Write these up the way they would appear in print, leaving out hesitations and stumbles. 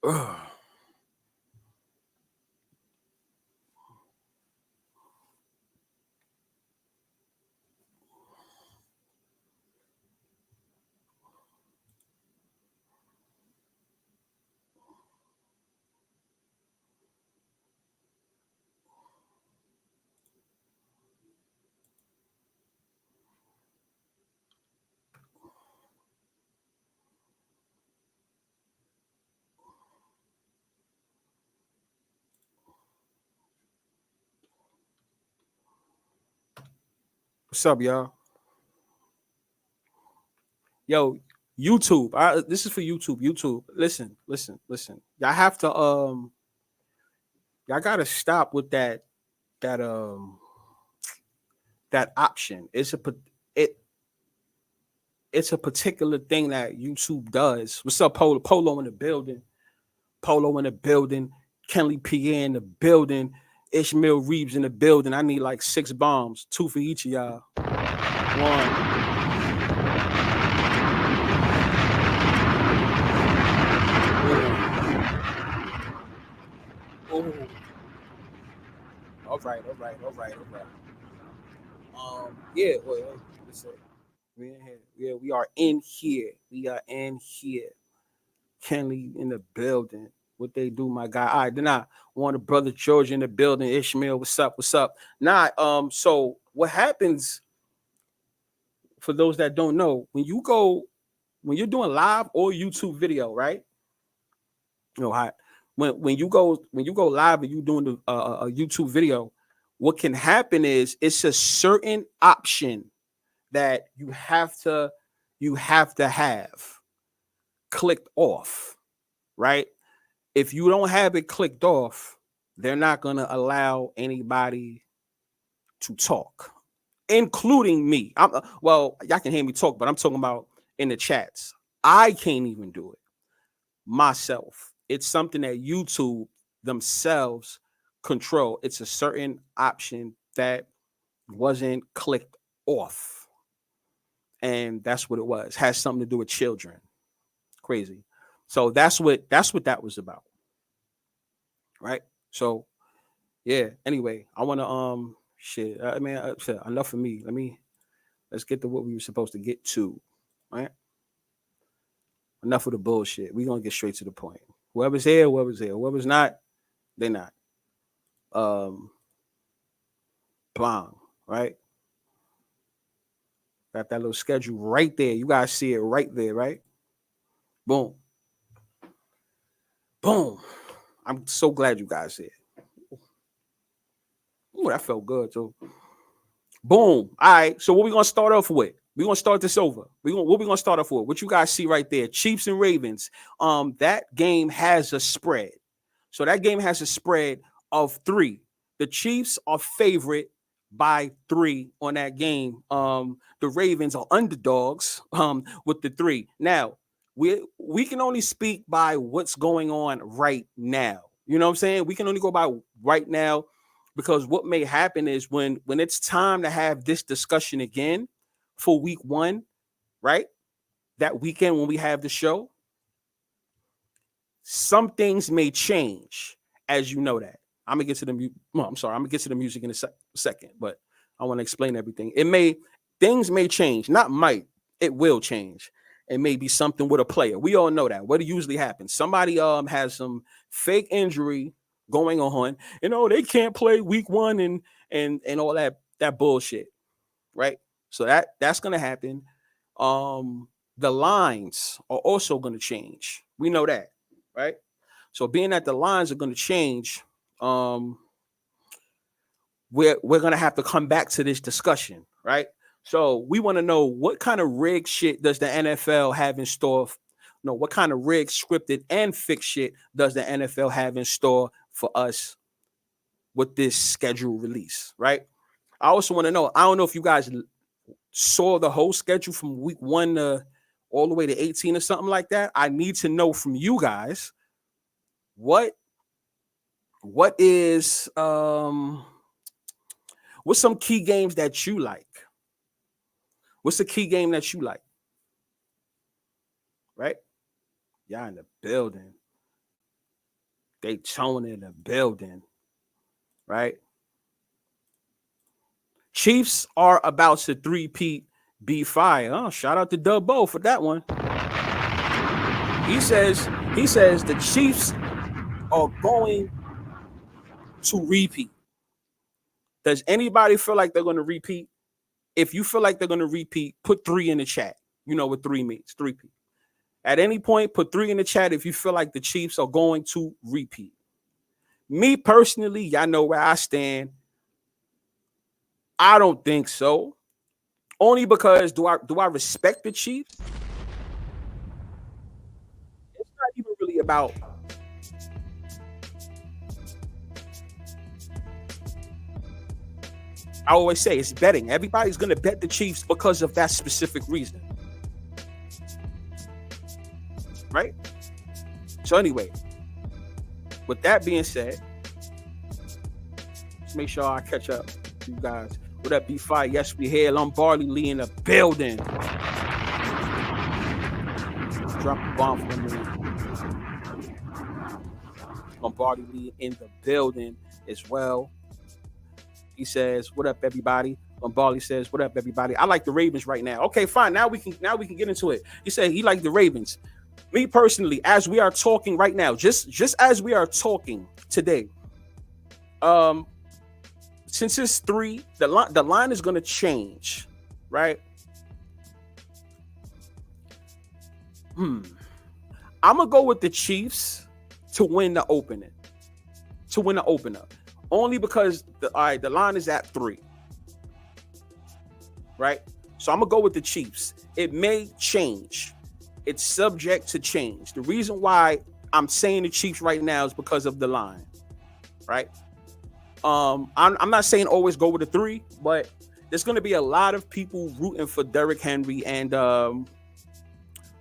Ugh. What's up, y'all? Yo, YouTube. This is for YouTube. YouTube. Listen, listen, listen. Y'all have to y'all gotta stop with that that option. It it's a particular thing that YouTube does. What's up, Polo? Polo in the building. Polo in the building. Kenley Pierre in the building. Ishmael Reeves in the building. I need like 6 bombs, 2 for each of y'all. One. Oh. All right, all right, all right, all right. Yeah, well, listen, we in here. Yeah, we are in here. We are in here. Kenley in the building. What they do, my guy. All right, then I want a brother George in the building. Ishmael, what's up? What's up? Nah, so what happens for those that don't know, when you're doing live or YouTube video, right? You know, how when you go live and you doing a YouTube video, what can happen is it's a certain option that you have to have clicked off, right? If you don't have it clicked off, they're not going to allow anybody to talk, including me. Well, y'all can hear me talk, but I'm talking about in the chats. I can't even do it myself. It's something that YouTube themselves control. It's a certain option that wasn't clicked off. And that's what it was. Has something to do with children. Crazy. So that's what that was about. Right? So yeah. Anyway, I want to shit. I mean, shit, enough for me. Let's get to what we were supposed to get to. Right? Enough of the bullshit. We're gonna get straight to the point. Whoever's here, whoever's here. Whoever's not, they're not. Um Blanc, right? Got that little schedule right there. You guys see it right there, right? Boom. Boom. I'm so glad you guys here. Ooh, that felt good too. Boom. All right. So what we gonna start off with? We're gonna start this over. What we gonna start off with? What you guys see right there? Chiefs and Ravens. That game has a spread. So that game has a spread of 3. The Chiefs are favorite by 3 on that game. The Ravens are underdogs with the 3. Now, we can only speak by what's going on right now. You know what I'm saying? We can only go by right now because what may happen is when it's time to have this discussion again for week 1, right? That weekend when we have the show, some things may change, as you know that. I'm gonna get to the well, I'm sorry, I'm gonna get to the music in a second, but I want to explain everything. Things may change, not might, it will change. It may be something with a player. We all know that. What usually happens? Somebody has some fake injury going on, they can't play week 1 and all that bullshit, right? So that's gonna happen. The lines are also gonna change. We know that, right? So being that the lines are going to change, we're going to have to come back to this discussion, right? So we want to know what kind of rig shit does the NFL have in store? No, what kind of rig scripted and fixed shit does the NFL have in store for us with this schedule release, right? I also want to know, I don't know if you guys saw the whole schedule from week 1 to all the way to 18 or something like that. I need to know from you guys what is what's some key games that you like? What's the key game that you like? Right? Y'all in the building. Daytona in the building, right? Chiefs are about to three-peat be fire. Oh, shout out to Dubbo for that one. He says the Chiefs are going to repeat. Does anybody feel like they're going to repeat? If you feel like they're going to repeat, put 3 in the chat. You know what 3 means. 3P. At any point, put 3 in the chat if you feel like the Chiefs are going to repeat. Me personally, y'all know where I stand. I don't think so. Only because do I respect the Chiefs? It's not even really about. I always say it's betting. Everybody's gonna bet the Chiefs because of that specific reason, right? So anyway, with that being said, let's make sure I catch up to you guys. What up, B5? Yes, we here. Lombardi Lee in the building. Drop a bomb for me. Lombardi Lee in the building as well. He says, "What up, everybody?" Lombardi says, "What up, everybody?" I like the Ravens right now. Okay, fine. Now we can get into it. He said he liked the Ravens. Me personally, as we are talking right now, just as we are talking today, since it's 3, the line is going to change, right? I'm gonna go with the Chiefs to win the opening, only because the line is at 3, right? So I'm gonna go with the Chiefs. It may change. It's subject to change. The reason why I'm saying the Chiefs right now is because of the line, right? I'm not saying always go with a 3, but there's going to be a lot of people rooting for Derrick Henry and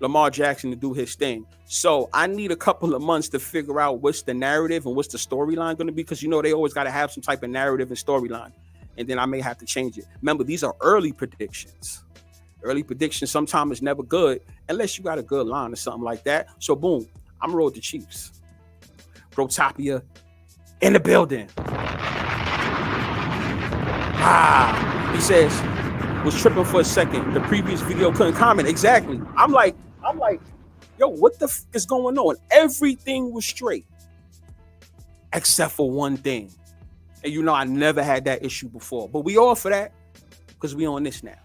Lamar Jackson to do his thing. So I need a couple of months to figure out what's the narrative and what's the storyline going to be, because they always got to have some type of narrative and storyline, and then I may have to change it. Remember, these are early predictions. Early predictions sometimes is never good unless you got a good line or something like that. So boom, I'm gonna roll with the Chiefs. Protopia in the building. He says, was tripping for a second. The previous video couldn't comment. Exactly. I'm like, yo, what the f is going on? Everything was straight. Except for one thing. And I never had that issue before. But we all for that because we on this now.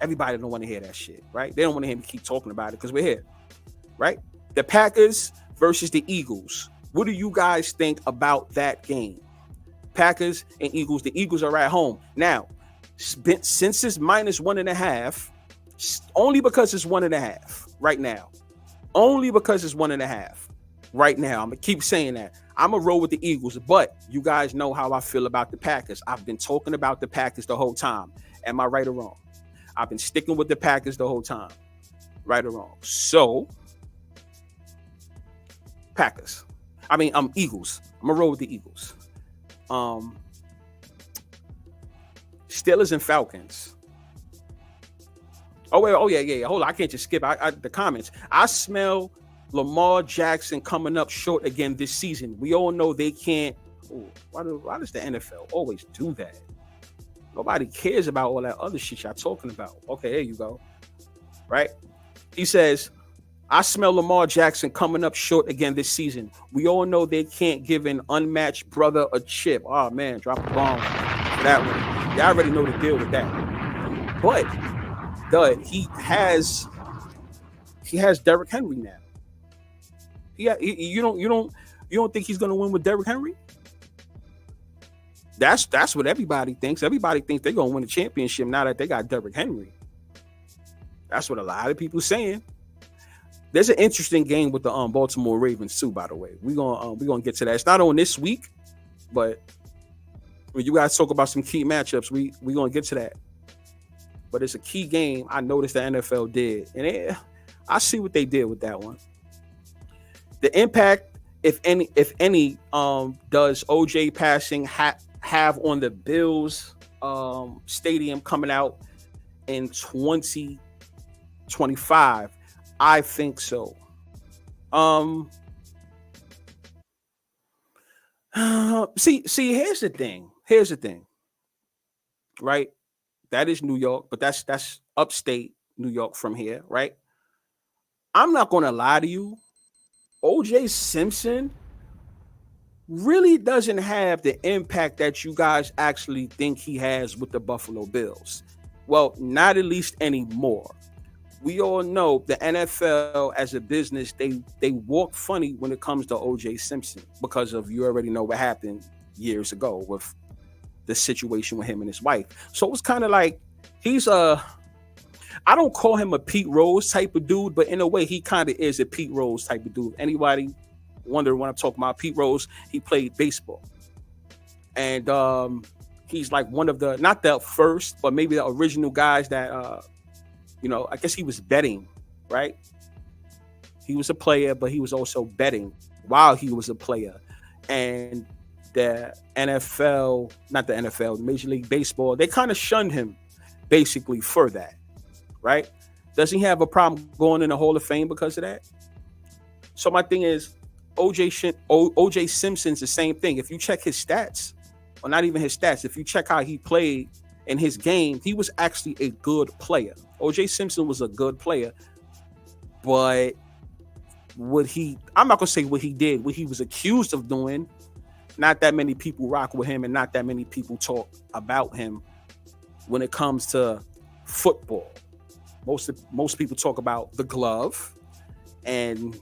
Everybody don't want to hear that shit, right? They don't want to hear me keep talking about it because we're here, right? The Packers versus the Eagles. What do you guys think about that game? Packers and Eagles. The Eagles are at home. Now, since it's -1.5, only because it's 1.5 right now. Only because it's 1.5 right now. I'm going to keep saying that. I'm going to roll with the Eagles, but you guys know how I feel about the Packers. I've been talking about the Packers the whole time. Am I right or wrong? I've been sticking with the Packers the whole time. Right or wrong? So, Packers. Eagles. I'm going to roll with the Eagles. Steelers and Falcons. Oh yeah. Hold on, I can't just skip the comments. I smell Lamar Jackson coming up short again this season. We all know they can't. Why does the NFL always do that? Nobody cares about all that other shit y'all talking about. Okay, there you go. Right? He says, I smell Lamar Jackson coming up short again this season. We all know they can't give an unmatched brother a chip. Oh, man, drop a bomb for that one. Y'all already know the deal with that. But he has Derrick Henry now. You don't think he's going to win with Derrick Henry? That's what everybody thinks. Everybody thinks they're going to win a championship now that they got Derrick Henry. That's what a lot of people are saying. There's an interesting game with the Baltimore Ravens too, by the way. We're gonna get to that. It's not on this week, but when you guys talk about some key matchups, we're gonna get to that. But it's a key game. I noticed the NFL did, and I see what they did with that one. The impact, if any, does OJ passing have on the Bills stadium coming out in 2025? I think so. See. Here's the thing. Here's the thing. Right. That is New York, but that's upstate New York from here. Right. I'm not gonna lie to you. OJ Simpson really doesn't have the impact that you guys actually think he has with the Buffalo Bills. Well, not at least anymore. We all know the NFL as a business, they walk funny when it comes to OJ Simpson because of you already know what happened years ago with the situation with him and his wife. So it's kind of like he's a I don't call him a Pete Rose type of dude, but in a way he kind of is a Pete Rose type of dude. Anybody wonder when I'm talking about Pete Rose? He played baseball. And he's like one of the not the first, but maybe the original guys that I guess he was betting, right? He was a player, but he was also betting while he was a player. And the NFL, not the NFL, Major League Baseball, they kind of shunned him basically for that, right? Does he have a problem going in the Hall of Fame because of that? So my thing is, OJ Simpson's the same thing. If you check his stats, or not even his stats, if you check how he played in his game, he was actually a good player. OJ Simpson was a good player, but I'm not gonna say what he did, what he was accused of doing. Not that many people rock with him, and not that many people talk about him when it comes to football. Most people talk about the glove and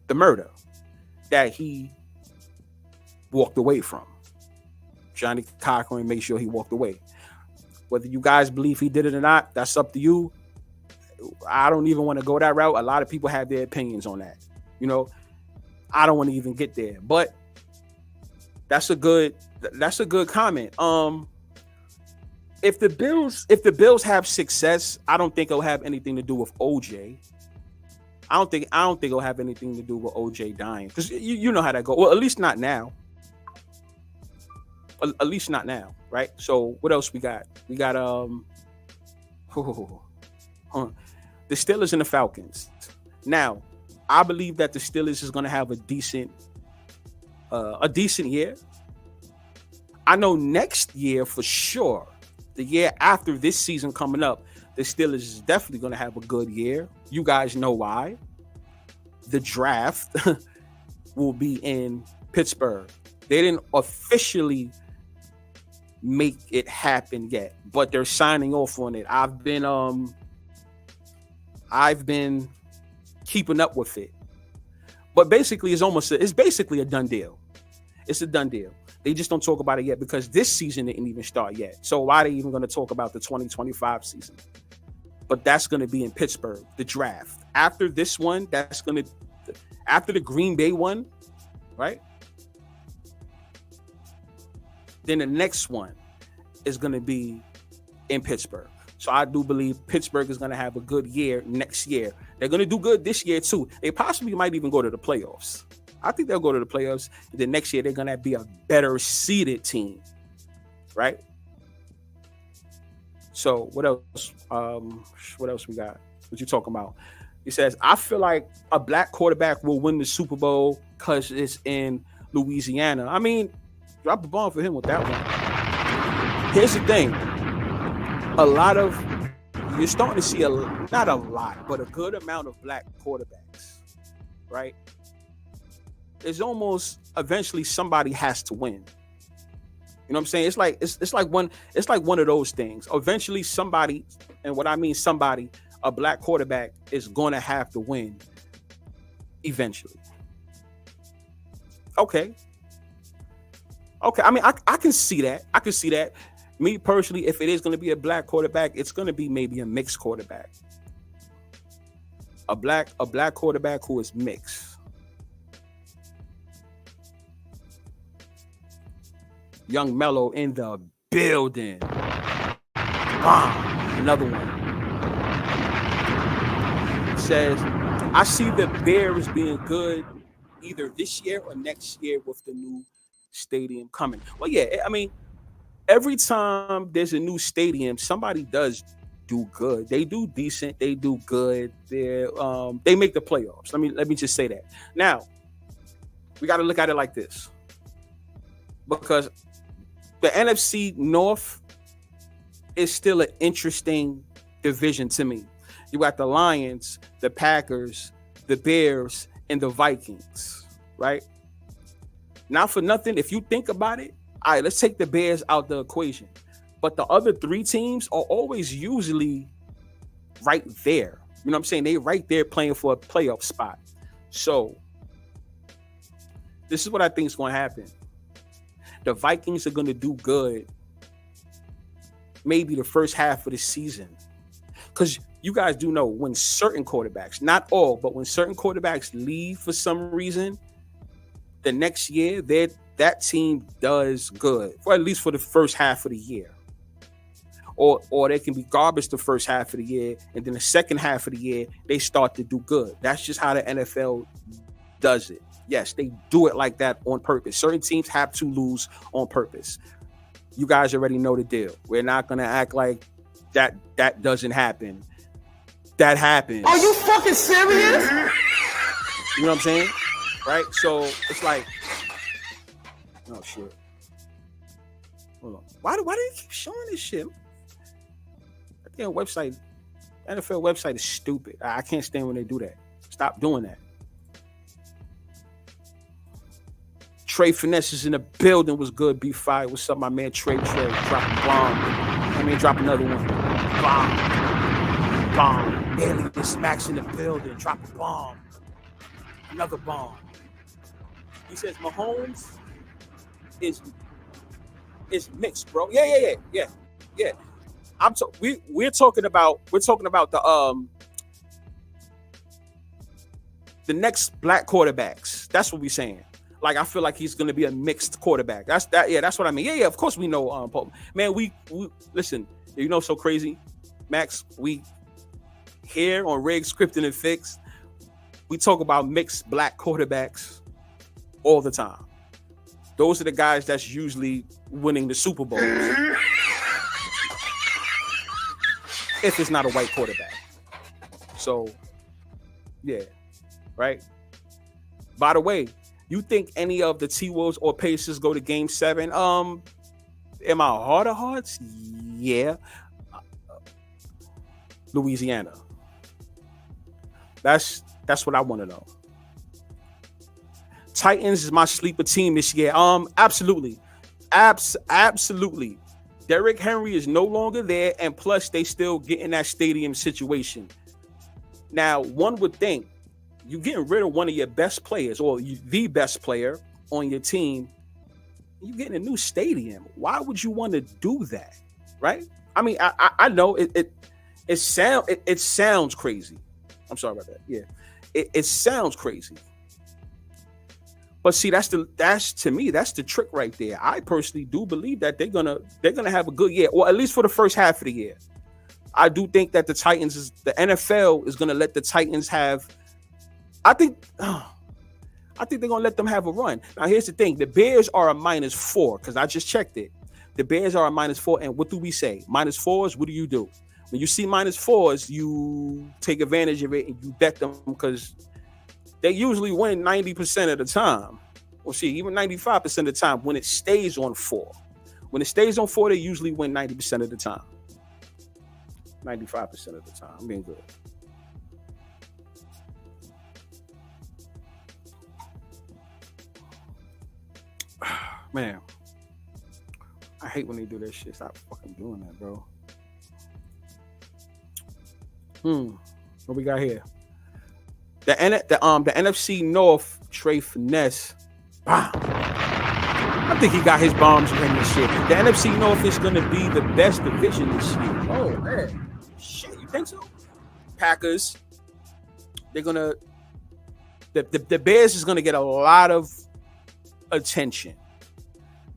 the murder that he walked away from. Johnny Cochran made sure he walked away. Whether you guys believe he did it or not, that's up to you. I don't even want to go that route. A lot of people have their opinions on that. I don't want to even get there. But that's a good comment. If the Bills have success, I don't think it'll have anything to do with OJ. I don't think it'll have anything to do with OJ dying, because you know how that goes. Well, at least not now. At least not now, right? So what else we got? We got the Steelers and the Falcons. Now, I believe that the Steelers is going to have a decent year. I know next year for sure, the year after this season coming up, the Steelers is definitely going to have a good year. You guys know why. The draft will be in Pittsburgh. They didn't officially make it happen yet, but they're signing off on it. I've been keeping up with it, but basically it's basically a done deal. It's a done deal. They just don't talk about it yet because this season didn't even start yet. So why are they even going to talk about the 2025 season? But that's going to be in Pittsburgh, the draft. After this one, after the Green Bay one, right? Then the next one is going to be in Pittsburgh. So I do believe Pittsburgh is going to have a good year next year. They're going to do good this year too. They possibly might even go to the playoffs. I think they'll go to the playoffs. And then next year they're going to be a better seeded team, right? So what else? What else we got? What you talking about? He says, I feel like a black quarterback will win the Super Bowl because it's in Louisiana. I mean, drop a bomb for him with that one. Here's the thing. You're starting to see not a lot, but a good amount of black quarterbacks, right? It's almost eventually somebody has to win. You know what I'm saying? It's like one of those things. Eventually somebody, and what I mean somebody, a black quarterback is going to have to win eventually. Okay. I mean, I can see that. Me personally, if it is going to be a black quarterback, it's going to be maybe a mixed quarterback. A black quarterback who is mixed. Young Mello in the building. Another one. It says, I see the Bears being good either this year or next year with the new stadium coming. Well, yeah, I mean, every time there's a new stadium, somebody does do good. They do decent. They do good. They make the playoffs. Let me just say that. Now, we got to look at it like this. because the NFC North is still an interesting division to me. You got the Lions, the Packers, the Bears, and the Vikings, right? Not for nothing, if you think about it, all right, let's take the Bears out the equation. But the other three teams are always usually right there. You know what I'm saying? They right there playing for a playoff spot. So this is what I think is going to happen. The Vikings are going to do good maybe the first half of the season. Because you guys do know when certain quarterbacks, not all, but when certain quarterbacks leave for some reason, the next year that team does good, or at least for the first half of the year. Or they can be garbage the first half of the year, and then the second half of the year, they start to do good. That's just how the NFL does it. Yes, they do it like that on purpose. Certain teams have to lose on purpose. You guys already know the deal. We're not going to act like that doesn't happen. That happens. Are you fucking serious? You know what I'm saying? Right? So it's like, oh shit. Hold on. Why do they keep showing this shit? That damn website, NFL website is stupid. I can't stand when they do that. Stop doing that. Trey Finesse is in the building. Was good. B5. What's up, my man? Trey. Drop a bomb. Drop another one. Bomb. Daily Smacks in the building. Drop a bomb. Another bomb. He says Mahomes is mixed, bro. Yeah. We're talking about the next black quarterbacks. That's what we're saying. Like, I feel like he's going to be a mixed quarterback. That's what I mean. Yeah, of course we know. Man, we listen. You know, so crazy, Max. We here on Rig Scripted and Fixed, we talk about mixed black quarterbacks all the time. Those are the guys that's usually winning the Super Bowls. If it's not a white quarterback. So, yeah, right? By the way, you think any of the T-Wolves or Pacers go to Game 7? In my heart of hearts, yeah. Louisiana. That's what I want to know. Titans is my sleeper team this year. Absolutely. Absolutely. Derrick Henry is no longer there, and plus they still get in that stadium situation. Now, one would think you're getting rid of one of your best players, or the best player on your team. You're getting a new stadium. Why would you want to do that, right? I mean, I know it sounds crazy. I'm sorry about that. Yeah, it sounds crazy. But see, that's to me, that's the trick right there. I personally do believe that they're gonna have a good year, or at least for the first half of the year. I do think that the NFL is gonna let the Titans have. I think they're gonna let them have a run. Now, here's the thing: the Bears are a -4 because I just checked it. The Bears are a -4, and what do we say? -4s. What do you do when you see -4s? You take advantage of it and you bet them because they usually win 90% of the time. Well, see, even 95% of the time when it stays on 4. When it stays on 4, they usually win 90% of the time. 95% of the time. I'm being good. Man, I hate when they do that shit. Stop fucking doing that, bro. What we got here? The NFC North, Trey Finesse. Wow. I think he got his bombs in this shit. The NFC North is going to be the best division this year. Oh, man. Shit, you think so? Packers. They're going to... The Bears is going to get a lot of attention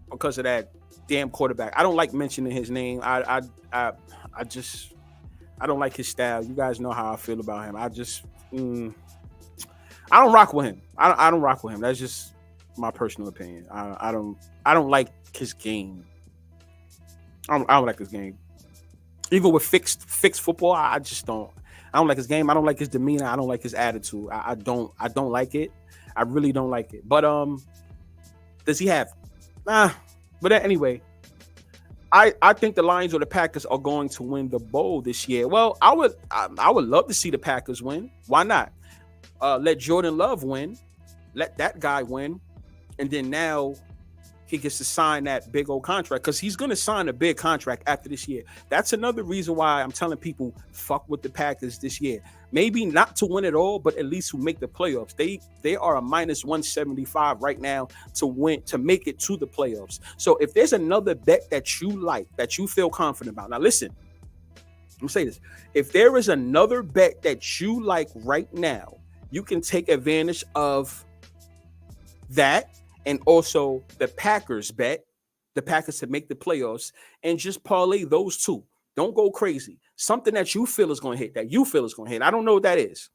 because of that damn quarterback. I don't like mentioning his name. I don't like his style. You guys know how I feel about him. I don't rock with him. I don't rock with him. That's just my personal opinion. I don't like his game. I don't like his game. Even with fixed football, I just don't. I don't like his game. I don't like his demeanor. I don't like his attitude. I don't like it. I really don't like it. But does he have Nah, but anyway, I think the Lions or the Packers are going to win the bowl this year. Well, I would love to see the Packers win. Why not? Let Jordan Love win. Let that guy win, and then now he gets to sign that big old contract because he's going to sign a big contract after this year. That's another reason why I'm telling people fuck with the Packers this year. Maybe not to win it all, but at least to make the playoffs. They are a minus 175 right now to win, to make it to the playoffs. So if there's another bet that you like, that you feel confident about, now listen, let me say this. If there is another bet that you like right now, you can take advantage of that, and also the Packers bet, the Packers to make the playoffs, and just parlay those two. Don't go crazy. Something that you feel is going to hit, that you feel is going to hit. I don't know what that is,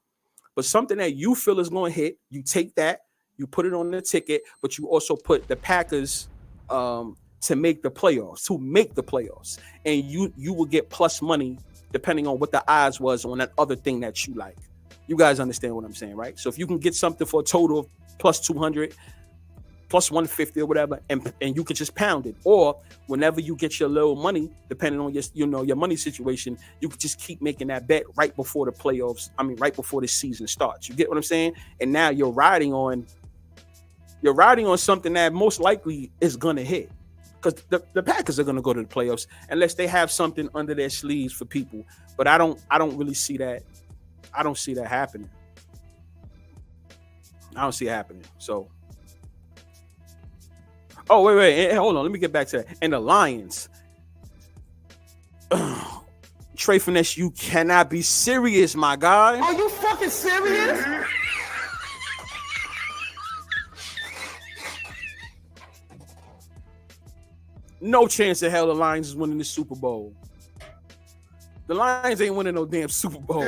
but something that you feel is going to hit, you take that, you put it on the ticket, but you also put the Packers to make the playoffs, and you will get plus money depending on what the odds was on that other thing that you like. You guys understand what I'm saying, right? So if you can get something for a total of plus 200, plus 150 or whatever, and you could just pound it. Or whenever you get your little money, depending on your money situation, you could just keep making that bet right before the playoffs. I mean, right before the season starts. You get what I'm saying? And now you're riding on something that most likely is gonna hit. Because the Packers are gonna go to the playoffs unless they have something under their sleeves for people. But I don't really see that. I don't see that happening. I don't see it happening. So, oh, wait, hold on. Let me get back to that. And the Lions. Trey Finesse, you cannot be serious, my guy. Are you fucking serious? No chance in hell the Lions is winning the Super Bowl. The Lions ain't winning no damn Super Bowl.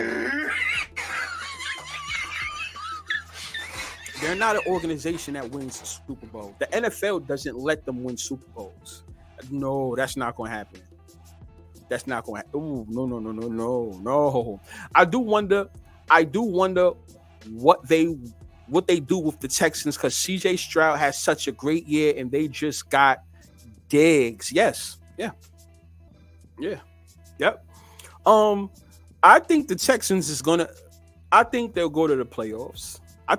They're not an organization that wins the Super Bowl. The NFL doesn't let them win Super Bowls. No, that's not going to happen. That's not going to happen. Ooh, no. I do wonder what they do with the Texans, because CJ Stroud has such a great year and they just got Diggs. Yes. Yeah. Yep. I think the Texans I think they'll go to the playoffs. I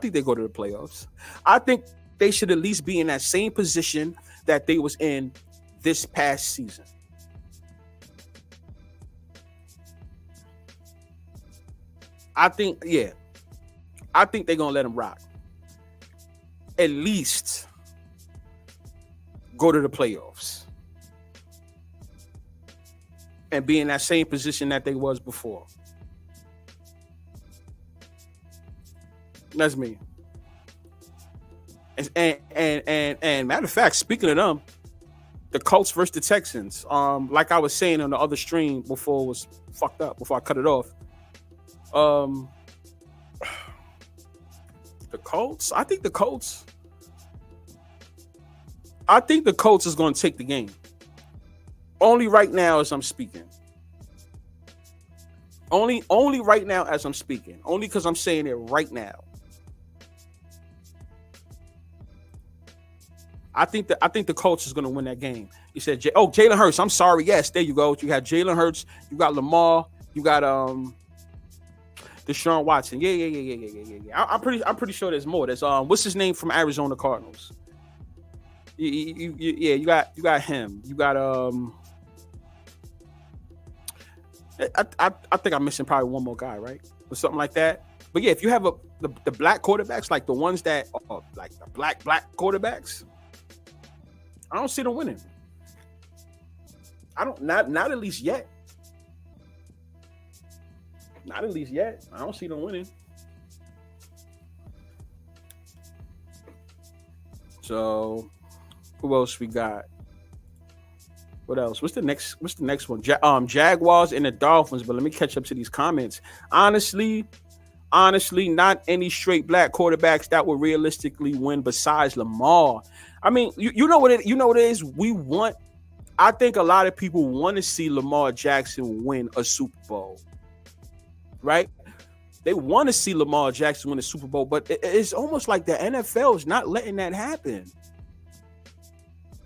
think they should at least be in that same position that they was in this past season. I think they're going to let them rock. At least go to the playoffs and be in that same position that they was before. That's me. And matter of fact, speaking of them, the Colts versus the Texans. Like I was saying on the other stream before it was fucked up, before I cut it off. The Colts. I think the Colts is going to take the game. Only right now as I'm speaking. Only right now as I'm speaking. Only because I'm saying it right now. I think the Colts is going to win that game. You said, Jalen Hurts. I'm sorry. Yes, there you go. You got Jalen Hurts. You got Lamar. You got Deshaun Watson. Yeah. I'm pretty sure there's more. There's what's his name from Arizona Cardinals? You got him. You got I think I'm missing probably one more guy, right? Or something like that. But yeah, if you have the black quarterbacks, like the ones that are like the black quarterbacks, I don't see them winning. Not at least yet. Not at least yet. I don't see them winning. So, who else we got? What else? What's the next one? Jaguars and the Dolphins. But let me catch up to these comments. Honestly, not any straight black quarterbacks that will realistically win besides Lamar. I mean, you know what it is. I think a lot of people want to see Lamar Jackson win a Super Bowl, right? They want to see Lamar Jackson win a Super Bowl, but it's almost like the NFL is not letting that happen.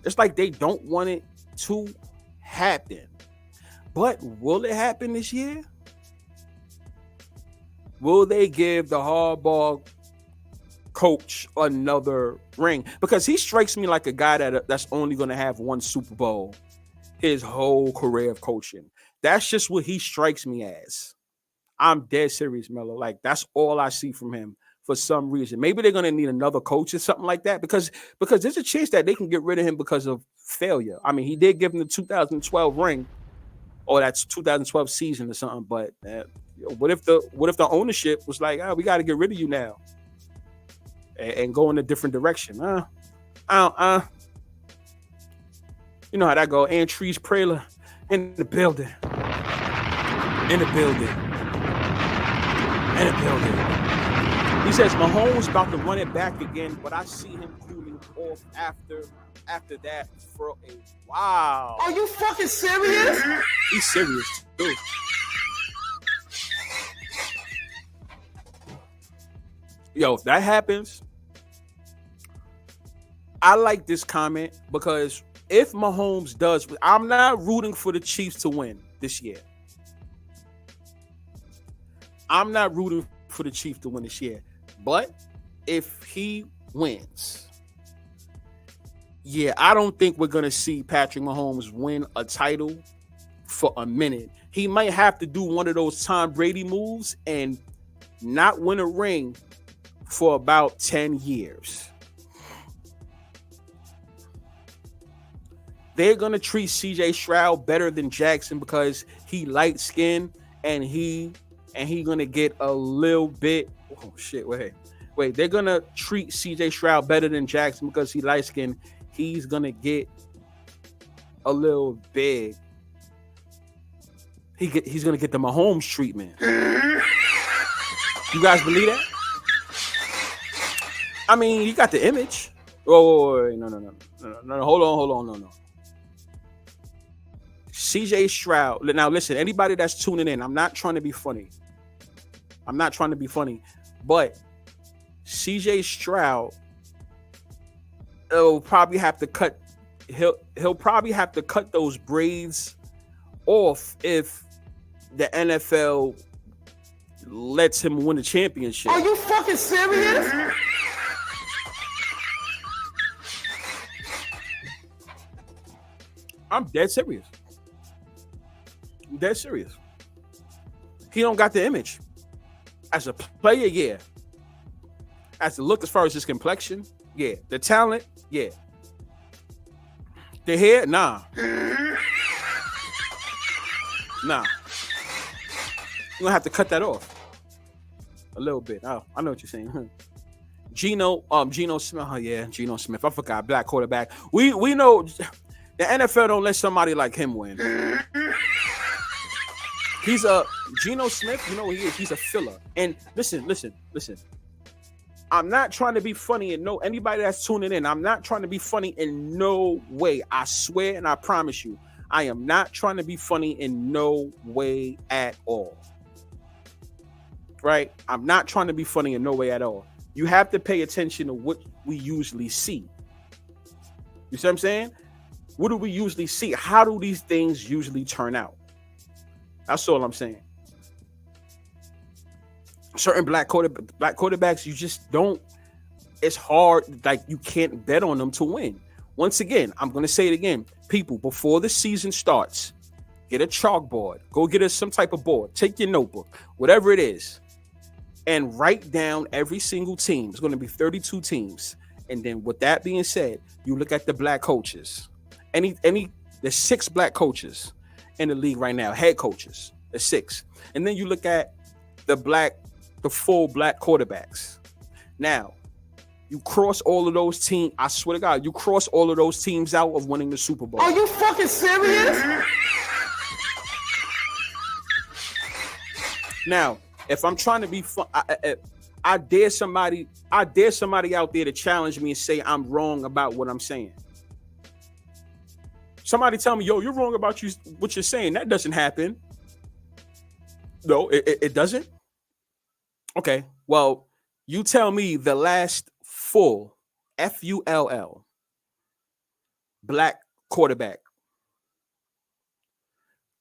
It's like they don't want it to happen. But will it happen this year? Will they give the hardball coach another ring? Because he strikes me like a guy that's only going to have one Super Bowl his whole career of coaching. That's just what he strikes me as. I'm dead serious, Melo. Like that's all I see from him for some reason. Maybe they're gonna need another coach or something like that because there's a chance that they can get rid of him because of failure. I mean, he did give him the 2012 ring or that's 2012 season or something. But what if the ownership was like, oh, we got to get rid of you now and go in a different direction? You know how that go. And Trees Prayler in the building. In the building. In the building. He says Mahomes about to run it back again, but I see him cooling off after that for a while. Are you fucking serious? He's serious too. Yo, if that happens, I like this comment because if Mahomes does, I'm not rooting for the Chiefs to win this year. I'm not rooting for the Chiefs to win this year. But if he wins, yeah, I don't think we're going to see Patrick Mahomes win a title for a minute. He might have to do one of those Tom Brady moves and not win a ring for about 10 years. They're going to treat CJ Stroud better than Jackson because he light skinned and he going to get a little bit. Oh, shit. Wait. They're going to treat CJ Stroud better than Jackson because he light skinned. He's going to get a little big. He's going to get the Mahomes treatment. You guys believe that? I mean, you got the image. Oh, no. Hold on. No. CJ Stroud. Now, listen, anybody that's tuning in, I'm not trying to be funny. But CJ Stroud he'll probably have to cut those braids off if the NFL lets him win a championship. Are you fucking serious? I'm dead serious. He don't got the image. As a player, yeah. As the look as far as his complexion, yeah. The talent, yeah. The hair, nah. You're gonna have to cut that off a little bit. Oh, I know what you're saying. Geno Smith. Oh yeah, Geno Smith. I forgot. Black quarterback. We know the NFL don't let somebody like him win. He's a Geno Smith. You know what he is? He's a filler. And listen. I'm not trying to be funny and anybody that's tuning in. I'm not trying to be funny in no way. I swear and I promise you, I am not trying to be funny in no way at all. Right? I'm not trying to be funny in no way at all. You have to pay attention to what we usually see. You see what I'm saying? What do we usually see? How do these things usually turn out? That's all I'm saying. Certain black quarterbacks, you just don't. It's hard. Like you can't bet on them to win. Once again, I'm going to say it again. People, before the season starts, get a chalkboard. Go get us some type of board. Take your notebook, whatever it is, and write down every single team. It's going to be 32 teams. And then with that being said, you look at the black coaches. There's 6 black coaches in the league right now, head coaches. There's 6. And then you look at the full black quarterbacks. Now, you cross all of those teams. I swear to God, you cross all of those teams out of winning the Super Bowl. Are you fucking serious? Now, if I'm trying to be fun, I dare somebody out there to challenge me and say I'm wrong about what I'm saying. Somebody tell me, yo, you're wrong about what you're saying. That doesn't happen. No, it doesn't. Okay, well, you tell me the last full, Full, black quarterback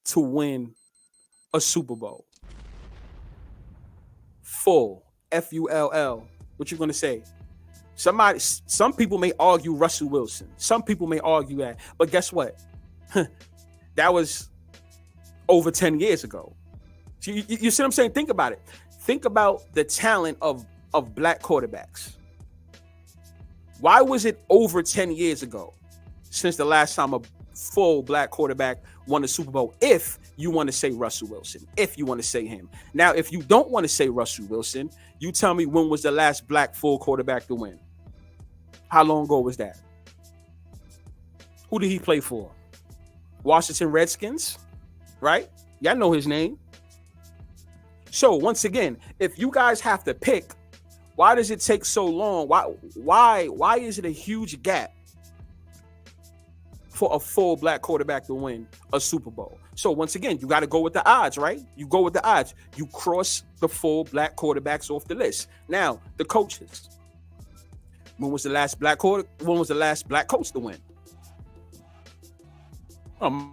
to win a Super Bowl? Full. Full. What you gonna say? Some people may argue Russell Wilson. Some people may argue that. But guess what? That was over 10 years ago. So you see what I'm saying? Think about it. Think about the talent of black quarterbacks. Why was it over 10 years ago since the last time a full black quarterback won the Super Bowl? If you want to say Russell Wilson, if you want to say him. Now, if you don't want to say Russell Wilson, you tell me when was the last black full quarterback to win? How long ago was that? Who did he play for? Washington Redskins, right? Y'all know his name. So once again, if you guys have to pick, why does it take so long? Why is it a huge gap for a full black quarterback to win a Super Bowl? So once again, you got to go with the odds, right? You go with the odds. You cross the full black quarterbacks off the list. Now, the coaches. When was the last black coach to win?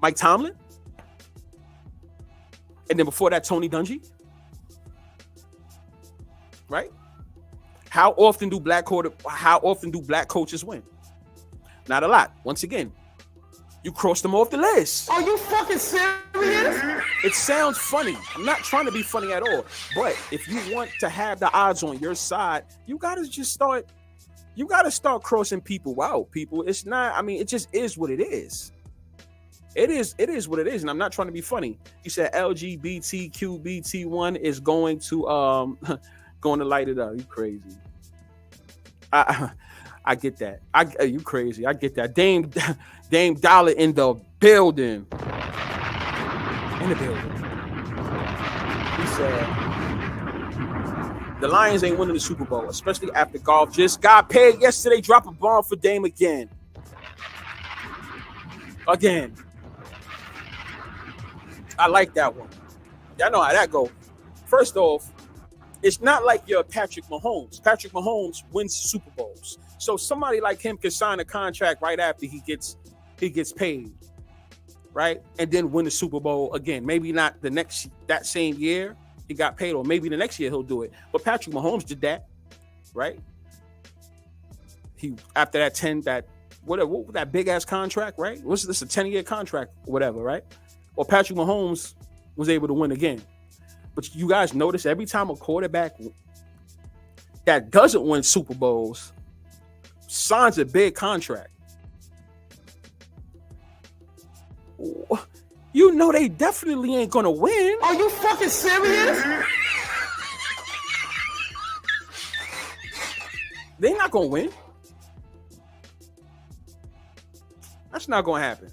Mike Tomlin. And then before that, Tony Dungy. Right? How often do black coaches win? Not a lot. Once again, you cross them off the list. Are you fucking serious? It sounds funny. I'm not trying to be funny at all. But if you want to have the odds on your side, you gotta start crossing people out, people. It's not, I mean, it just is what it is. It is what it is. And I'm not trying to be funny. You said LGBTQBT1 is going to going to light it up. You crazy. I get that. You crazy. I get that. Dame Dollar in the building. In the building. He said the Lions ain't winning the Super Bowl, especially after golf just got paid yesterday. Drop a bomb for Dame again. Again. I like that one. Y'all know how that go. First off, it's not like you're Patrick Mahomes. Patrick Mahomes wins Super Bowls. So somebody like him can sign a contract right after he gets paid, right? And then win the Super Bowl again. Maybe not that same year he got paid, or maybe the next year he'll do it. But Patrick Mahomes did that, right? He after that what that big ass contract, right? Was this a 10-year contract or whatever, right? Or Patrick Mahomes was able to win again. But you guys notice every time a quarterback that doesn't win Super Bowls signs a big contract, you know they definitely ain't gonna win. Are you fucking serious? They're not gonna win. That's not gonna happen.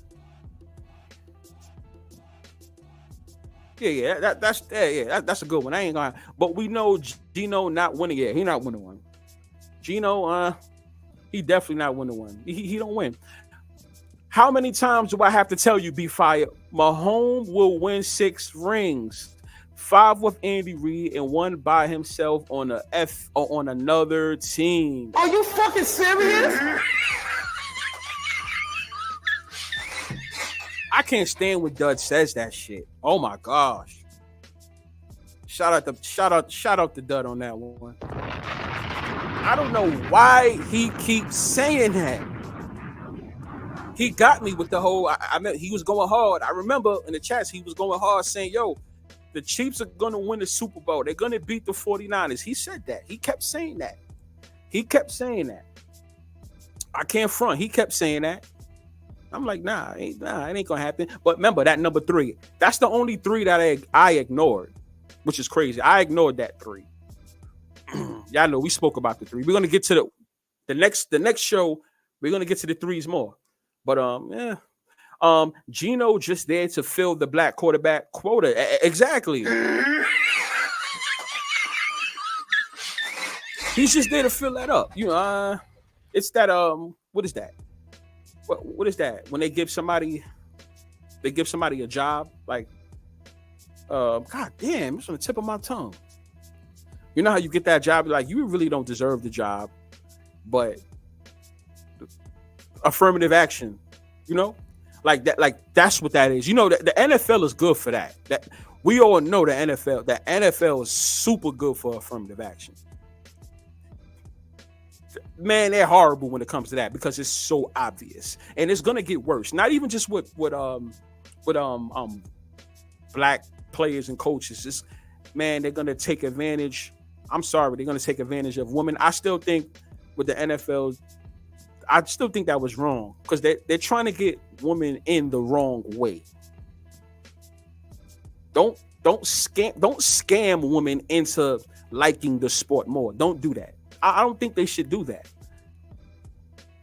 That's a good one. I ain't gonna. But we know Gino not winning yet. He not winning one. Gino, he definitely not winning one. He don't win. How many times do I have to tell you, be fired? Mahomes will win 6 rings, 5 with Andy Reid and 1 by himself on on another team. Are you fucking serious? I can't stand when Dud says that shit. Oh my gosh. Shout out to Dud on that one. I don't know why he keeps saying that. He got me with the whole, I mean, he was going hard. I remember in the chats, he was going hard saying, yo, the Chiefs are going to win the Super Bowl. They're going to beat the 49ers. He said that. He kept saying that. I can't front. He kept saying that. I'm like, nah, it ain't going to happen. But remember, that number 3, that's the only 3 that I ignored, which is crazy. I ignored that 3. Y'all know we spoke about the 3. We're going to get to the next show. We're going to get to the 3s more. But Gino just there to fill the black quarterback quota. Exactly. He's just there to fill that up. You know, it's that what is that? What is that? When they give somebody a job, like God damn, it's on the tip of my tongue. You know how you get that job, like you really don't deserve the job, but affirmative action. You know, like that. Like that's what that is. You know, the NFL is good for that. That we all know the NFL. The NFL is super good for affirmative action. Man, they're horrible when it comes to that because it's so obvious, and it's gonna get worse. Not even just with black players and coaches. It's, man, they're gonna take advantage. I'm sorry, they're gonna take advantage of women. I still think with the NFL, I still think that was wrong because they're trying to get women in the wrong way. Don't scam women into liking the sport more. Don't do that. I don't think they should do that.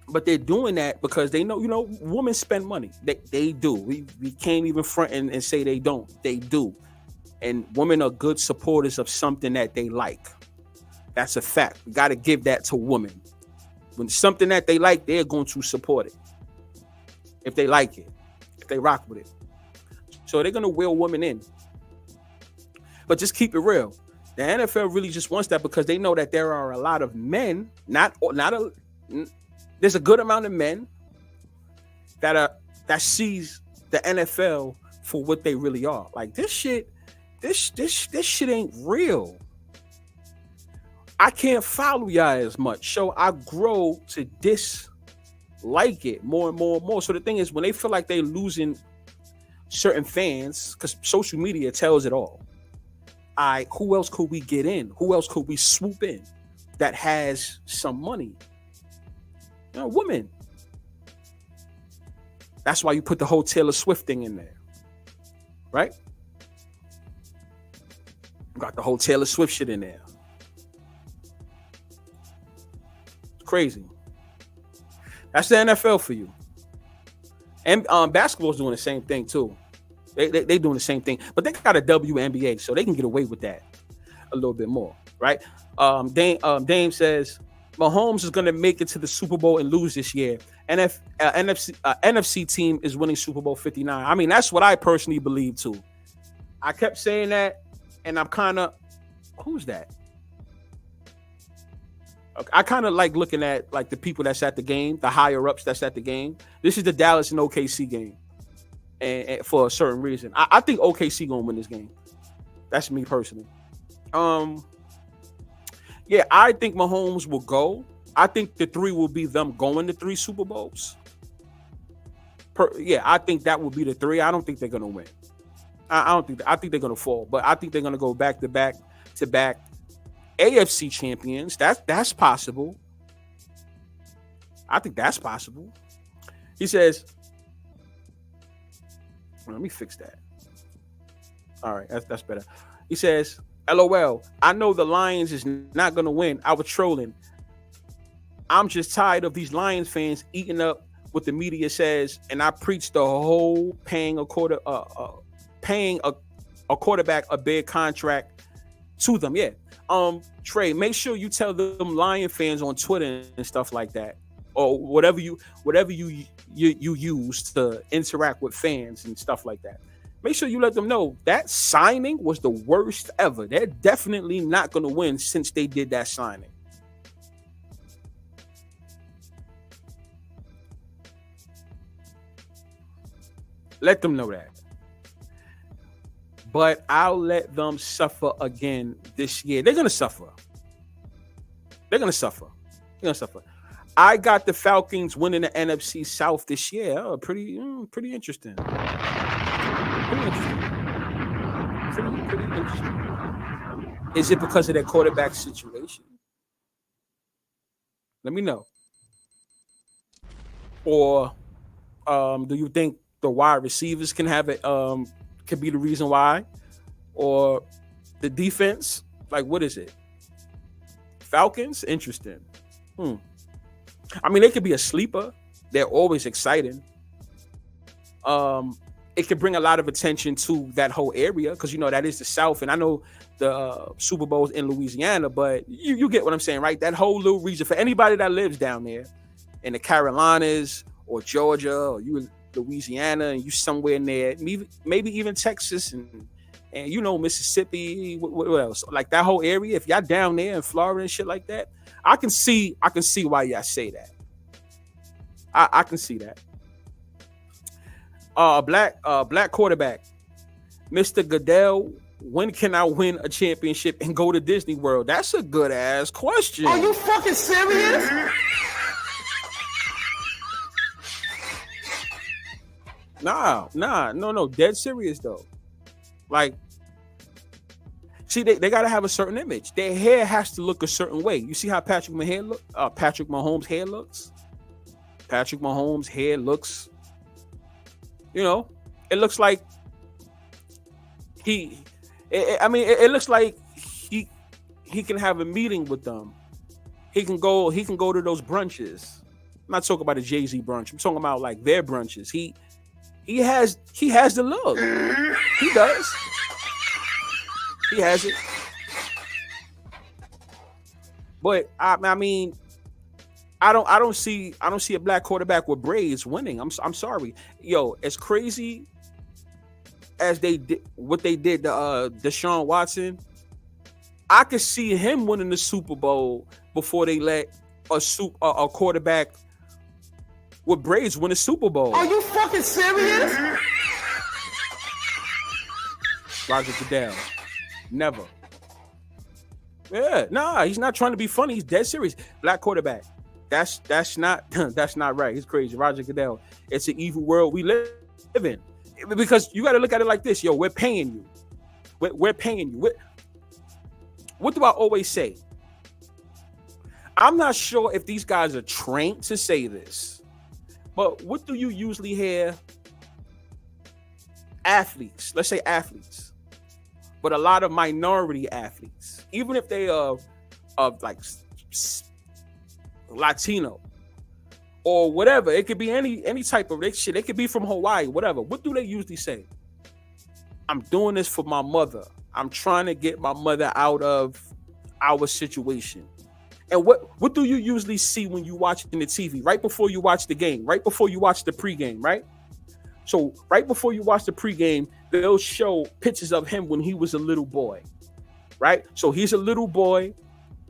But they're doing that because they know, women spend money. They do. We can't even front and say they don't. They do. And women are good supporters of something that they like. That's a fact. We got to give that to women. When it's something that they like, they're going to support it. If they like it. If they rock with it. So they're going to wheel women in. But just keep it real. The NFL really just wants that because they know that there are a lot of men, there's a good amount of men that sees the NFL for what they really are. Like this shit ain't real. I can't follow y'all as much. So I grow to dislike it more and more and more. So the thing is, when they feel like they're losing certain fans, because social media tells it all. Who else could we get in? Who else could we swoop in that has some money? Women. That's why you put the whole Taylor Swift thing in there. Right? You got the whole Taylor Swift shit in there. It's crazy. That's the NFL for you. And basketball's doing the same thing too. They doing the same thing, but they got a WNBA, so they can get away with that a little bit more, right? Dame says Mahomes is going to make it to the Super Bowl and lose this year. NFC team is winning Super Bowl 59. I mean, that's what I personally believe too. I kept saying that, and I'm kind of, who's that? I kind of like looking at like the people that's at the game, the higher ups that's at the game. This is the Dallas and OKC game. And for a certain reason, I think OKC gonna win this game. That's me personally. Yeah, I think Mahomes will go. I think the 3 will be them going to 3 Super Bowls. I think that will be the 3. I don't think they're gonna win. I think they're gonna fall, but I think they're gonna go back to back AFC champions. That's possible. I think that's possible. He says. Let me fix that. All right, that's better. He says, LOL, I know the Lions is not going to win. I was trolling. I'm just tired of these Lions fans eating up what the media says, and I preach the whole paying a quarterback a big contract to them. Yeah. Trey, make sure you tell them Lion fans on Twitter and stuff like that, or whatever you use to interact with fans and stuff like that. Make sure you let them know that signing was the worst ever. They're definitely not going to win since they did that signing. Let them know that. But I'll let them suffer again this year. They're going to suffer. I got the Falcons winning the NFC South this year. Oh, pretty interesting. Pretty interesting. Is it because of their quarterback situation? Let me know. Or do you think the wide receivers can have it? Could be the reason why, or the defense? Like, what is it? Falcons, interesting. I mean, they could be a sleeper. They're always exciting. It could bring a lot of attention to that whole area because, that is the South. And I know the Super Bowl's in Louisiana, but you get what I'm saying, right? That whole little region, for anybody that lives down there in the Carolinas or Georgia or you in Louisiana and you somewhere near, maybe even Texas and Mississippi, what else? Like that whole area, if y'all down there in Florida and shit like that, I can see why y'all say that. I can see that. Black quarterback, Mr. Goodell. When can I win a championship and go to Disney World? That's a good ass question. Are you fucking serious? No, dead serious though. Like, see, they gotta have a certain image. Their hair has to look a certain way. You see how Patrick Mahomes' hair looks? Patrick Mahomes' hair looks, it looks like it looks like he can have a meeting with them. He can go to those brunches. I'm not talking about a Jay-Z brunch. I'm talking about like their brunches. He has the look. He does. He has it. But I don't see a black quarterback with braids winning. I'm sorry. Yo, as crazy as they did what they did to Deshaun Watson, I could see him winning the Super Bowl before they let a quarterback with braids win a Super Bowl. Are you fucking serious? Roger Goodell. Never. Yeah, nah, he's not trying to be funny. He's dead serious. Black quarterback. That's not that's not right. He's crazy. Roger Goodell. It's an evil world we live in. Because you got to look at it like this. Yo, we're paying you. We're paying you. What do I always say? I'm not sure if these guys are trained to say this, but what do you usually hear athletes, let's say athletes, but a lot of minority athletes, even if they are of like Latino or whatever, it could be any type of shit. It could be from Hawaii, whatever. What do they usually say? I'm doing this for my mother. I'm trying to get my mother out of our situation. And what do you usually see when you watch in the TV? Right before you watch the game, right before you watch the pregame, right? So right before you watch the pregame, they'll show pictures of him when he was a little boy, right? So he's a little boy.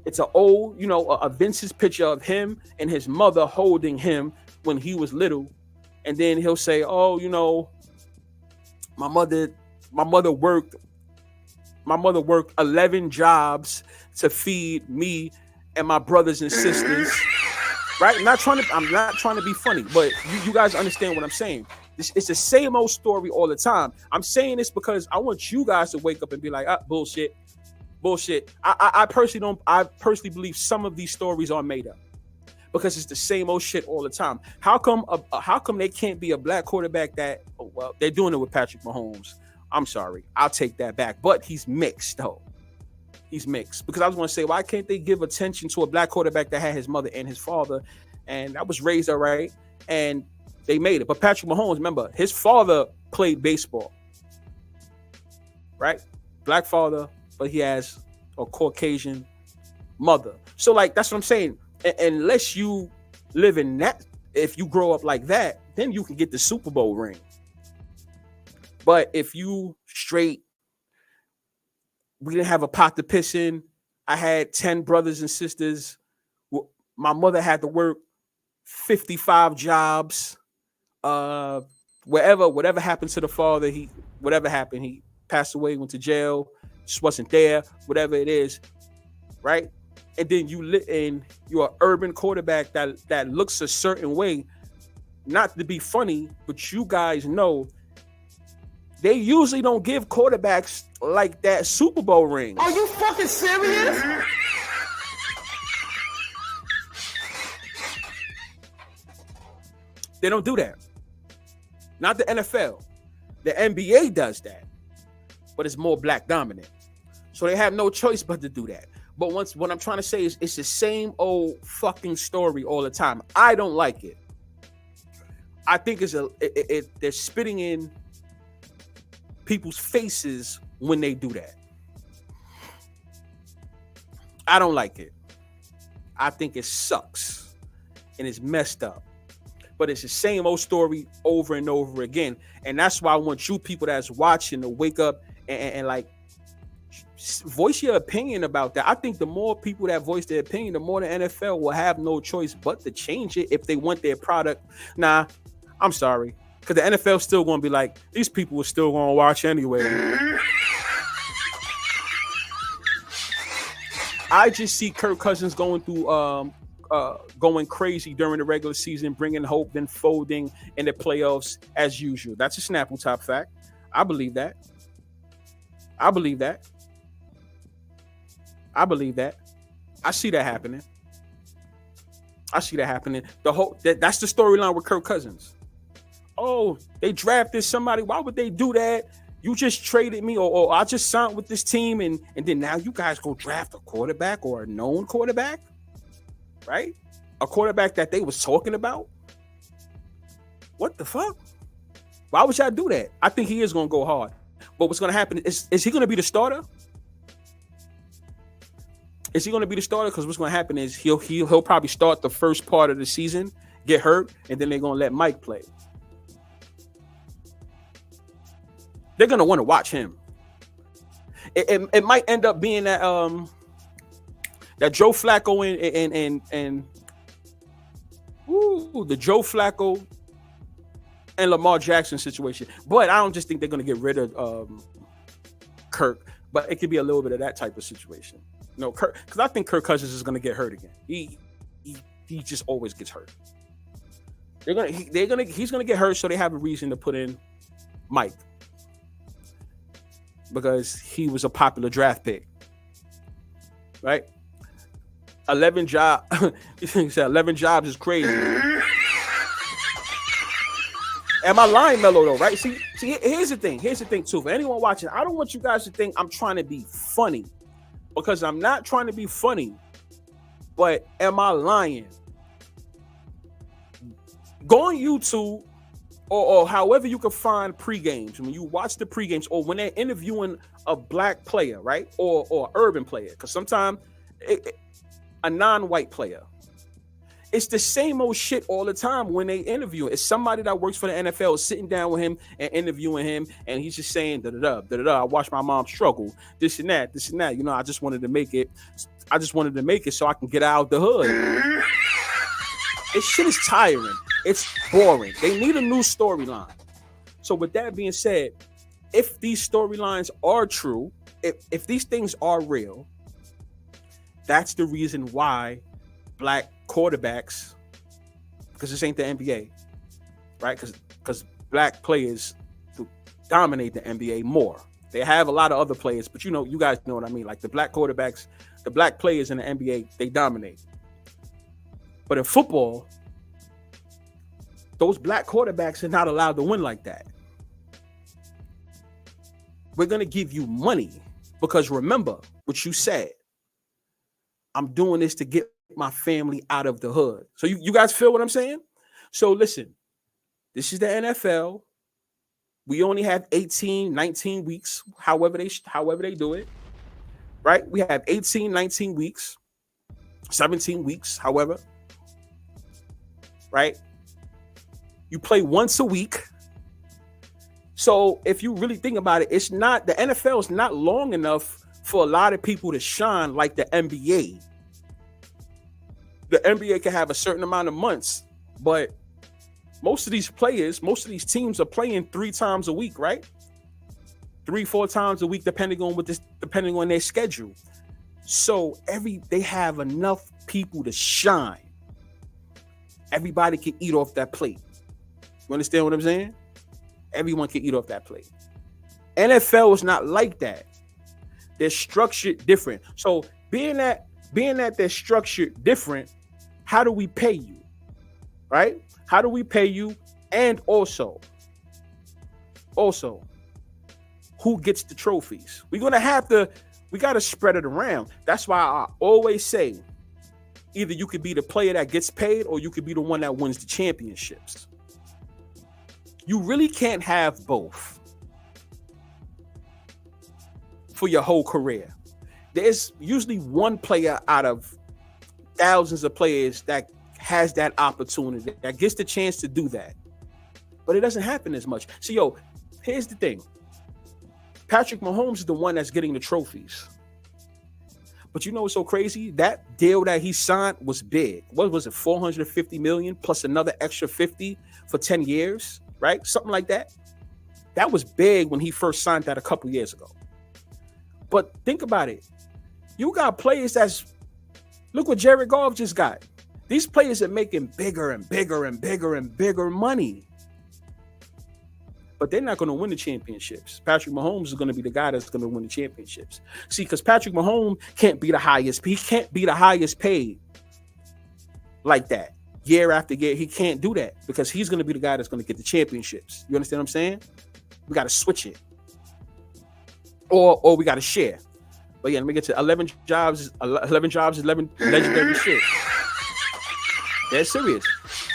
It's an old, a vintage picture of him and his mother holding him when he was little. And then he'll say, oh, my mother worked 11 jobs to feed me and my brothers and sisters. Right? I'm not trying to be funny, but you guys understand what I'm saying. It's the same old story all the time. I'm saying this because I want you guys to wake up and be like, bullshit. I personally believe some of these stories are made up because it's the same old shit all the time. How come they can't be a black quarterback that, they're doing it with Patrick Mahomes. I'm sorry. I'll take that back. But he's mixed though. He's mixed because I was going to say, why can't they give attention to a black quarterback that had his mother and his father and that was raised all right and they made it? But Patrick Mahomes, remember, his father played baseball, right? Black father, but he has a Caucasian mother. So like, that's what I'm saying. Unless you live in that, if you grow up like that, then you can get the Super Bowl ring. But if you straight, we didn't have a pot to piss in. I had 10 brothers and sisters. My mother had to work 55 jobs. Whatever happened to the father, he passed away, went to jail, just wasn't there, whatever it is, right? And then you're an urban quarterback that looks a certain way, not to be funny, but you guys know they usually don't give quarterbacks like that Super Bowl ring. Are you fucking serious? They don't do that. Not the NFL. The NBA does that, but it's more black dominant. So they have no choice but to do that. But what I'm trying to say is it's the same old fucking story all the time. I don't like it. I think they're spitting in people's faces when they do that. I don't like it. I think it sucks and it's messed up. But it's the same old story over and over again. And that's why I want you people that's watching to wake up and like voice your opinion about that. I think the more people that voice their opinion, the more the NFL will have no choice but to change it if they want their product. Nah, I'm sorry. Because the NFL still going to be like, these people are still going to watch anyway. I just see Kirk Cousins going through, going crazy during the regular season, bringing hope, then folding in the playoffs as usual. That's a Snapple top fact. I believe that. I believe that. I believe that. I see that happening. I see that happening. That's the storyline with Kirk Cousins. Oh, they drafted somebody. Why would they do that? You just traded me, or I just signed with this team, and then now you guys go draft a quarterback or a known quarterback, right? A quarterback that they was talking about. What the fuck? Why would y'all do that? I think he is going to go hard. But what's going to happen is he going to be the starter? Is he going to be the starter? Because what's going to happen is he'll probably start the first part of the season, get hurt, and then they're going to let Mike play. They're going to want to watch him. It might end up being that Joe Flacco and the Joe Flacco and Lamar Jackson situation. But I don't just think they're going to get rid of Kirk, but it could be a little bit of that type of situation. No, Kirk, because I think Kirk Cousins is going to get hurt again. He just always gets hurt. He's going to get hurt, so they have a reason to put in Mike, because he was a popular draft pick, right? 11 jobs. 11 jobs is crazy. Am I lying, Mello, though, right? See, here's the thing. Here's the thing, too. For anyone watching, I don't want you guys to think I'm trying to be funny, because I'm not trying to be funny. But am I lying? Go on YouTube or however you can find pre-games. When you watch the pre-games, or when they're interviewing a black player, right? Or urban player. Because sometimes a non-white player. It's the same old shit all the time when they interview. It's somebody that works for the NFL sitting down with him and interviewing him, and he's just saying da-da-da. I watched my mom struggle, this and that. You know, I just wanted to make it. I just wanted to make it so I can get out of the hood. This shit is tiring. It's boring. They need a new storyline. So with that being said, if these storylines are true, if these things are real, that's the reason why black quarterbacks, because this ain't the NBA, right? Because black players dominate the NBA more. They have a lot of other players, but you guys know what I mean. Like the black quarterbacks, the black players in the NBA, they dominate. But in football, those black quarterbacks are not allowed to win like that. We're going to give you money because remember what you said. I'm doing this to get my family out of the hood. So you guys feel what I'm saying? So listen, this is the NFL. We only have 18, 19 weeks, however they do it, right? We have 18, 19 weeks, 17 weeks, however, right? You play once a week. So if you really think about it, the NFL is not long enough for a lot of people to shine like the NBA. The NBA can have a certain amount of months, but most of these teams are playing 3 times a week, right? 3-4 times a week, depending on their schedule. So they have enough people to shine. Everybody can eat off that plate. You understand what I'm saying? Everyone can eat off that plate. NFL is not like that. They're structured different. So being that they're structured different, how do we pay you? Right? How do we pay you? And also, who gets the trophies? We got to spread it around. That's why I always say, either you could be the player that gets paid or you could be the one that wins the championships. You really can't have both for your whole career. There's usually one player out of thousands of players that has that opportunity, that gets the chance to do that. But it doesn't happen as much. So, here's the thing. Patrick Mahomes is the one that's getting the trophies. But you know what's so crazy? That deal that he signed was big. What was it? $450 million plus another extra 50 for 10 years. right? Something like that. That was big when he first signed that a couple years ago. But think about it. You got players look what Jared Goff just got. These players are making bigger and bigger and bigger and bigger money. But they're not going to win the championships. Patrick Mahomes is going to be the guy that's going to win the championships. See, because Patrick Mahomes can't be the highest. He can't be the highest paid like that. Year after year, he can't do that because he's going to be the guy that's going to get the championships. You understand what I'm saying? We got to switch it. Or we got to share. But yeah, let me get to 11 jobs, 11 legendary shit. That's serious.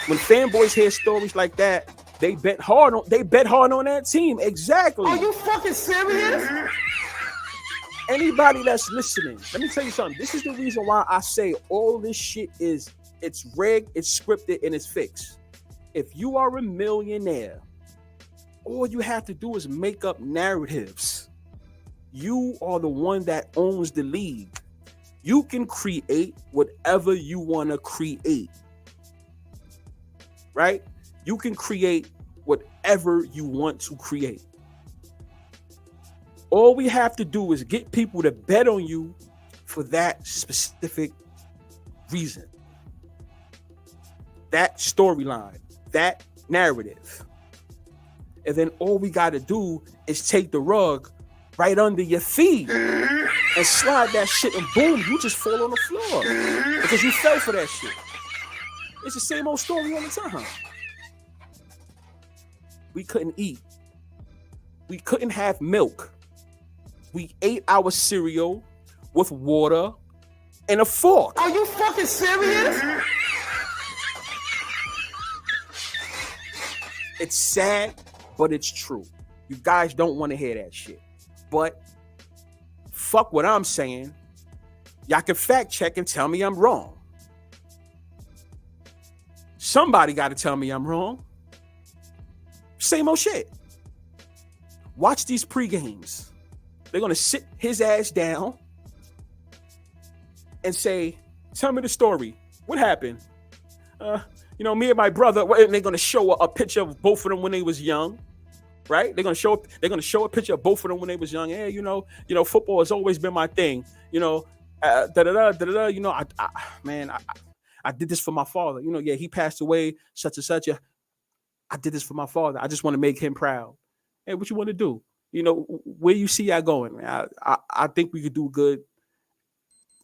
When fanboys hear stories like that, they bet hard on that team. Exactly. Are you fucking serious? Anybody that's listening, let me tell you something. This is the reason why I say all this shit it's rigged, it's scripted, and it's fixed. If you are a millionaire, all you have to do is make up narratives. You are the one that owns the league. You can create whatever you want to create. Right? You can create whatever you want to create. All we have to do is get people to bet on you for that specific reason. That storyline, that narrative. And then all we got to do is take the rug right under your feet and slide that shit, and boom, you just fall on the floor because you fell for that shit. It's the same old story all the time. We couldn't eat. We couldn't have milk. We ate our cereal with water and a fork. Are you fucking serious? It's sad, but it's true. You guys don't want to hear that shit. But fuck what I'm saying. Y'all can fact check and tell me I'm wrong. Somebody got to tell me I'm wrong. Same old shit. Watch these pre-games. They're going to sit his ass down and say, tell me the story. What happened? Me and my brother, and they're going to show a picture of both of them when they was young. Right? They're gonna show a picture of both of them when they was young. Hey, football has always been my thing. I did this for my father. He passed away, such and such. I did this for my father. I just want to make him proud. Hey, what you want to do? Where you see y'all going, man? I think we could do good,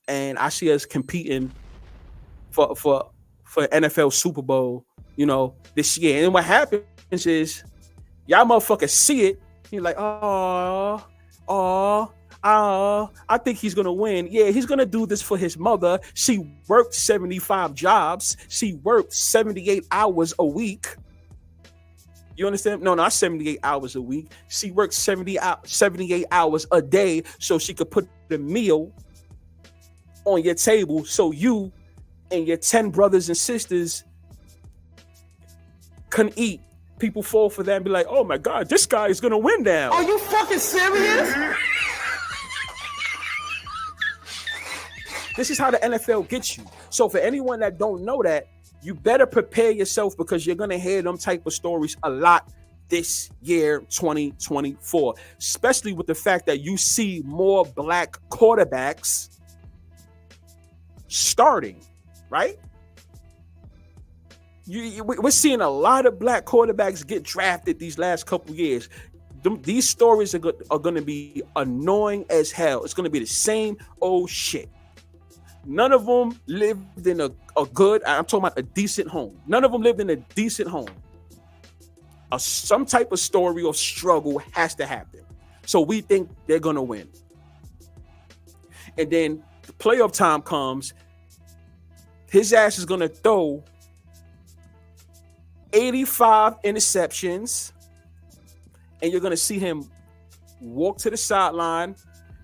and I see us competing for NFL Super Bowl. This year. And what happens is, y'all motherfuckers see it. You're like, I think he's going to win. Yeah, he's going to do this for his mother. She worked 75 jobs. She worked 78 hours a week. You understand? No, not 78 hours a week. She worked 78 hours a day so she could put the meal on your table so you and your 10 brothers and sisters can eat. People fall for that and be like, oh my God, this guy is going to win now. Are you fucking serious? This is how the NFL gets you. So for anyone that don't know that, you better prepare yourself because you're going to hear them type of stories a lot this year, 2024, especially with the fact that you see more black quarterbacks starting, right? We're seeing a lot of black quarterbacks get drafted these last couple years. These stories are going to be annoying as hell. It's going to be the same old shit. None of them lived in a good, I'm talking about a decent home. None of them lived in a decent home. Some type of story or struggle has to happen. So we think they're going to win. And then the playoff time comes. His ass is going to throw 85 interceptions, and you're going to see him walk to the sideline,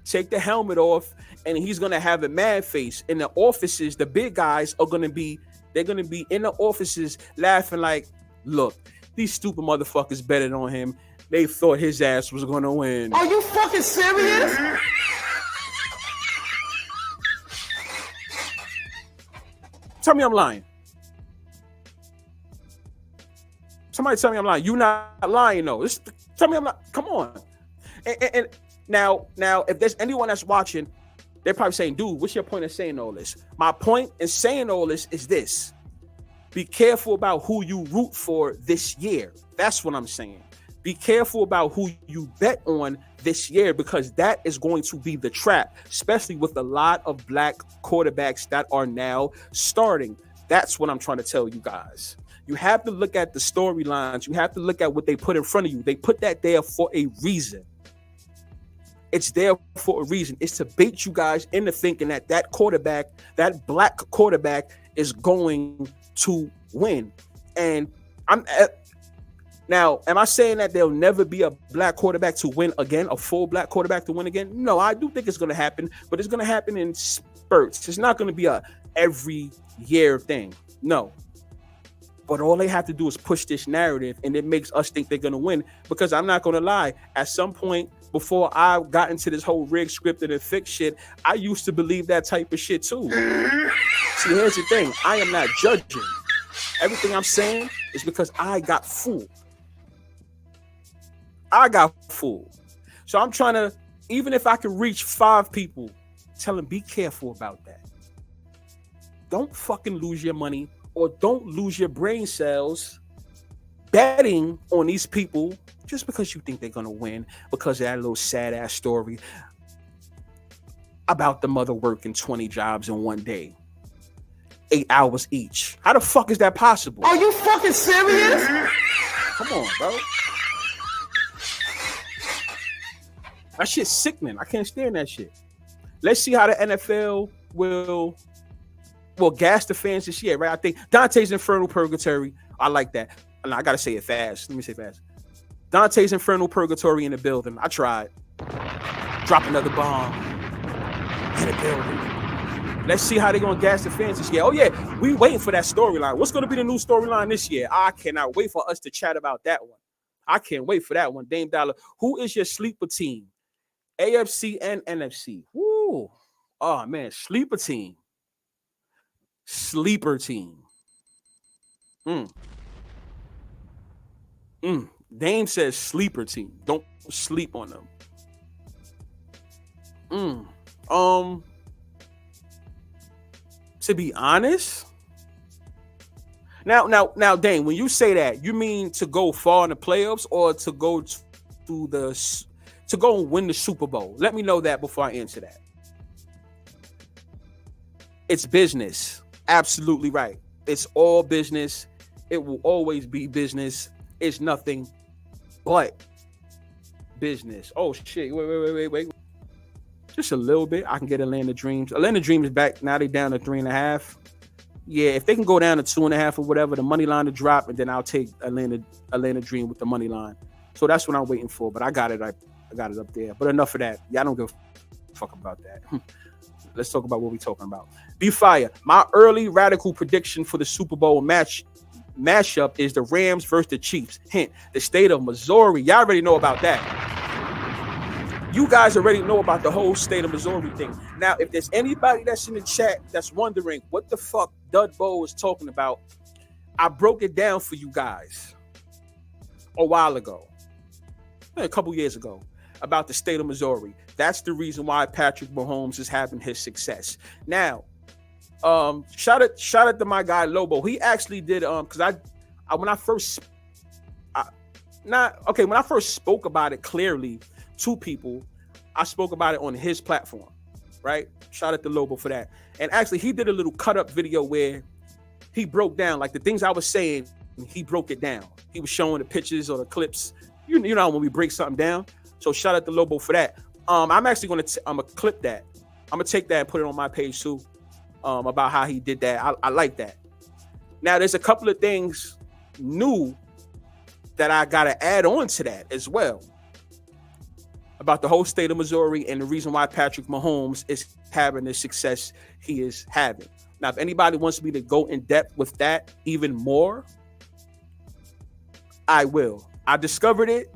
take the helmet off, and he's going to have a mad face. In the offices, the big guys are going to be in the offices laughing like, look, these stupid motherfuckers betted on him. They thought his ass was going to win. Are you fucking serious? Tell me I'm lying. Somebody tell me I'm lying. You not lying though. Tell me I'm not. Come on. And now, if there's anyone that's watching, they're probably saying, dude, what's your point of saying all this? My point in saying all this is this. Be careful about who you root for this year. That's what I'm saying. Be careful about who you bet on this year, because that is going to be the trap, especially with a lot of black quarterbacks that are now starting. That's what I'm trying to tell you guys. You have to look at the storylines. You have to look at what they put in front of you. They put that there for a reason. It's there for a reason. It's to bait you guys into thinking that quarterback, that black quarterback, is going to win. And now, am I saying that there'll never be a black quarterback to win again, a full black quarterback to win again? No, I do think it's going to happen, but it's going to happen in spurts. It's not going to be a every year thing. No. But all they have to do is push this narrative, and it makes us think they're going to win. Because I'm not going to lie, at some point before I got into this whole rigged, scripted, and fixed shit, I used to believe that type of shit too. See, here's the thing. I am not judging. Everything I'm saying is because I got fooled. So I'm trying to, even if I can reach 5 people, tell them be careful about that. Don't fucking lose your money, or don't lose your brain cells betting on these people just because you think they're going to win, because of that little sad ass story about the mother working 20 jobs in one day, 8 hours each. How the fuck is that possible? Are you fucking serious? Come on, bro. That shit's sickening. I can't stand that shit. Let's see how the NFL will gas the fans this year, right? I think Dante's Infernal Purgatory. I like that. And I gotta say it fast. Let me say it fast. Dante's Infernal Purgatory in the building. I tried. Drop another bomb in the building. Let's see how they're gonna gas the fans this year. Oh yeah, we waiting for that storyline. What's gonna be the new storyline this year? I cannot wait for us to chat about that one. I can't wait for that one. Dame Dollar, who is your sleeper team? AFC and NFC. Woo. Oh man, sleeper team. Sleeper team. Dame says sleeper team. Don't sleep on them. To be honest, now, Dame, when you say that, you mean to go far in the playoffs, or to go to go and win the Super Bowl? Let me know that before I answer that. It's business. Absolutely right. It's all business. It will always be business. It's nothing but business. Oh shit! Wait. Just a little bit. I can get Atlanta Dreams. Atlanta Dreams back now. They down to 3.5. Yeah, if they can go down to 2.5 or whatever, the money line to drop, and then I'll take Atlanta Dream with the money line. So that's what I'm waiting for. But I got it. I got it up there. But enough of that. Y'all don't give a fuck about that. Let's talk about what we're talking about. Be fire. My early radical prediction for the Super Bowl mashup is the Rams versus the Chiefs. Hint, the state of Missouri. Y'all already know about that. You guys already know about the whole state of Missouri thing. Now, if there's anybody that's in the chat that's wondering what the fuck Dudbo is talking about, I broke it down for you guys a while ago, a couple years ago, about the state of Missouri. That's the reason why Patrick Mahomes is having his success. Now, shout out to my guy Lobo. He actually did because when I first spoke about it clearly to people, I spoke about it on his platform, right? Shout out to Lobo for that. And actually, he did a little cut up video where he broke down like the things I was saying. He broke it down. He was showing the pictures or the clips. You know when we break something down. So shout out to Lobo for that. I'm actually gonna clip that. I'm gonna take that and put it on my page too. About how he did that. I like that. Now there's a couple of things new that I gotta add on to that as well, about the whole state of Missouri and the reason why Patrick Mahomes is having the success he is having. Now, if anybody wants me to go in depth with that even more, I will. I discovered it,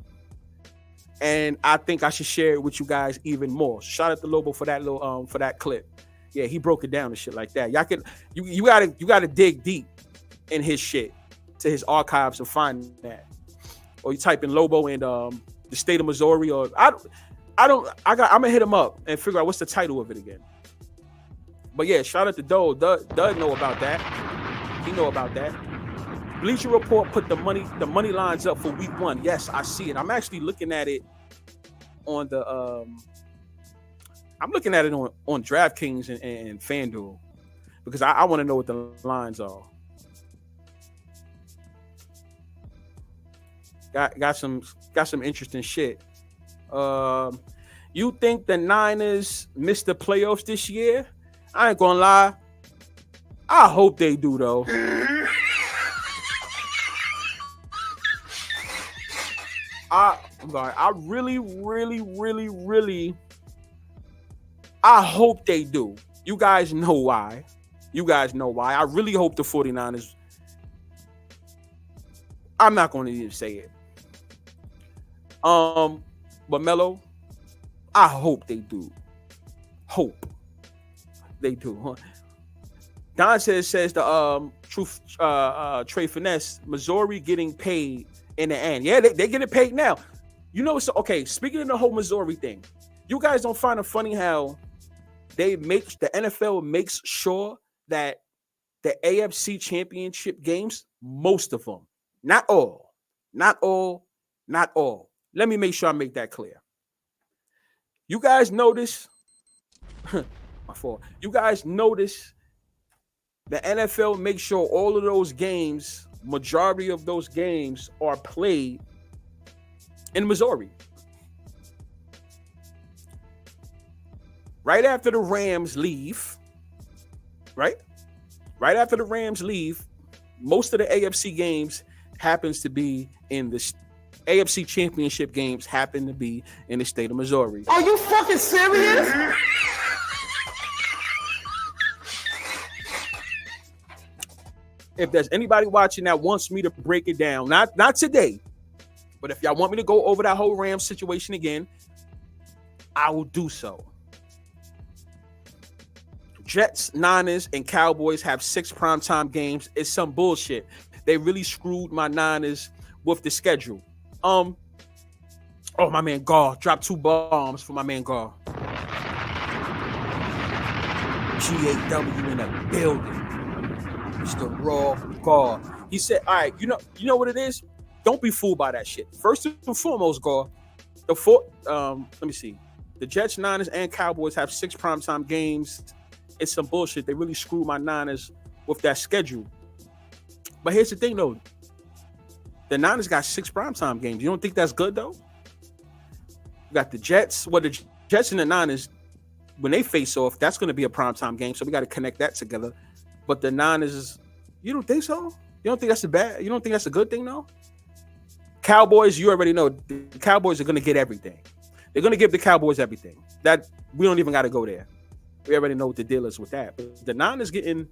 and I think I should share it with you guys even more. Shout out to Lobo for that little for that clip. Yeah, he broke it down and shit like that. Y'all can you gotta dig deep in his shit to his archives and find that. Or you type in Lobo and the state of Missouri, or I'm gonna hit him up and figure out what's the title of it again. But yeah, shout out to Doe. Doug know about that. He know about that. Bleacher Report put the money lines up for week 1. Yes, I see it. I'm actually looking at it on the I'm looking at it on DraftKings and FanDuel because I want to know what the lines are. Got some interesting shit. You think the Niners missed the playoffs this year? I ain't gonna lie. I hope they do though. I really, really, really, really, I hope they do. You guys know why. I really hope the 49ers. I'm not going to even say it. But Mello, I hope they do. Hope they do. Huh? Don says the truth Trey Finesse, Missouri getting paid in the end. Yeah, they getting paid now. You know, so okay, speaking of the whole Missouri thing, you guys don't find it funny how the NFL makes sure that the AFC championship games, most of them, not all. Let me make sure I make that clear. You guys notice, my fault. You guys notice the NFL makes sure all of those games, majority of those games are played in Missouri. Right after the Rams leave, right after the Rams leave, most of the AFC games happens to be in the AFC championship games happen to be in the state of Missouri. Are you fucking serious? If there's anybody watching that wants me to break it down, not today, but if y'all want me to go over that whole Rams situation again, I will do so. Jets, Niners, and Cowboys have 6 primetime games. It's some bullshit. They really screwed my Niners with the schedule. Oh, my man Gar dropped 2 bombs for my man Gar. GAW in the building. Mr. Raw Gar. He said, all right, you know what it is? Don't be fooled by that shit. First and foremost, Gar, let me see. The Jets, Niners, and Cowboys have 6 primetime games. It's some bullshit. They really screwed my Niners with that schedule. But here's the thing, though. The Niners got 6 primetime games. You don't think that's good, though? You got the Jets. Well, the Jets and the Niners, when they face off, that's going to be a primetime game. So we got to connect that together. But the Niners, you don't think so? You don't think that's you don't think that's a good thing, though? Cowboys, you already know. The Cowboys are going to get everything. They're going to give the Cowboys everything. That we don't even got to go there. We already know what the deal is with that. But the Niners getting,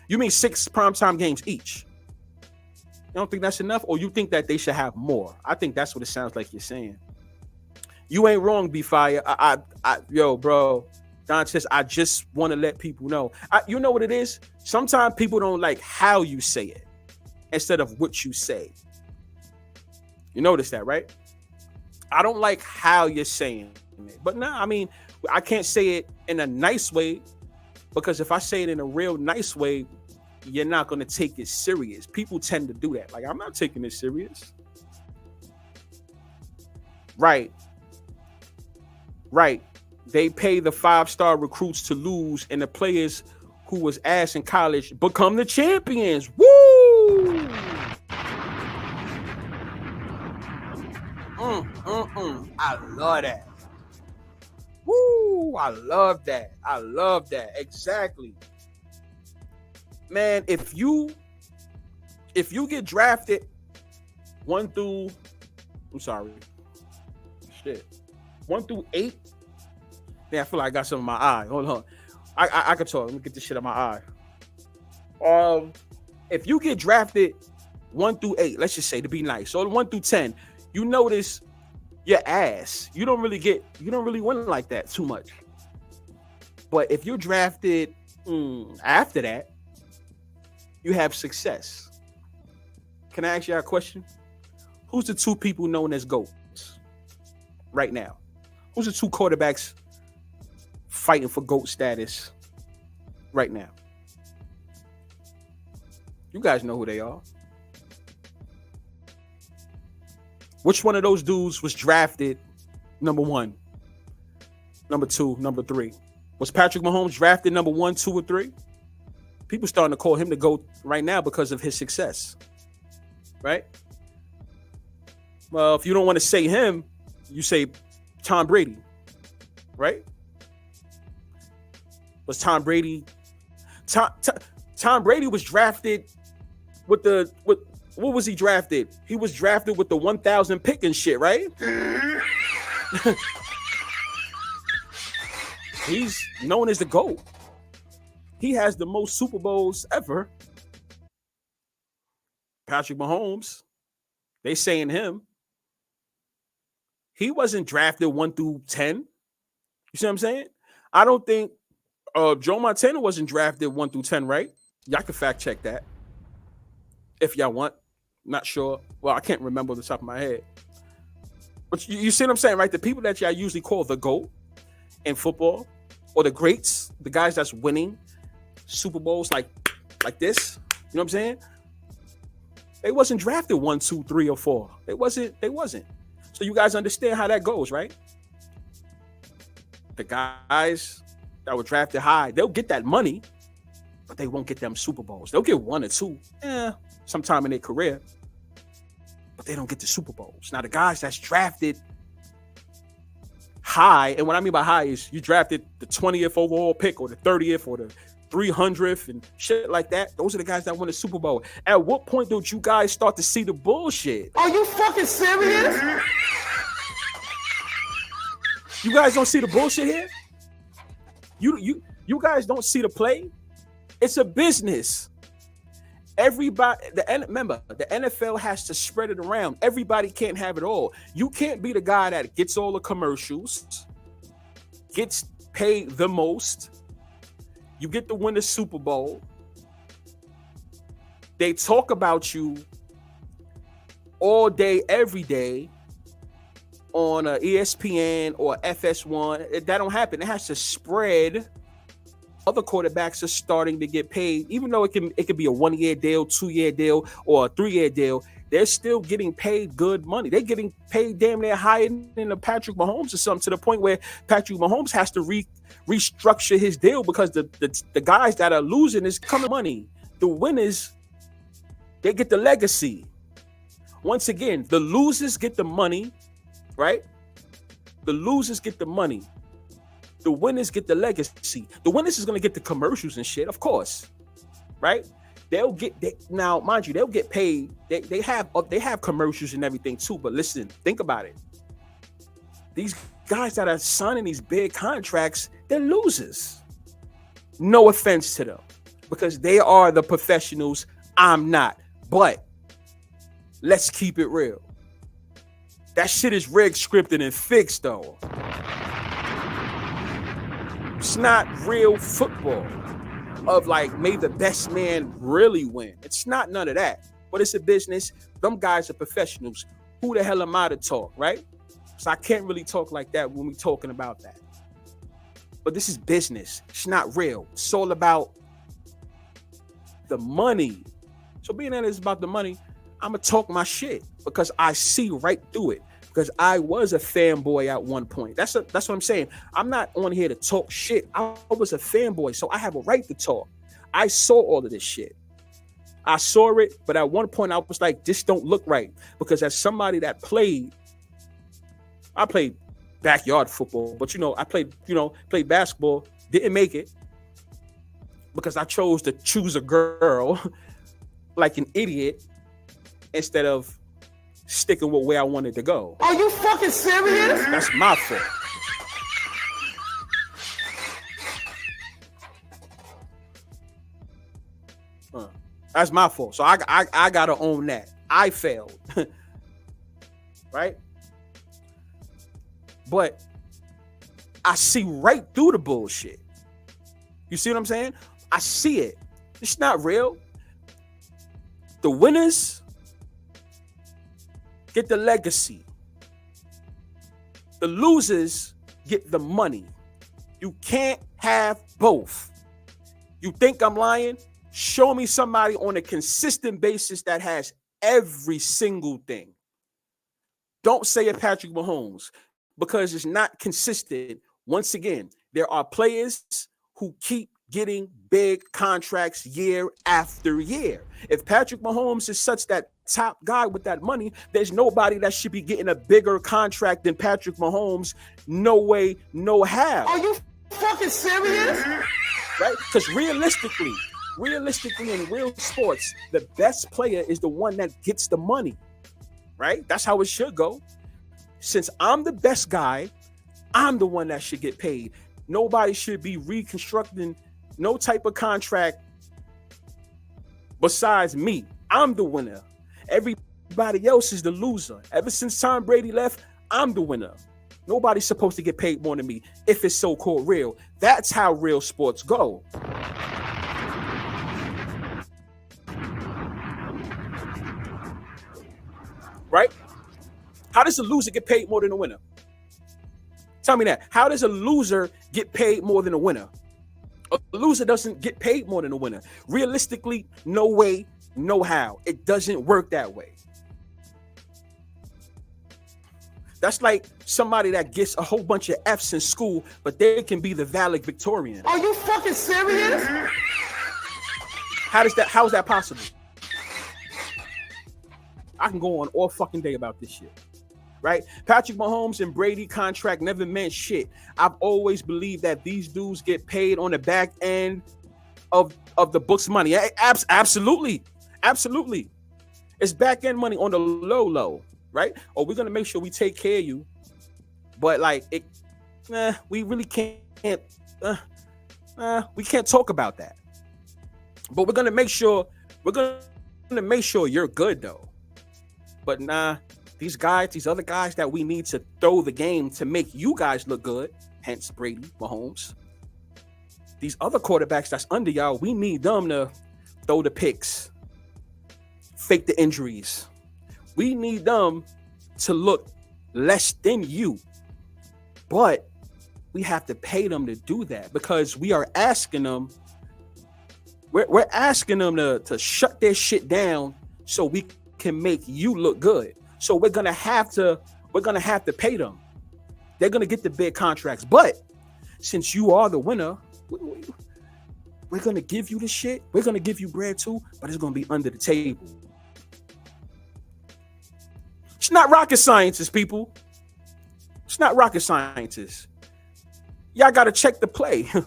you mean 6 primetime games each? You don't think that's enough? Or you think that they should have more? I think that's what it sounds like you're saying. You ain't wrong, B-Fire. Yo, bro. Don says, I just want to let people know. You know what it is? Sometimes people don't like how you say it instead of what you say. You notice that, right? I don't like how you're saying it. But I mean, I can't say it in a nice way because if I say it in a real nice way, you're not going to take it serious. People tend to do that. Like, I'm not taking it serious. Right. They pay the 5-star recruits to lose, and the players who was ass in college become the champions. Woo! I love that. Woo! I love that. Exactly. Man, if you get drafted 1 through 8. Man, I feel like I got something in my eye. Hold on. I can talk. Let me get this shit in my eye. If you get drafted 1 through 8, let's just say to be nice. So 1 through 10, you notice your ass. You don't really win like that too much. But if you're drafted after that, you have success. Can I ask you a question? Who's the two people known as GOATs right now? Who's the two quarterbacks fighting for GOAT status right now? You guys know who they are. Which one of those dudes was drafted number 1, number 2, number 3? Was Patrick Mahomes drafted number 1, 2, or 3? People starting to call him the GOAT right now because of his success, right? Well, if you don't want to say him, you say Tom Brady, right? Was Tom Brady? Tom Brady was drafted with what was he drafted? He was drafted with the 1,000 pick and shit, right? He's known as the GOAT. He has the most Super Bowls ever. Patrick Mahomes, they saying him. He wasn't drafted 1 through 10. You see what I'm saying? I don't think Joe Montana wasn't drafted 1 through 10, right? Y'all can fact check that if y'all want. Not sure. Well, I can't remember the top of my head. But you see what I'm saying, right? The people that y'all usually call the GOAT in football, or the greats, the guys that's winning Super Bowls like this, you know what I'm saying? They wasn't drafted 1, 2, 3, or 4. They wasn't. So you guys understand how that goes, right? The guys that were drafted high, they'll get that money, but they won't get them Super Bowls. They'll get 1 or 2, sometime in their career, but they don't get the Super Bowls. Now, the guys that's drafted high, and what I mean by high is you drafted the 20th overall pick or the 30th or the 300th and shit like that. Those are the guys that win the Super Bowl. At what point don't you guys start to see the bullshit? Are you fucking serious? You guys don't see the bullshit here? You guys don't see the play? It's a business. Everybody, remember, the NFL has to spread it around. Everybody can't have it all. You can't be the guy that gets all the commercials, gets paid the most. You get to win the Super Bowl. They talk about you all day, every day on ESPN or FS1. That don't happen. It has to spread. Other quarterbacks are starting to get paid, even though it could be a 1-year deal, 2-year deal, or a 3-year deal. They're still getting paid good money. They're getting paid damn near higher than the Patrick Mahomes or something, to the point where Patrick Mahomes has to restructure his deal because the guys that are losing is coming money. The winners, they get the legacy. Once again, the losers get the money, right? The losers get the money. The winners get the legacy. The winners is going to get the commercials and shit, of course, right? Now, mind you, they'll get paid. They have commercials and everything too. But listen, think about it. These guys that are signing these big contracts, they're losers. No offense to them, because they are the professionals. I'm not. But let's keep it real. That shit is rigged, scripted, and fixed, though. It's not real football of like, may the best man really win. It's not none of that. But it's a business. Them guys are professionals. Who the hell am I to talk, right? So I can't really talk like that when we're talking about that. But this is business. It's not real. It's all about the money. So being that it's about the money, I'm going to talk my shit because I see right through it. Because I was a fanboy at one point. That's what I'm saying. I'm not on here to talk shit. I was a fanboy, so I have a right to talk. I saw all of this shit. I saw it, but at one point I was like, this don't look right. Because as somebody that I played backyard football, but I played basketball, didn't make it because I chose to choose a girl like an idiot instead of sticking with where I wanted to go. Are you fucking serious? That's my fault. That's my fault. So I gotta own that. I failed. Right? But I see right through the bullshit. You see what I'm saying? I see it. It's not real. The winners get the legacy. The losers get the money. You can't have both. You think I'm lying? Show me somebody on a consistent basis that has every single thing. Don't say a Patrick Mahomes because it's not consistent. Once again, there are players who keep getting big contracts year after year. If Patrick Mahomes is such that top guy with that money, there's nobody that should be getting a bigger contract than Patrick Mahomes. No way, no how. Are you fucking serious? Right? Because realistically in real sports, the best player is the one that gets the money. Right? That's how it should go. Since I'm the best guy, I'm the one that should get paid. Nobody should be reconstructing no type of contract besides me. I'm the winner. Everybody else is the loser. Ever since Tom Brady left, I'm the winner. Nobody's supposed to get paid more than me if it's so-called real. That's how real sports go. Right? How does a loser get paid more than a winner? Tell me that. How does a loser get paid more than a winner? A loser doesn't get paid more than a winner. Realistically, no way, no how. It doesn't work that way. That's like somebody that gets a whole bunch of F's in school, but they can be the valedictorian. Are you fucking serious? How is that possible? I can go on all fucking day about this shit. Right? Patrick Mahomes and Brady contract never meant shit. I've always believed that these dudes get paid on the back end of the book's money. Absolutely. It's back end money on the low, right? Or we're gonna make sure we take care of you. But like we really can't we can't talk about that. But we're gonna make sure you're good though. But these other guys that we need to throw the game to make you guys look good, hence Brady, Mahomes. These other quarterbacks that's under y'all, we need them to throw the picks, fake the injuries. We need them to look less than you. But we have to pay them to do that because we are asking them, we're asking them to shut their shit down so we can make you look good. So we're gonna have to pay them. They're gonna get the big contracts. But since you are the winner, we're gonna give you the shit. We're gonna give you bread too, but it's gonna be under the table. It's not rocket scientists, people. It's not rocket scientists. Y'all gotta check the play. You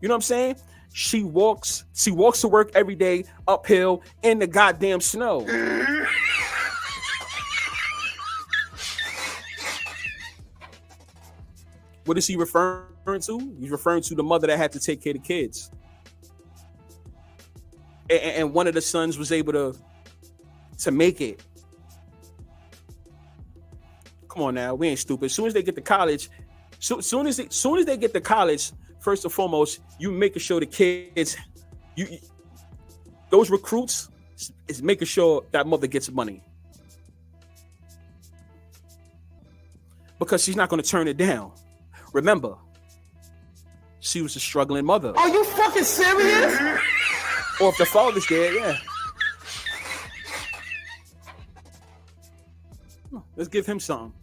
know what I'm saying? She walks to work every day uphill in the goddamn snow. What is he referring to? He's referring to the mother that had to take care of the kids. And one of the sons was able to make it. Come on now, we ain't stupid. As soon as they get to college, soon as they get to college, first and foremost, you making sure the kids, those recruits is making sure that mother gets money. Because she's not going to turn it down. Remember, she was a struggling mother. Are you fucking serious? Or if the father's there, yeah. Let's give him something.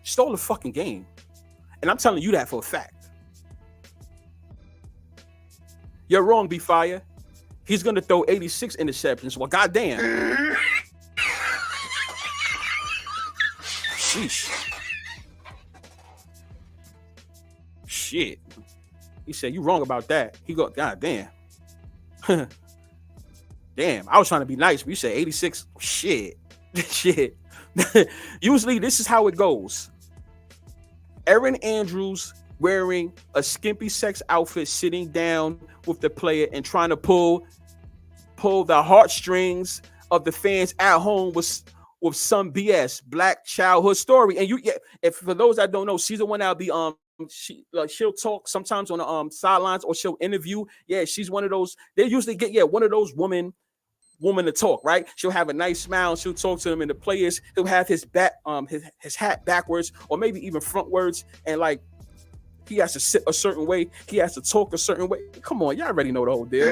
Stole the fucking game. And I'm telling you that for a fact. You're wrong, B-Fire. He's going to throw 86 interceptions. Well, goddamn. Sheesh. Shit. He said, you wrong about that. He go, God damn. Damn, I was trying to be nice, but you said 86. Shit. Shit. Usually this is how it goes. Erin Andrews wearing a skimpy sex outfit, sitting down with the player and trying to pull the heartstrings of the fans at home with some BS Black childhood story. And if for those that don't know, she's the one that'll be she'll talk sometimes on the sidelines, or she'll interview. Yeah, she's one of those. They usually get one of those women woman to talk, right? She'll have a nice smile. She'll talk to him, and the players, he'll have his his hat backwards or maybe even frontwards, and like he has to sit a certain way. He has to talk a certain way. Come on, y'all already know the whole deal.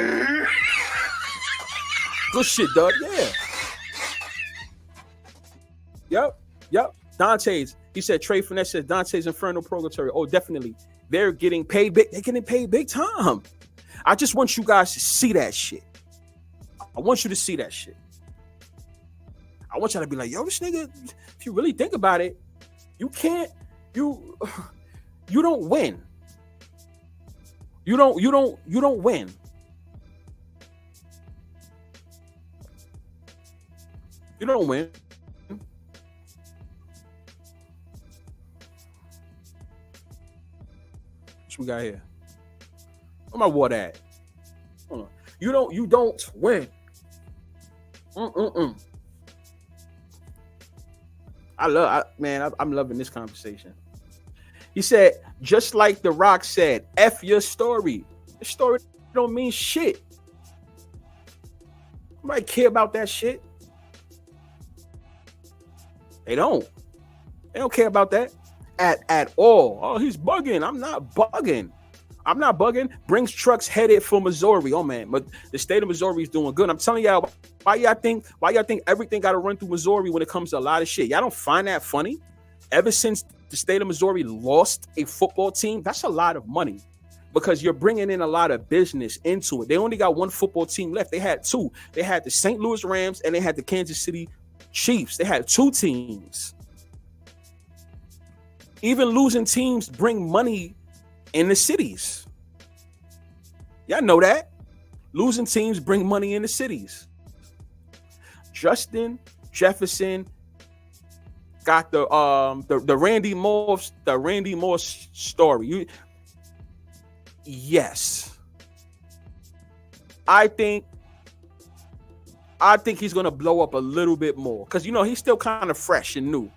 Good shit, Doug. Yeah. Yep. Dante's. He said Trey Finesse said Dante's Inferno Purgatory. Oh, definitely. They're getting paid big. They're getting paid big time. I just want you guys to see that shit. I want you to see that shit. I want y'all to be like, yo, this nigga, if you really think about it, you can't, you don't win. You don't win. You don't win. What we got here? Where my water at? Hold on. You don't win. I'm loving this conversation. He said, just like The Rock said, F your story. Your story don't mean shit. Nobody care about that shit. They don't care about that at all. Oh, he's bugging. I'm not bugging. Brings trucks headed for Missouri. Oh man, but the state of Missouri is doing good. I'm telling y'all, why y'all think everything got to run through Missouri when it comes to a lot of shit? Y'all don't find that funny? Ever since the state of Missouri lost a football team, that's a lot of money because you're bringing in a lot of business into it. They only got one football team left. They had two. They had the St. Louis Rams and they had the Kansas City Chiefs. They had two teams. Even losing teams bring money in the cities. Y'all know that. Losing teams bring money in the cities. Justin Jefferson got the Randy Moss story. Yes. I think he's gonna blow up a little bit more because he's still kind of fresh and new.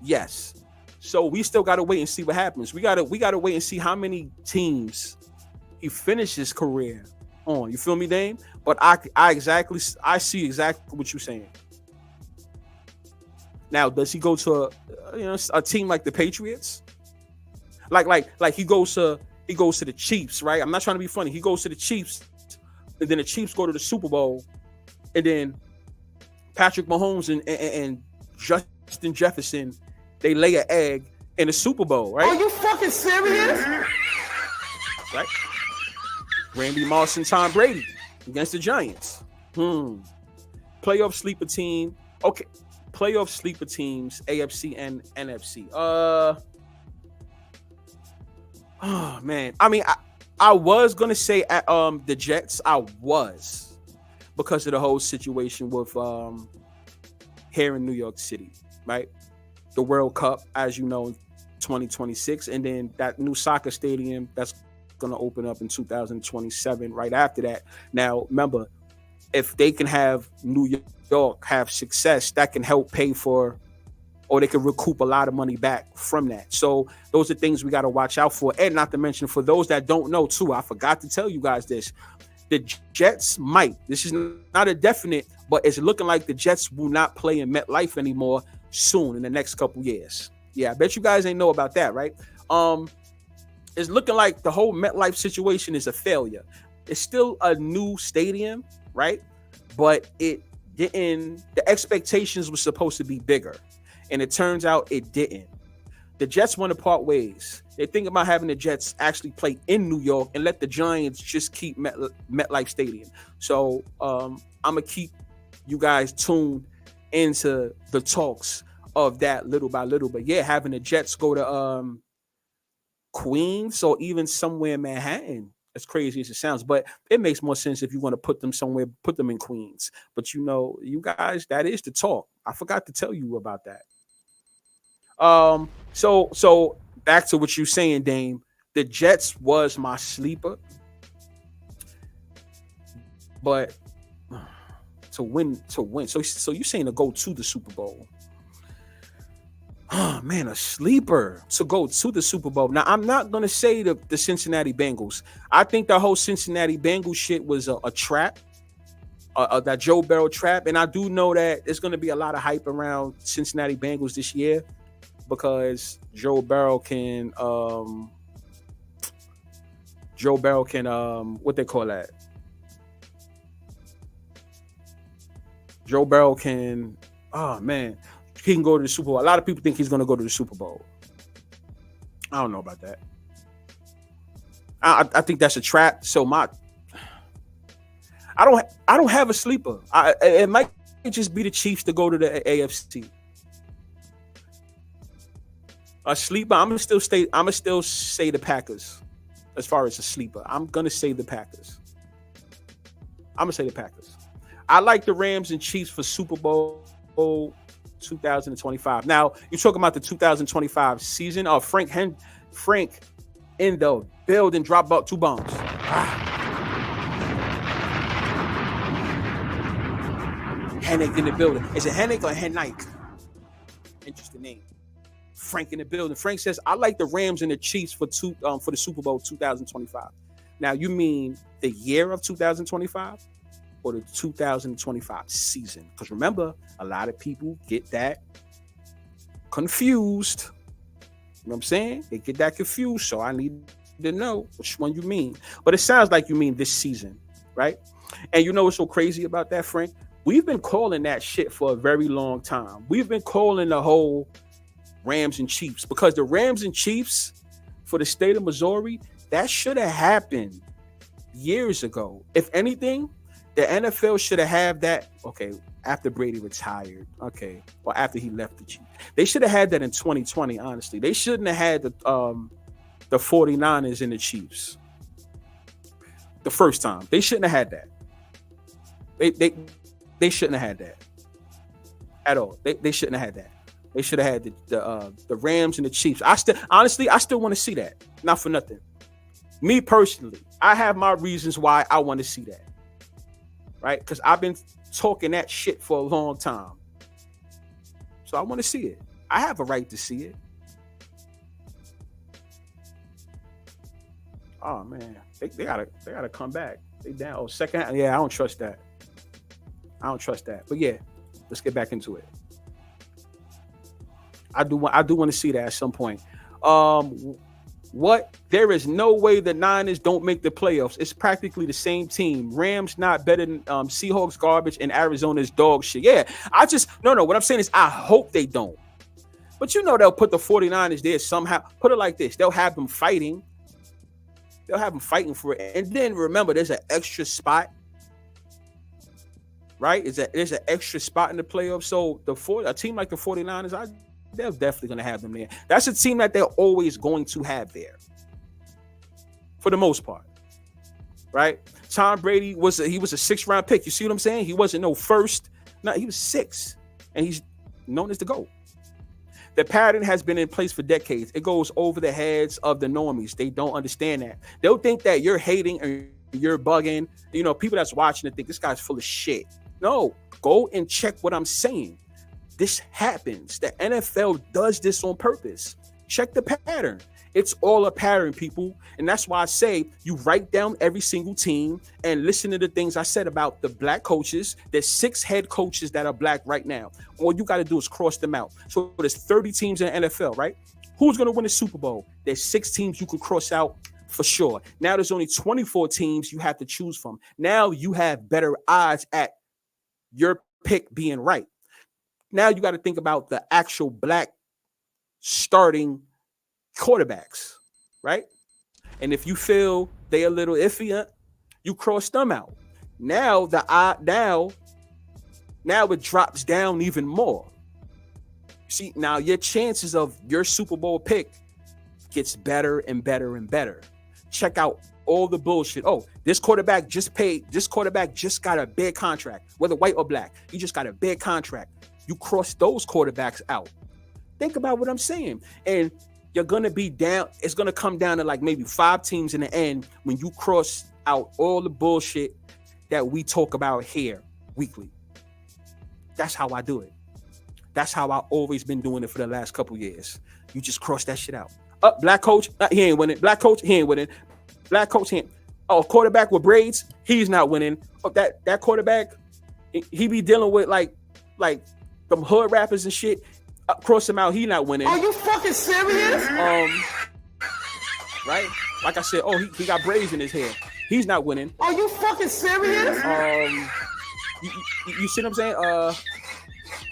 Yes. So we still gotta wait and see what happens. We gotta wait and see how many teams he finishes his career on. You feel me, Dame? But I see exactly what you're saying. Now, does he go to a team like the Patriots? Like he goes to the Chiefs, right? I'm not trying to be funny. He goes to the Chiefs, and then the Chiefs go to the Super Bowl, and then Patrick Mahomes and Justin Jefferson, they lay an egg in the Super Bowl, right? Are you fucking serious? Right? Randy Moss and Tom Brady against the Giants. Playoff sleeper team. Okay. Playoff sleeper teams, AFC and NFC. Oh man. I mean, I was gonna say the Jets. I was because of the whole situation with here in New York City, right? The World Cup, as you know, in 2026, and then that new soccer stadium that's going to open up in 2027 right after that. Now, remember, if they can have New York have success, that can help pay for, or they can recoup a lot of money back from that. So those are things we got to watch out for. And not to mention, for those that don't know too, I forgot to tell you guys this. The Jets might, this is not a definite, but it's looking like the Jets will not play in MetLife anymore soon in the next couple years. Yeah, I bet you guys ain't know about that, right? It's looking like the whole MetLife situation is a failure. It's still a new stadium, right? But it didn't, the expectations were supposed to be bigger. And it turns out it didn't. The Jets want to part ways. They think about having the Jets actually play in New York and let the Giants just keep MetLife Stadium. So I'm going to keep you guys tuned into the talks of that little by little. But yeah, having the Jets go to Queens or even somewhere in Manhattan, as crazy as it sounds, but it makes more sense if you want to put them somewhere, put them in Queens. But you guys, that is the talk. I forgot to tell you about that. So back to what you're saying, Dame. The Jets was my sleeper, but to win. So you're saying to go to the Super Bowl? Oh man, a sleeper to go to the Super Bowl. Now I'm not gonna say the Cincinnati Bengals. I think the whole Cincinnati Bengals shit was a trap. that Joe Burrow trap, and I do know that there's going to be a lot of hype around Cincinnati Bengals this year because Joe Burrow can what they call that? Joe Burrow can, oh man, he can go to the Super Bowl. A lot of people think he's going to go to the Super Bowl. I don't know about that. I think that's a trap. So I don't have a sleeper. It might just be the Chiefs to go to the AFC. A sleeper, I'm gonna still say the Packers. As far as a sleeper, I'm gonna say the Packers. I like the Rams and Chiefs for Super Bowl 2025. Now you're talking about the 2025 season. Frank in the building dropped about 2 bombs. Hennick in the building. Is it Hennick or Hennick? Interesting name. Frank in the building. Frank says, I like the Rams and the Chiefs for the Super Bowl 2025. Now, you mean the year of 2025 or the 2025 season? Because remember, a lot of people get that confused. You know what I'm saying? They get that confused. So I need to know which one you mean. But it sounds like you mean this season, right? And you know what's so crazy about that, Frank? We've been calling that shit for a very long time. We've been calling the whole Rams and Chiefs because the Rams and Chiefs for the state of Missouri, that should have happened years ago. If anything, the NFL should have had that, okay, after Brady retired, okay, or after he left the Chiefs. They should have had that in 2020, honestly. They shouldn't have had the 49ers and the Chiefs the first time. They shouldn't have had that. They shouldn't have had that at all. They shouldn't have had that. They should have had the Rams and the Chiefs. I still want to see that. Not for nothing. Me personally, I have my reasons why I want to see that. Right? Because I've been talking that shit for a long time. So I want to see it. I have a right to see it. Oh man, they gotta come back. They down. Oh, second. Yeah, I don't trust that. But yeah, let's get back into it. I do want to see that at some point. What? There is no way the Niners don't make the playoffs. It's practically the same team. Rams not better than Seahawks garbage and Arizona's dog shit. Yeah, no. What I'm saying is I hope they don't. But you know they'll put the 49ers there somehow. Put it like this. They'll have them fighting. They'll have them fighting for it. And then remember, there's an extra spot. Right? There's an extra spot in the playoffs. So a team like the 49ers, they're definitely going to have them there. That's a team that they're always going to have there. For the most part. Right? Tom Brady was a 6th-round pick. You see what I'm saying? He wasn't no first. No, he was 6. And he's known as the GOAT. The pattern has been in place for decades. It goes over the heads of the normies. They don't understand that. They'll think that you're hating or you're bugging. You know, people that's watching and think this guy's full of shit. No, go and check what I'm saying. This happens. The NFL does this on purpose. Check the pattern. It's all a pattern, people. And that's why I say you write down every single team and listen to the things I said about the black coaches. There's 6 head coaches that are black right now. All you got to do is cross them out. So there's 30 teams in the NFL, right? Who's going to win the Super Bowl? There's 6 teams you could cross out for sure. Now there's only 24 teams you have to choose from. Now you have better odds at your pick being right. Now you got to think about the actual black starting quarterbacks, right? And if you feel they a little iffy, you cross them out. Now it drops down even more. See, now your chances of your Super Bowl pick gets better and better and better. Check out all the bullshit. Oh, this quarterback just got a big contract, whether white or black. He just got a big contract. You cross those quarterbacks out. Think about what I'm saying. And you're going to be down. It's going to come down to like maybe 5 teams in the end when you cross out all the bullshit that we talk about here weekly. That's how I do it. That's how I've always been doing it for the last couple years. You just cross that shit out. Black coach, he ain't winning. Black coach, he ain't winning. Black coach, he ain't. Oh, quarterback with braids, he's not winning. Oh, that quarterback, He be dealing with like them hood rappers and shit. Cross him out, he not winning. Are you fucking serious? Right? Like I said, he got braids in his hair. He's not winning. Are you fucking serious? You see what I'm saying?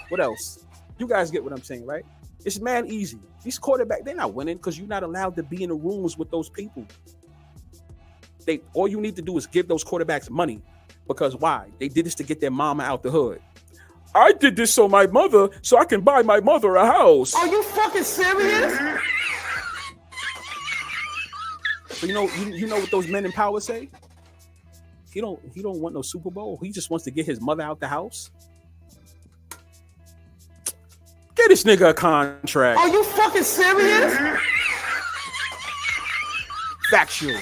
What else? You guys get what I'm saying, right? It's man easy. These quarterbacks, they're not winning because you're not allowed to be in the rooms with those people. All you need to do is give those quarterbacks money. Because why? They did this to get their mama out the hood. I did this so I can buy my mother a house. Are you fucking serious? So you know what those men in power say? He don't want no Super Bowl. He just wants to get his mother out the house. Get this nigga a contract. Are you fucking serious? Factual.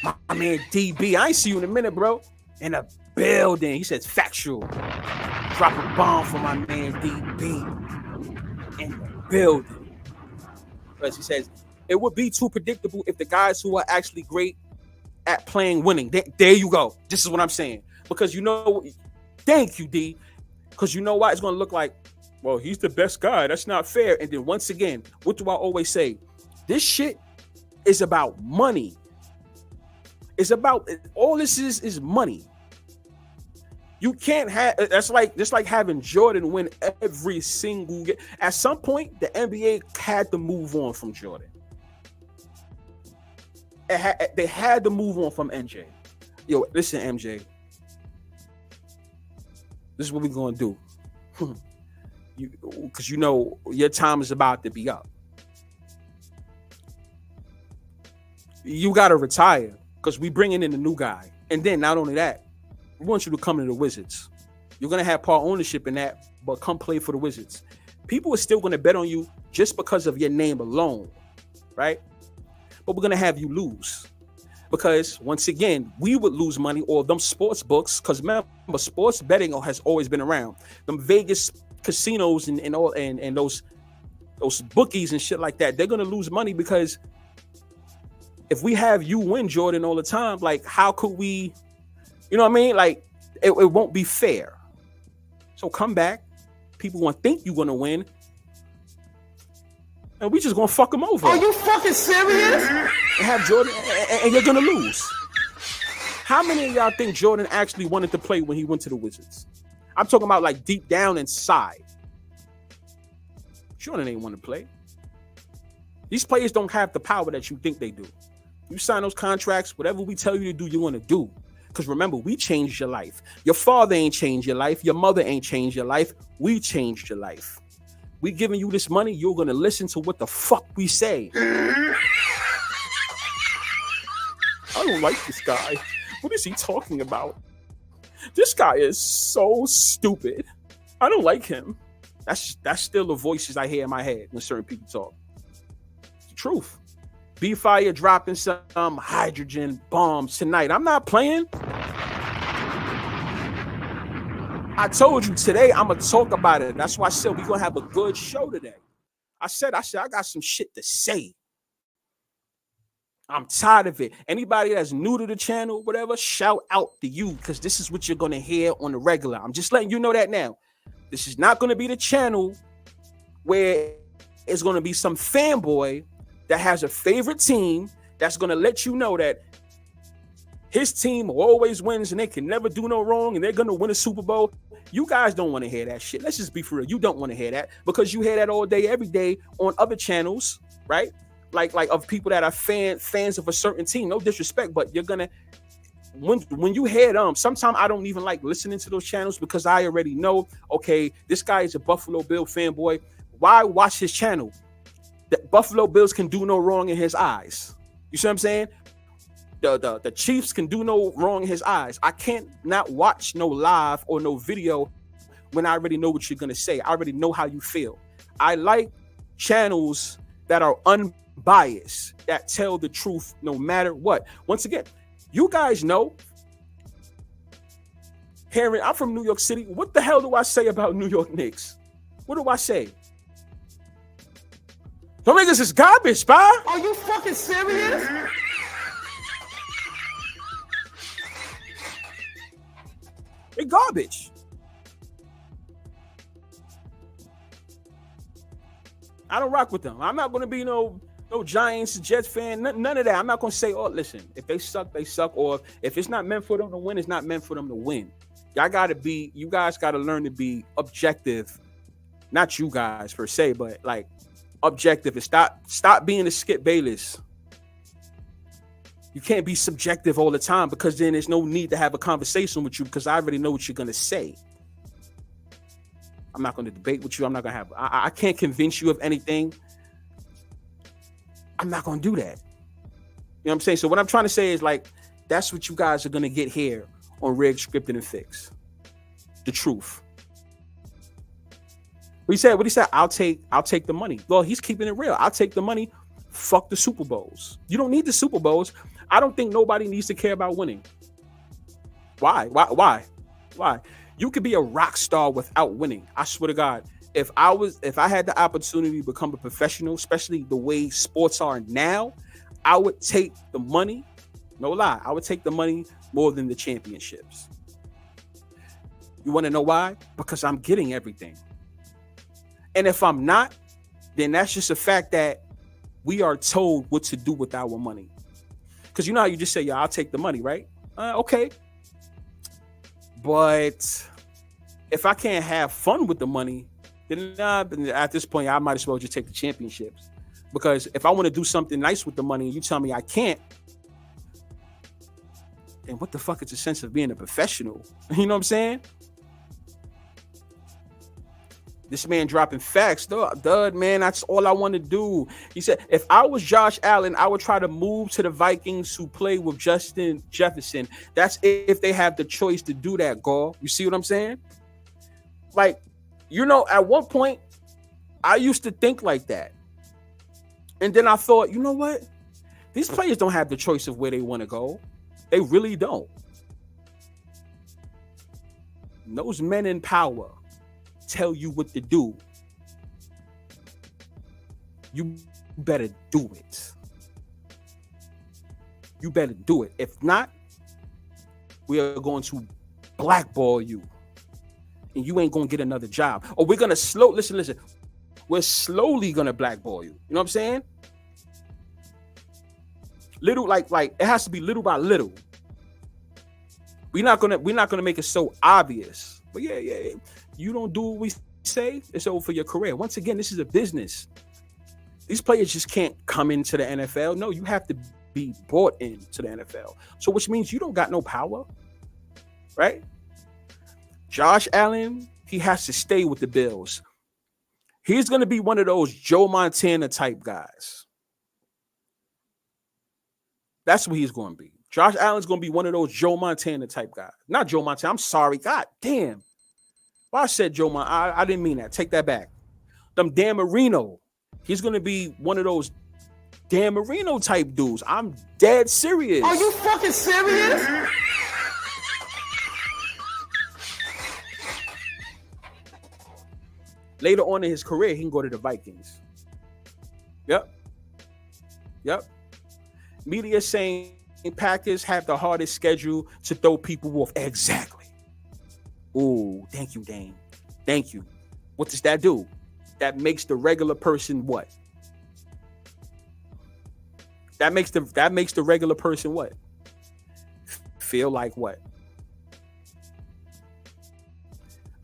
My man DB, I ain't see you in a minute, bro. In a building. He says factual. Drop a bomb for my man DB. In the building. Because he says, it would be too predictable if the guys who are actually great at playing winning. There you go. This is what I'm saying. Because thank you, D. Because you know what? It's going to look like, well, he's the best guy. That's not fair. And then once again, what do I always say? This shit is about money. It's about, all this is money. You can't have, that's like having Jordan win every single game. At some point, the NBA had to move on from Jordan. They had to move on from MJ. Yo, listen, MJ. This is what we're going to do. Because your time is about to be up. You got to retire because we bringing in a new guy. And then not only that, we want you to come to the Wizards. You're going to have part ownership in that, but come play for the Wizards. People are still going to bet on you just because of your name alone, right? But we're going to have you lose. Because once again, we would lose money, or them sports books, because remember, sports betting has always been around. Them Vegas casinos and those bookies and shit like that, they're going to lose money because if we have you win, Jordan, all the time, like, how could we, you know what I mean? Like, it won't be fair. So come back. People going to think you're going to win. And we just going to fuck them over. Are you fucking serious? And have Jordan, and you're going to lose. How many of y'all think Jordan actually wanted to play when he went to the Wizards? I'm talking about like deep down inside. Jordan ain't want to play. These players don't have the power that you think they do. You sign those contracts, whatever we tell you to do, you want to do. Because remember, we changed your life. Your father ain't changed your life. Your mother ain't changed your life. We changed your life. We giving you this money, you're going to listen to what the fuck we say. I don't like this guy. What is he talking about? This guy is so stupid. I don't like him. That's still the voices I hear in my head when certain people talk. It's the truth. B-Fire dropping some hydrogen bombs tonight. I'm not playing. I told you today I'm going to talk about it. That's why I said we're going to have a good show today. I said I got some shit to say. I'm tired of it. Anybody that's new to the channel, whatever, shout out to you because this is what you're going to hear on the regular. I'm just letting you know that now. This is not going to be the channel where it's going to be some fanboy that has a favorite team that's going to let you know that his team always wins and they can never do no wrong and they're going to win a Super Bowl. You guys don't want to hear that shit. Let's just be for real. You don't want to hear that because you hear that all day, every day on other channels, right? Like of people that are fans of a certain team. No disrespect, but you're going to, when you hear them, sometimes I don't even like listening to those channels because I already know, okay, this guy is a Buffalo Bill fanboy. Why watch his channel? The Buffalo Bills can do no wrong in his eyes. You see what I'm saying? The Chiefs can do no wrong in his eyes. I can't not watch no live or no video when I already know what you're going to say. I already know how you feel. I like channels that are unbiased, that tell the truth no matter what. Once again, you guys know, Harry, I'm from New York City. What the hell do I say about New York Knicks? What do I say? Them niggas is garbage, bro. Are you fucking serious? They garbage. I don't rock with them. I'm not going to be no Giants, Jets fan, none of that. I'm not going to say, oh, listen, if they suck, they suck. Or if it's not meant for them to win, it's not meant for them to win. You guys got to learn to be objective. Not you guys per se, but like objective, and stop being a Skip Bayless. You can't be subjective all the time, because then there's no need to have a conversation with you, because I already know what you're going to say. I'm not going to debate with you. I'm not going to have, I can't convince you of anything. I'm not going to do that. You know what I'm saying? So what I'm trying to say is, like, that's what you guys are going to get here on Rigged, Scripted, and Fixed. The truth. What he said, I'll take the money. Well, he's keeping it real. I'll take the money. Fuck the Super Bowls. You don't need the Super Bowls. I don't think nobody needs to care about winning. Why? You could be a rock star without winning. I swear to God. If I had the opportunity to become a professional, especially the way sports are now, I would take the money. No lie. I would take the money more than the championships. You want to know why? Because I'm getting everything. And if I'm not, then that's just a fact that we are told what to do with our money. Because you know how you just say, yeah, I'll take the money, right? Okay. But if I can't have fun with the money, then at this point, I might as well just take the championships. Because if I want to do something nice with the money and you tell me I can't, then what the fuck is the sense of being a professional? You know what I'm saying? This man dropping facts. Dud, man, that's all I want to do. He said, if I was Josh Allen, I would try to move to the Vikings who play with Justin Jefferson. That's if they have the choice to do that, Gaul. You see what I'm saying? Like, you know, at one point, I used to think like that. And then I thought, you know what? These players don't have the choice of where they want to go. They really don't. Those men in power tell you what to do. You better do it. You better do it. If not, we are going to blackball you. And you ain't going to get another job. Or we're going to listen. We're slowly going to blackball you. You know what I'm saying? Little, like it has to be little by little. We're not gonna make it so obvious. But yeah. You don't do what we say, it's over for your career. Once again, this is a business. These players just can't come into the NFL. No, you have to be brought into the NFL. So which means you don't got no power, right? Josh Allen, he has to stay with the Bills. He's going to be one of those Joe Montana type guys. That's what he's going to be. Josh Allen's going to be one of those Joe Montana type guys. Not Joe Montana. I'm sorry. God damn. Well, I said Joe Montana. I didn't mean that. Take that back. Dan Marino. He's going to be one of those Dan Marino type dudes. I'm dead serious. Are you fucking serious? Later on in his career, he can go to the Vikings. Yep. Media saying Packers have the hardest schedule to throw people off. Exactly. Oh, thank you, Dane. Thank you. What does that do? That makes the regular person what? That makes the regular person what? Feel like what?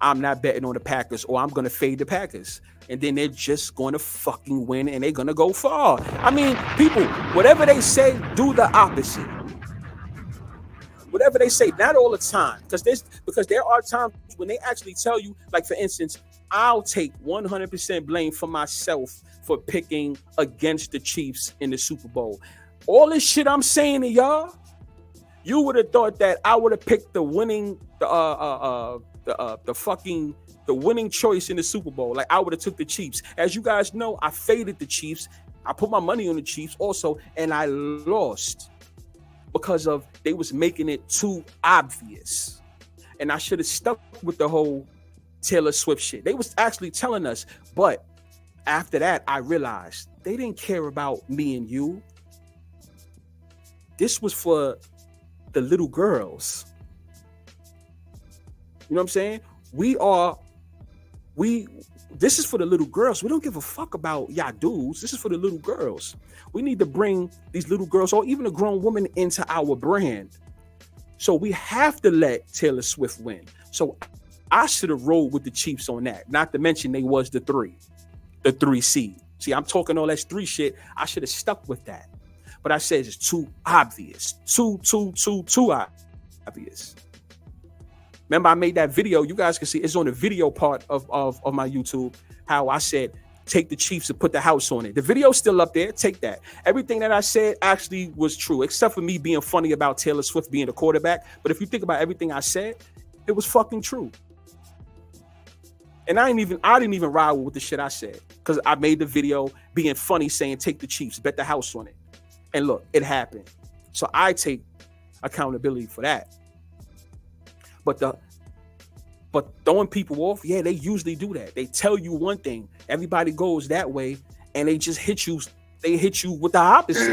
I'm not betting on the Packers, or I'm going to fade the Packers. And then they're just going to fucking win, and they're going to go far. I mean, people, whatever they say, do the opposite. Whatever they say, not all the time. Because there are times when they actually tell you, like, for instance, I'll take 100% blame for myself for picking against the Chiefs in the Super Bowl. All this shit I'm saying to y'all, you would have thought that I would have picked the winning, the winning choice in the Super Bowl. Like, I would have took the Chiefs. As you guys know, I faded the Chiefs. I put my money on the Chiefs also, and I lost because of they was making it too obvious. And I should have stuck with the whole Taylor Swift shit. They was actually telling us, but after that, I realized they didn't care about me and you. This was for the little girls. You know what I'm saying? this is for the little girls. We don't give a fuck about y'all dudes. This is for the little girls. We need to bring these little girls or even a grown woman into our brand. So we have to let Taylor Swift win. So I should have rolled with the Chiefs on that. Not to mention they was the three seed. See, I'm talking all that three shit. I should have stuck with that. But I said it's too obvious. Too obvious. Remember, I made that video. You guys can see it's on the video part of my YouTube. How I said take the Chiefs and put the house on it. The video's still up there. Take that. Everything that I said actually was true, except for me being funny about Taylor Swift being the quarterback. But if you think about everything I said, it was fucking true. And I didn't even ride with the shit I said because I made the video being funny, saying take the Chiefs, bet the house on it. And look, it happened. So I take accountability for that. But throwing people off, yeah, they usually do that. They tell you one thing, everybody goes that way, and they just hit you. They hit you with the opposite.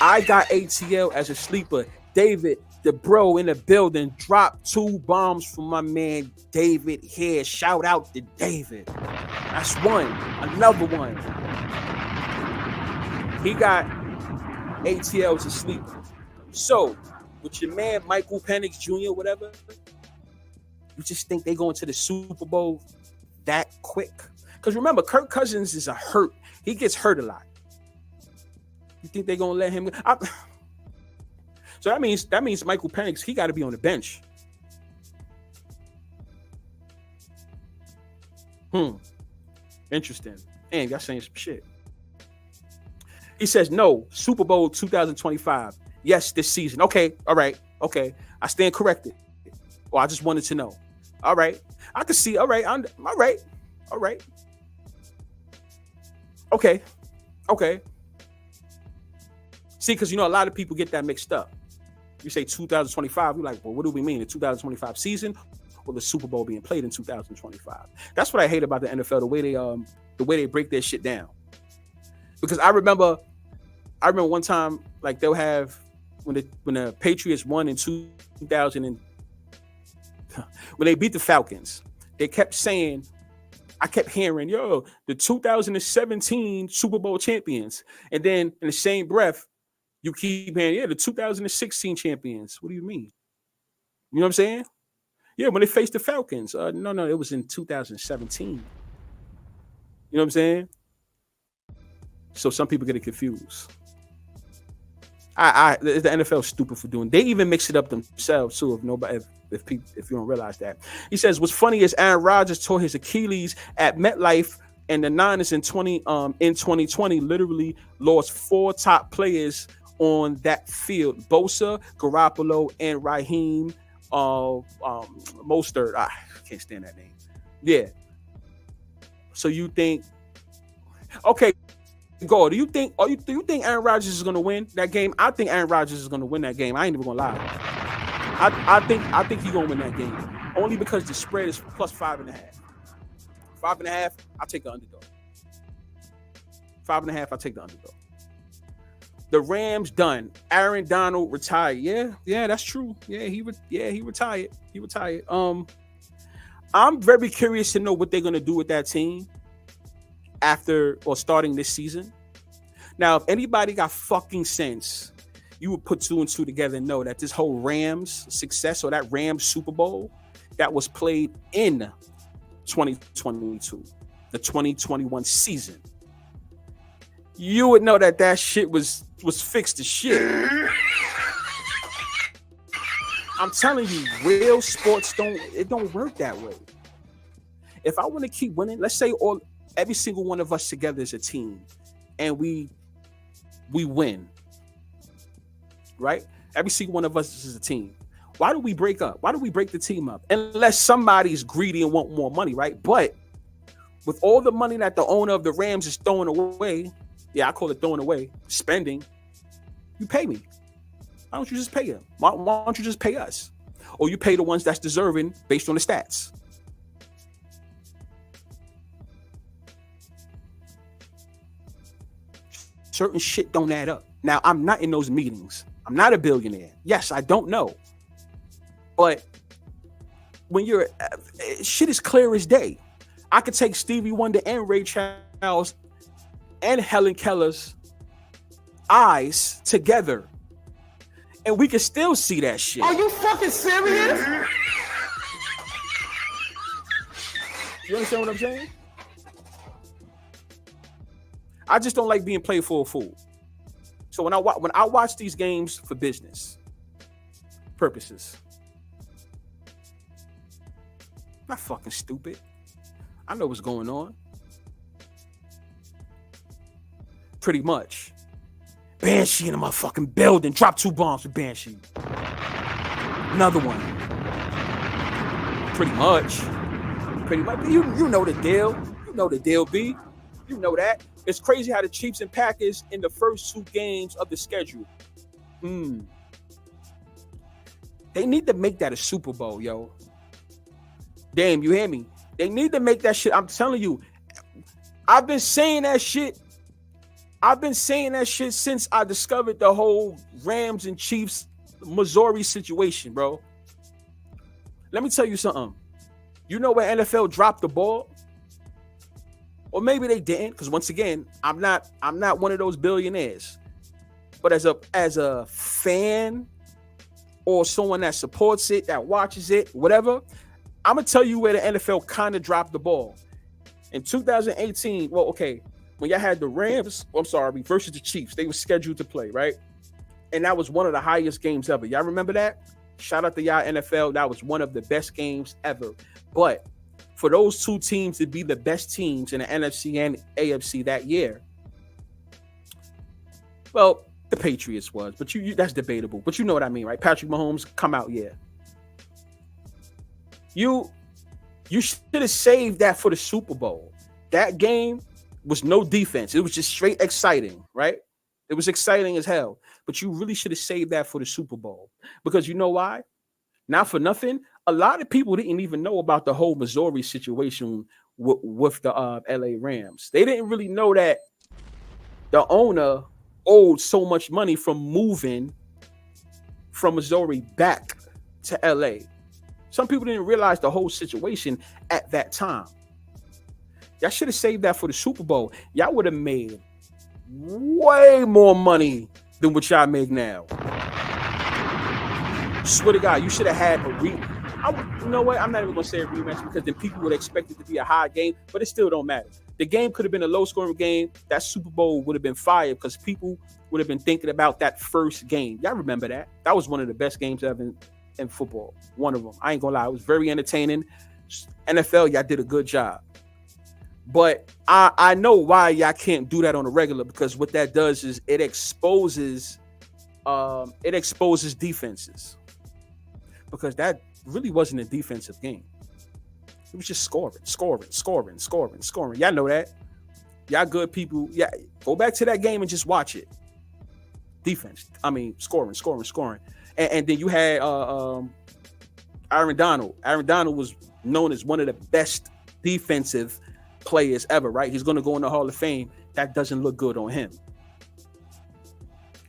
I got ATL as a sleeper. David, the bro in the building, dropped 2 bombs from my man David here. Shout out to David. That's one. Another one. He got ATL as a sleeper. So, with your man Michael Penix Jr., whatever, you just think they going to the Super Bowl that quick? Because remember, Kirk Cousins is a hurt. He gets hurt a lot. You think they're going to let him go? So that means Michael Penix, he got to be on the bench. Interesting. And y'all saying some shit. He says, no, Super Bowl 2025. Yes, this season. Okay, all right, okay. I stand corrected. Well, I just wanted to know. All right. I can see. All right. All right. All right. Okay. Okay. See, because, a lot of people get that mixed up. You say 2025, you're like, well, what do we mean? The 2025 season or the Super Bowl being played in 2025? That's what I hate about the NFL, the way they break their shit down. Because I remember one time, like they'll have when the Patriots won in 2000 and when they beat the Falcons, they kept saying, I kept hearing, the 2017 Super Bowl champions. And then in the same breath, you keep hearing, the 2016 champions. What do you mean? You know what I'm saying? Yeah, when they faced the Falcons. No, it was in 2017. You know what I'm saying? So some people get it confused. The NFL is stupid for doing. They even mix it up themselves too. If you don't realize that. He says, what's funny is Aaron Rodgers tore his Achilles at MetLife, and the Niners in 2020 literally lost 4 top players on that field: Bosa, Garoppolo, and Raheem Mostert. I can't stand that name. Yeah. So you think? Okay. Go. Do you think Aaron Rodgers is going to win that game? I think Aaron Rodgers is going to win that game. I ain't even going to lie. I think he's going to win that game only because the spread is plus 5.5. 5.5. I take the underdog. 5.5. I take the underdog. The Rams done. Aaron Donald retired. Yeah, that's true. Yeah, he retired. He retired. I'm very curious to know what they're going to do with that team after or starting this season. Now, if anybody got fucking sense, you would put 2 and 2 together and know that this whole Rams success or that Rams Super Bowl that was played in 2022, the 2021 season, you would know that shit was fixed as shit. I'm telling you, real sports don't work that way. If I want to keep winning, let's say every single one of us together as a team, and we win, right? Every single one of us is a team. Why do we break up? Why do we break the team up? Unless somebody's greedy and want more money, right? But with all the money that the owner of the Rams is throwing away, I call it throwing away, spending, you pay me. Why don't you just pay him? Why don't you just pay us? Or you pay the ones that's deserving based on the stats. Certain shit don't add up. Now, I'm not in those meetings. I'm not a billionaire. Yes, I don't know. But when you're shit is clear as day. I could take Stevie Wonder and Ray Charles and Helen Keller's eyes together, and we can still see that shit. Are you fucking serious? You understand what I'm saying? I just don't like being played for a fool. So when I watch these games for business purposes, I'm not fucking stupid. I know what's going on. Pretty much. Banshee in the motherfucking building. Drop 2 bombs with Banshee. Another one. Pretty much. You know the deal. You know the deal, B. You know that. It's crazy how the Chiefs and Packers in the first 2 games of the schedule. They need to make that a Super Bowl, yo. Damn, you hear me? They need to make that shit. I'm telling you. I've been saying that shit since I discovered the whole Rams and Chiefs Missouri situation, bro. Let me tell you something. You know where NFL dropped the ball? Or maybe they didn't, because once again, I'm not one of those billionaires. But as a fan or someone that supports it, that watches it, whatever, I'm gonna tell you where the NFL kind of dropped the ball. In 2018, well, okay, when y'all had the Rams, versus the Chiefs, they were scheduled to play, right? And that was one of the highest games ever. Y'all remember that? Shout out to y'all NFL. That was one of the best games ever. But for those 2 teams to be the best teams in the NFC and AFC that year, well, the Patriots was, but you that's debatable. But you know what I mean, right? Patrick Mahomes come out, yeah. You should have saved that for the Super Bowl. That game was no defense. It was just straight exciting, right? It was exciting as hell. But you really should have saved that for the Super Bowl. Because you know why? Not for nothing. A lot of people didn't even know about the whole Missouri situation with the LA Rams. They didn't really know that the owner owed so much money from moving from Missouri back to LA. Some people didn't realize the whole situation at that time. Y'all should have saved that for the Super Bowl. Y'all would have made way more money than what y'all make now. Swear to God, you should have had you know what? I'm not even going to say a rematch because then people would expect it to be a high game, but it still don't matter. The game could have been a low-scoring game. That Super Bowl would have been fire because people would have been thinking about that first game. Y'all remember that? That was one of the best games ever in football. One of them. I ain't going to lie. It was very entertaining. NFL, y'all did a good job. But I know why y'all can't do that on a regular, because what that does is it exposes defenses. Because that really wasn't a defensive game. It was just scoring. Y'all know that. Y'all good people. Yeah, go back to that game and just watch it. Defense. I mean, scoring. And then you had Aaron Donald. Aaron Donald was known as one of the best defensive players ever, right? He's going to go in the Hall of Fame. That doesn't look good on him.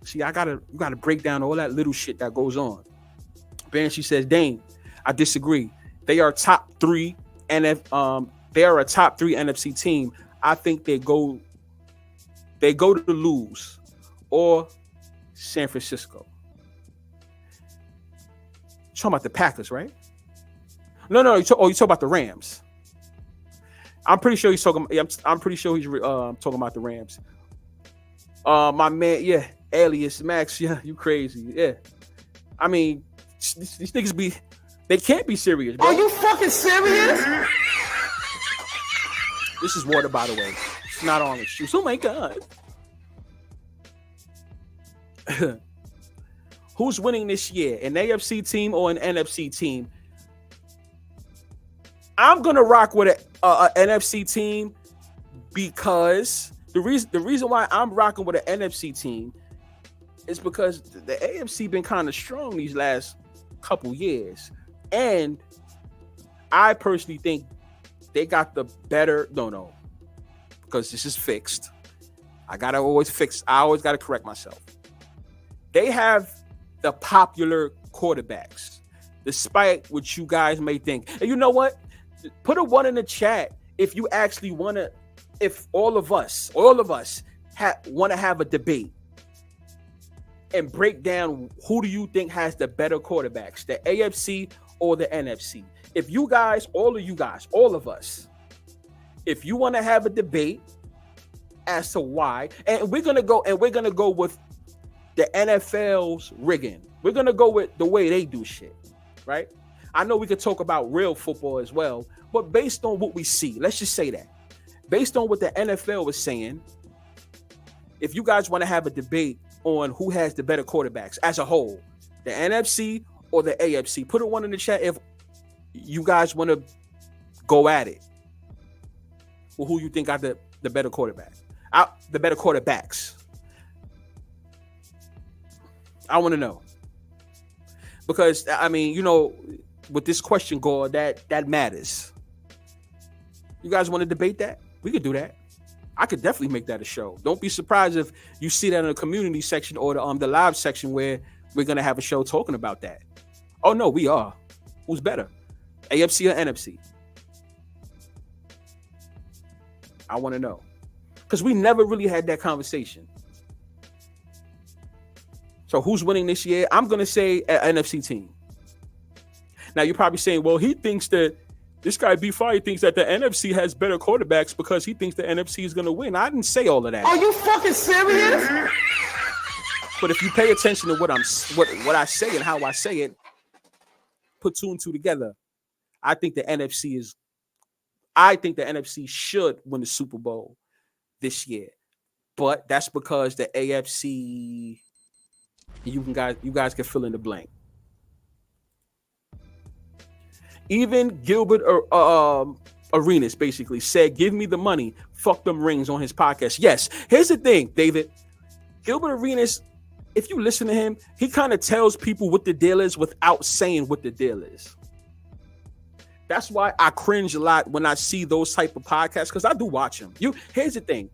See, you gotta break down all that little shit that goes on. Banshee says, Dane, I disagree. They are top 3 they are a top 3 NFC team. I think they go to lose or San Francisco. You're talking about the Packers, right? No. You talk about the Rams. I'm pretty sure he's talking. I'm pretty sure he's talking about the Rams. My man, yeah, Alias Max, yeah, you crazy, yeah. I mean, these niggas they can't be serious, bro. Are you fucking serious? This is water, by the way. It's not orange juice. Oh my God. Who's winning this year? An AFC team or an NFC team? I'm gonna rock with an NFC team because the reason why I'm rocking with an NFC team is because the AFC been kind of strong these last couple years, and I personally think they got the better. No, because this is fixed. I always got to correct myself. They have the popular quarterbacks. despite what you guys may think. And you know what? Put a one in the chat if you actually want to, if all of us want to have a debate and break down who do you think has the better quarterbacks, the AFC or the NFC. If you guys, all of us, if you want to have a debate as to why, and we're gonna go with the NFL's rigging. We're gonna go with the way they do shit, right? I know we could talk about real football as well, but based on what we see, let's just say that. Based on what the NFL was saying, if you guys want to have a debate on who has the better quarterbacks as a whole, the NFC or the AFC, put a one in the chat if you guys want to go at it. Well, who you think got the better quarterback? The better quarterbacks. I want to know. Because, I mean, you know, with this question, Gore, that matters. You guys want to debate that? We could do that. I could definitely make that a show. Don't be surprised if you see that in the community section or the live section where we're going to have a show talking about that. Oh, no, we are. Who's better? AFC or NFC? I want to know. Because we never really had that conversation. So who's winning this year? I'm going to say an NFC team. Now, you're probably saying, well, he thinks that this guy B5 he thinks that the NFC has better quarterbacks because he thinks the NFC is going to win. I didn't say all of that. Are you fucking serious? But if you pay attention to what I say and how I say it, put two and two together, I think the NFC should win the Super Bowl this year. But that's because the AFC, you guys can fill in the blank. Even Gilbert Arenas basically said, give me the money, fuck them rings on his podcast. Yes, here's the thing, David. Gilbert Arenas, if you listen to him, he kind of tells people what the deal is without saying what the deal is. That's why I cringe a lot when I see those type of podcasts, because I do watch them. Here's the thing.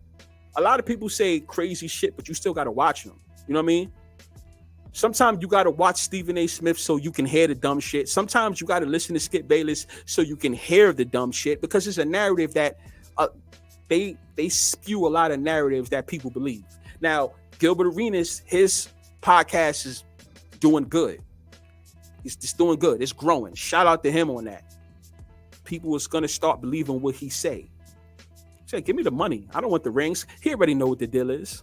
A lot of people say crazy shit, but you still got to watch them. You know what I mean? Sometimes you got to watch Stephen A. Smith so you can hear the dumb shit. Sometimes you got to listen to Skip Bayless so you can hear the dumb shit, because it's a narrative that they spew a lot of narratives that people believe. Now, Gilbert Arenas, his podcast is doing good. It's doing good. It's growing. Shout out to him on that. People is going to start believing what he say. He said, give me the money. I don't want the rings. He already know what the deal is.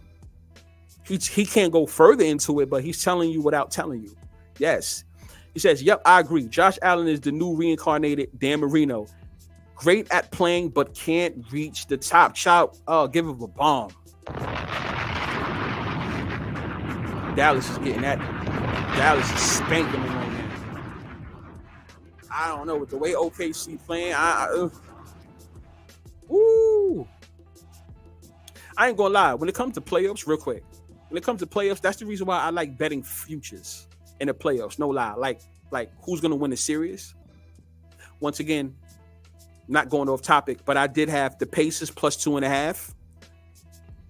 He can't go further into it, but he's telling you without telling you. Yes. He says, yep, I agree. Josh Allen is the new reincarnated Dan Marino. Great at playing, but can't reach the top. Give him a bomb. Dallas is getting that. Dallas is spanking him right now. I don't know, with the way OKC playing, I ain't gonna lie. When it comes to playoffs, real quick, when it comes to playoffs, that's the reason why I like betting futures in the playoffs. No lie. Like who's gonna win the series? Once again, not going off topic, but I did have the Pacers plus 2.5,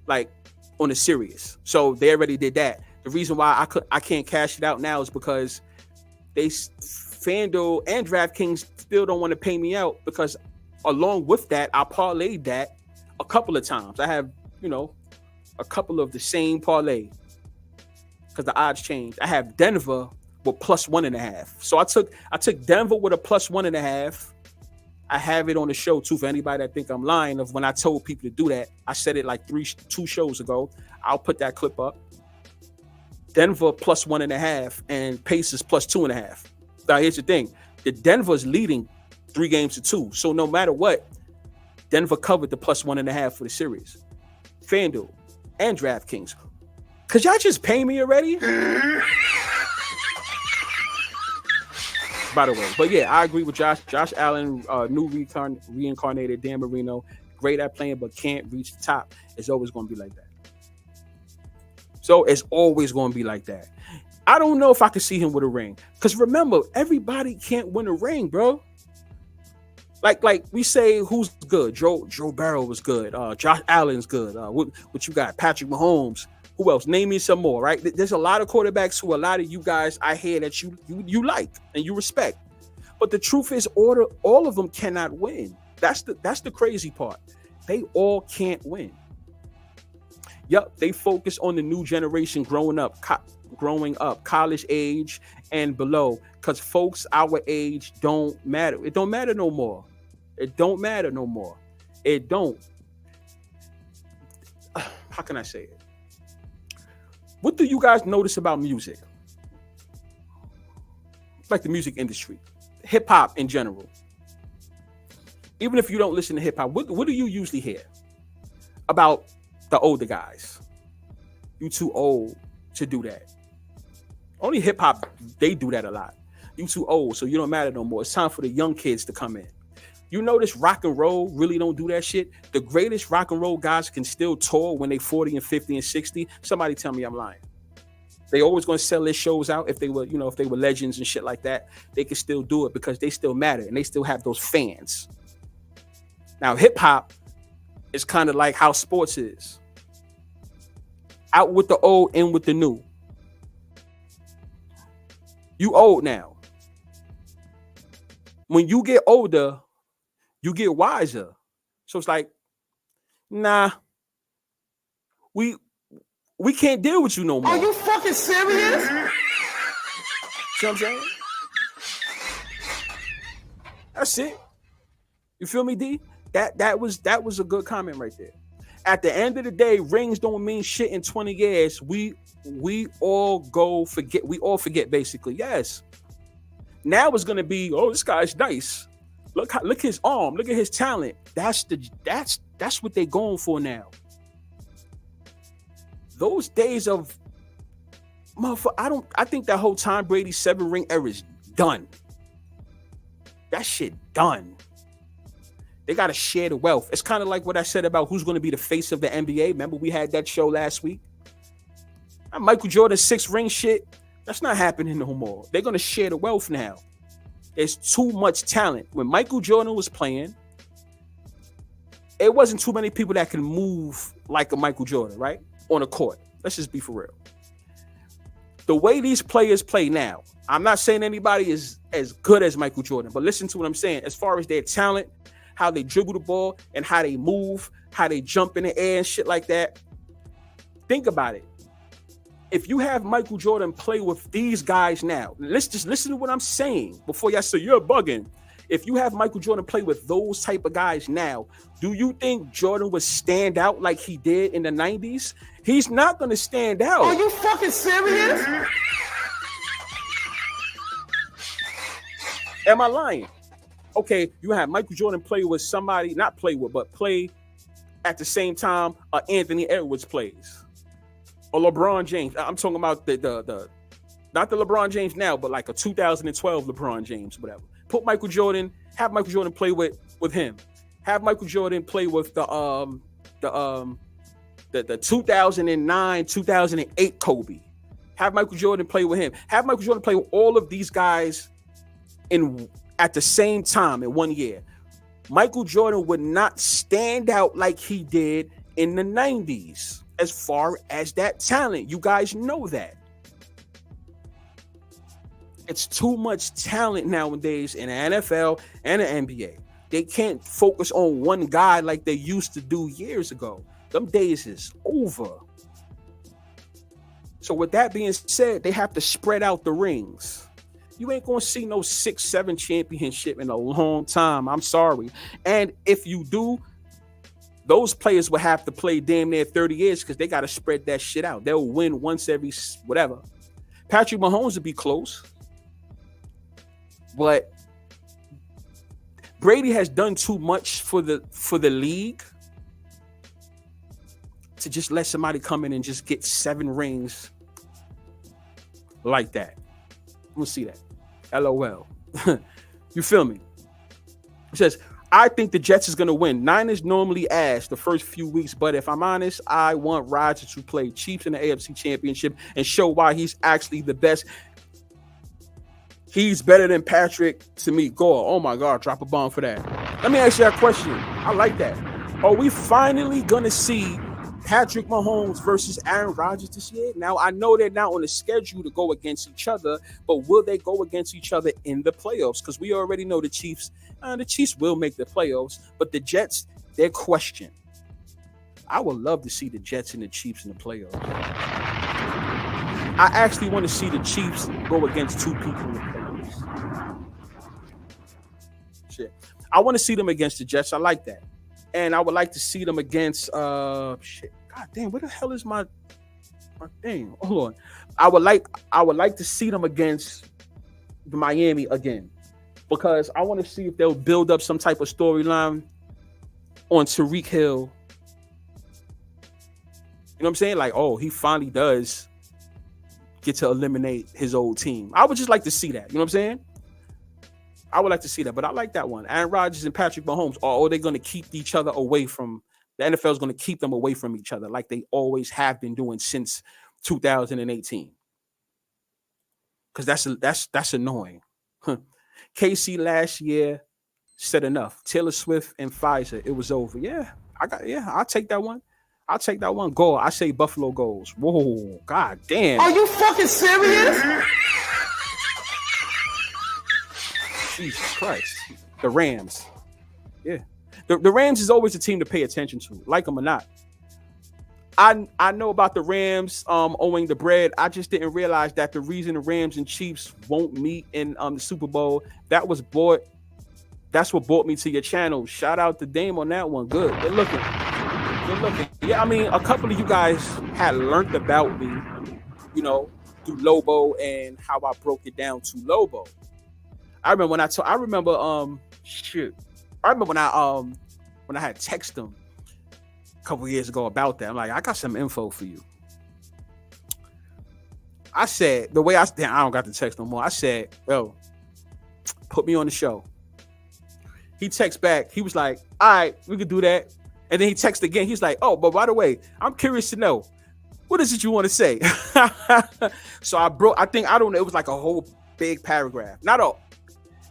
like on the series. So they already did that. The reason why I can't cash it out now is because FanDuel and DraftKings still don't want to pay me out, because along with that, I parlayed that a couple of times. I have, a couple of the same parlay because the odds changed. I have Denver with plus 1.5. So I took Denver with a plus 1.5. I have it on the show too for anybody that think I'm lying. Of when I told people to do that, I said it like 2 shows ago. I'll put that clip up. Denver plus 1.5 and Pacers plus 2.5. Now here's the thing: the Denver's leading 3-2. So no matter what, Denver covered the plus 1.5 for the series. FanDuel and DraftKings. Cause y'all just pay me already? By the way, but yeah, I agree with Josh Allen, new reincarnated Dan Marino, great at playing but can't reach the top. It's always going to be like that. So it's always going to be like that. I don't know if I could see him with a ring, because remember, everybody can't win a ring, bro. Like we say, who's good? Joe Burrow was good. Josh Allen's good. What you got? Patrick Mahomes. Who else? Name me some more, right? There's a lot of quarterbacks who a lot of you guys I hear that you like and you respect. But the truth is, all of them cannot win. That's the crazy part. They all can't win. Yep, they focus on the new generation growing up, college age and below. Because folks our age don't matter. It don't matter no more. It don't matter no more. It don't. How can I say it? What do you guys notice about music? Like the music industry, hip hop in general. Even if you don't listen to hip hop, what do you usually hear about the older guys? You too old to do that. Only hip hop, they do that a lot. You too old, so you don't matter no more. It's time for the young kids to come in. You notice rock and roll really don't do that shit. The greatest rock and roll guys can still tour when they 40 and 50 and 60. Somebody tell me I'm lying. They always going to sell their shows out. If they were, if they were legends and shit like that, they can still do it because they still matter and they still have those fans. Now, hip hop is kind of like how sports is. Out with the old, in with the new. You old now. When you get older, you get wiser. So it's like, nah, we can't deal with you no more. Are you fucking serious? See what I'm saying? That's it. You feel me, D? That was a good comment right there. At the end of the day, rings don't mean shit in 20 years. We all forget. We all forget basically. Yes. Now it's gonna be, oh, this guy's nice. Look his arm. Look at his talent. That's what they're going for now. Those days of motherfucker, I think that whole Tom Brady 7-ring era is done. That shit done. They gotta share the wealth. It's kind of like what I said about who's gonna be the face of the NBA. Remember we had that show last week? That Michael Jordan 6-ring shit, that's not happening no more. They're gonna share the wealth now. There's too much talent. When Michael Jordan was playing, it wasn't too many people that can move like a Michael Jordan, right? On a court. Let's just be for real. The way these players play now, I'm not saying anybody is as good as Michael Jordan, but listen to what I'm saying. As far as their talent, how they dribble the ball and how they move, how they jump in the air and shit like that. Think about it. If you have Michael Jordan play with these guys now, let's just listen to what I'm saying before y'all say you're bugging. If you have Michael Jordan play with those type of guys now, do you think Jordan would stand out like he did in the 90s? He's not going to stand out. Are you fucking serious? Am I lying? Okay, you have Michael Jordan play with somebody, not play with, but play at the same time Anthony Edwards plays. Or LeBron James. I'm talking about the not the LeBron James now, but like a 2012 LeBron James, whatever. Put Michael Jordan, have Michael Jordan play with him. Have Michael Jordan play with the 2009, 2008 Kobe. Have Michael Jordan play with him. Have Michael Jordan play with all of these guys at the same time in 1 year. Michael Jordan would not stand out like he did in the 90s as far as that talent. You guys know that. It's too much talent nowadays in the NFL and the NBA. They can't focus on one guy like they used to do years ago. Them days is over. So with that being said, they have to spread out the rings. You ain't gonna see no 6-7 championship in a long time. I'm sorry. And if you do, those players will have to play damn near 30 years because they got to spread that shit out. They'll win once every whatever. Patrick Mahomes would be close. But Brady has done too much for the league to just let somebody come in and just get 7 rings like that. We'll see that. LOL. You feel me? It says, I think the Jets is going to win. Niners normally ass the first few weeks, but if I'm honest, I want Rodgers to play Chiefs in the AFC Championship and show why he's actually the best. He's better than Patrick to me. Go. Oh my God, drop a bomb for that. Let me ask you a question. I like that. Are we finally going to see Patrick Mahomes versus Aaron Rodgers this year. Now I know they're not on the schedule to go against each other, but will they go against each other in the playoffs? Because we already know the Chiefs. The Chiefs will make the playoffs, but the Jets, they're questioned. I would love to see the Jets and the Chiefs in the playoffs. I actually want to see the Chiefs go against two people in the playoffs. Shit. I want to see them against the Jets. I like that. And I would like to see them against shit. God damn, where the hell is my thing? Hold on. I would like to see them against the Miami again. Because I want to see if they'll build up some type of storyline on Tyreek Hill. You know what I'm saying? Like, oh, he finally does get to eliminate his old team. I would just like to see that. You know what I'm saying? I would like to see that, but I like that one. Aaron Rodgers and Patrick Mahomes, are they going to keep each other away from the NFL is going to keep them away from each other like they always have been doing since 2018. Because that's annoying. KC last year said enough. Taylor Swift and Pfizer, it was over. I'll take that one. I'll take that one. Goal. I say Buffalo goals. Whoa, god damn. Are you fucking serious? Jesus Christ. The Rams. Yeah. The Rams is always a team to pay attention to, like them or not. I know about the Rams owing the bread. I just didn't realize that the reason the Rams and Chiefs won't meet in the Super Bowl, that's what brought me to your channel. Shout out to Dame on that one. Good looking. Yeah, I mean, a couple of you guys had learned about me, through Lobo and how I broke it down to Lobo. I remember when I had texted him a couple years ago about that. I'm like, I got some info for you. I said, I don't got the text no more. I said, yo, put me on the show. He texts back. He was like, all right, we could do that. And then he texts again. He's like, oh, but by the way, I'm curious to know, what is it you want to say? So I don't know. It was like a whole big paragraph. Not all.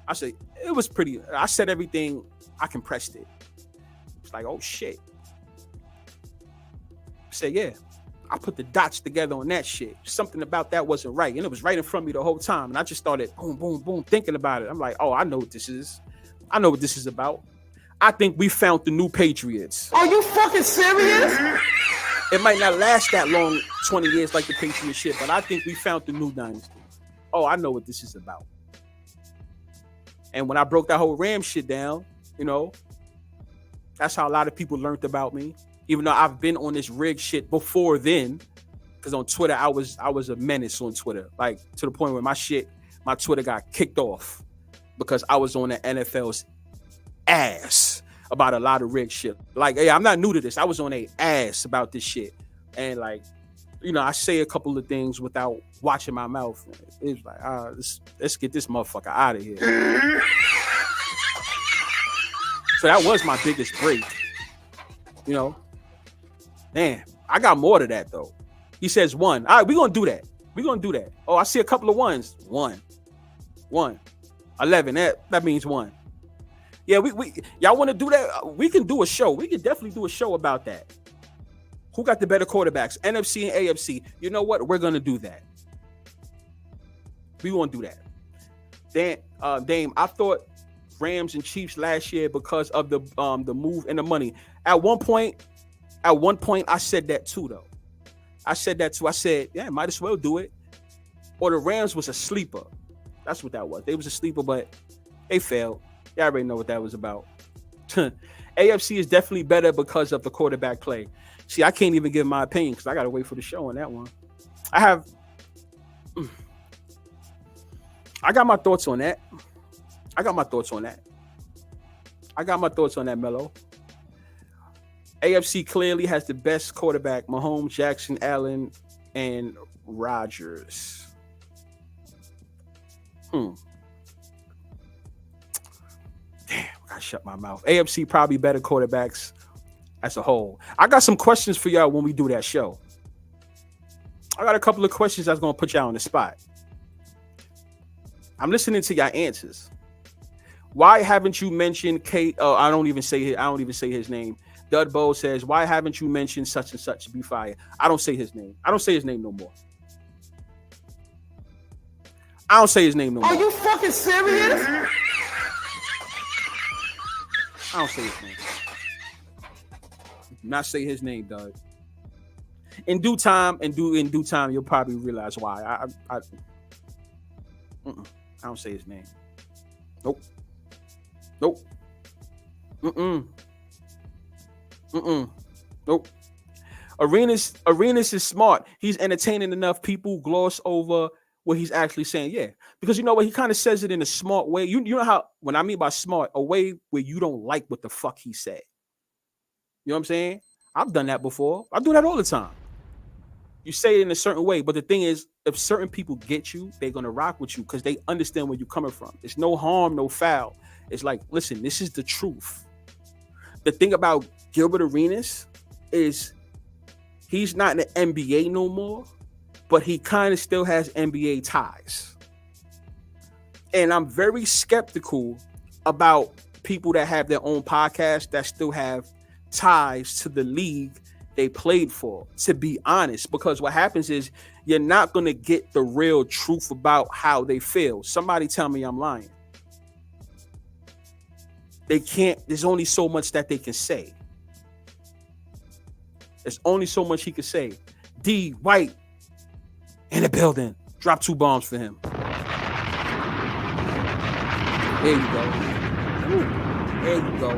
I said, it was pretty. I said everything. I compressed it. It's like, oh, shit. I said, yeah. I put the dots together on that shit. Something about that wasn't right. And it was right in front of me the whole time. And I just started boom, boom, boom, thinking about it. I'm like, oh, I know what this is. I know what this is about. I think we found the new Patriots. Are you fucking serious? It might not last that long, 20 years like the Patriots shit, but I think we found the new dynasty. Oh, I know what this is about. And when I broke that whole Rams shit down, that's how a lot of people learned about me. Even though I've been on this rig shit before then, because on Twitter I was a menace on Twitter, like to the point where my Twitter got kicked off because I was on the NFL's ass about a lot of rig shit. Like, hey, I'm not new to this. I was on a ass about this shit, and like, I say a couple of things without watching my mouth. It was like, let's get this motherfucker out of here. So that was my biggest break. Man, I got more to that though. He says one. All right, we're gonna do that. Oh, I see a couple of ones. One. 11. That means one. Yeah, we y'all want to do that? We can do a show. We can definitely do a show about that. Who got the better quarterbacks? NFC and AFC. You know what? We're gonna do that. We won't do that. Then, Dame, I thought Rams and Chiefs last year because of the move and the money. At one point, I said that too, though. I said, yeah, might as well do it. Or the Rams was a sleeper. That's what that was. They was a sleeper, but they failed. Y'all already know what that was about. AFC is definitely better because of the quarterback play. See, I can't even give my opinion because I got to wait for the show on that one. I got my thoughts on that. Mello. AFC clearly has the best quarterback: Mahomes, Jackson, Allen, and Rodgers. Damn, I gotta shut my mouth. AFC probably better quarterbacks as a whole. I got some questions for y'all when we do that show. I got a couple of questions that's gonna put y'all on the spot. I'm listening to y'all answers. Why haven't you mentioned Kate? I don't even say his name. Dudbo says, why haven't you mentioned such and such? Be fire. I don't say his name. I don't say his name no more. I don't say his name no more. Are you fucking serious? I don't say his name. Not say his name, Doug. In due time, you'll probably realize why. I don't say his name. Nope. Nope. Arenas is smart. He's entertaining enough. People gloss over what he's actually saying. Yeah, because you know what, he kind of says it in a smart way. You know how, when I mean by smart, a way where you don't like what the fuck he said. You know what I'm saying? I've done that before. I do that all the time. You say it in a certain way, but the thing is, if certain people get you, they're gonna rock with you because they understand where you're coming from. It's no harm, no foul. It's like, listen, this is the truth. The thing about Gilbert Arenas is he's not in the NBA no more, but he kind of still has NBA ties. And I'm very skeptical about people that have their own podcast that still have ties to the league they played for, to be honest, because what happens is you're not going to get the real truth about how they feel. Somebody tell me I'm lying. They can't, there's only so much that they can say. There's only so much he could say. D. White in the building. Drop 2 bombs for him. There you go. There you go.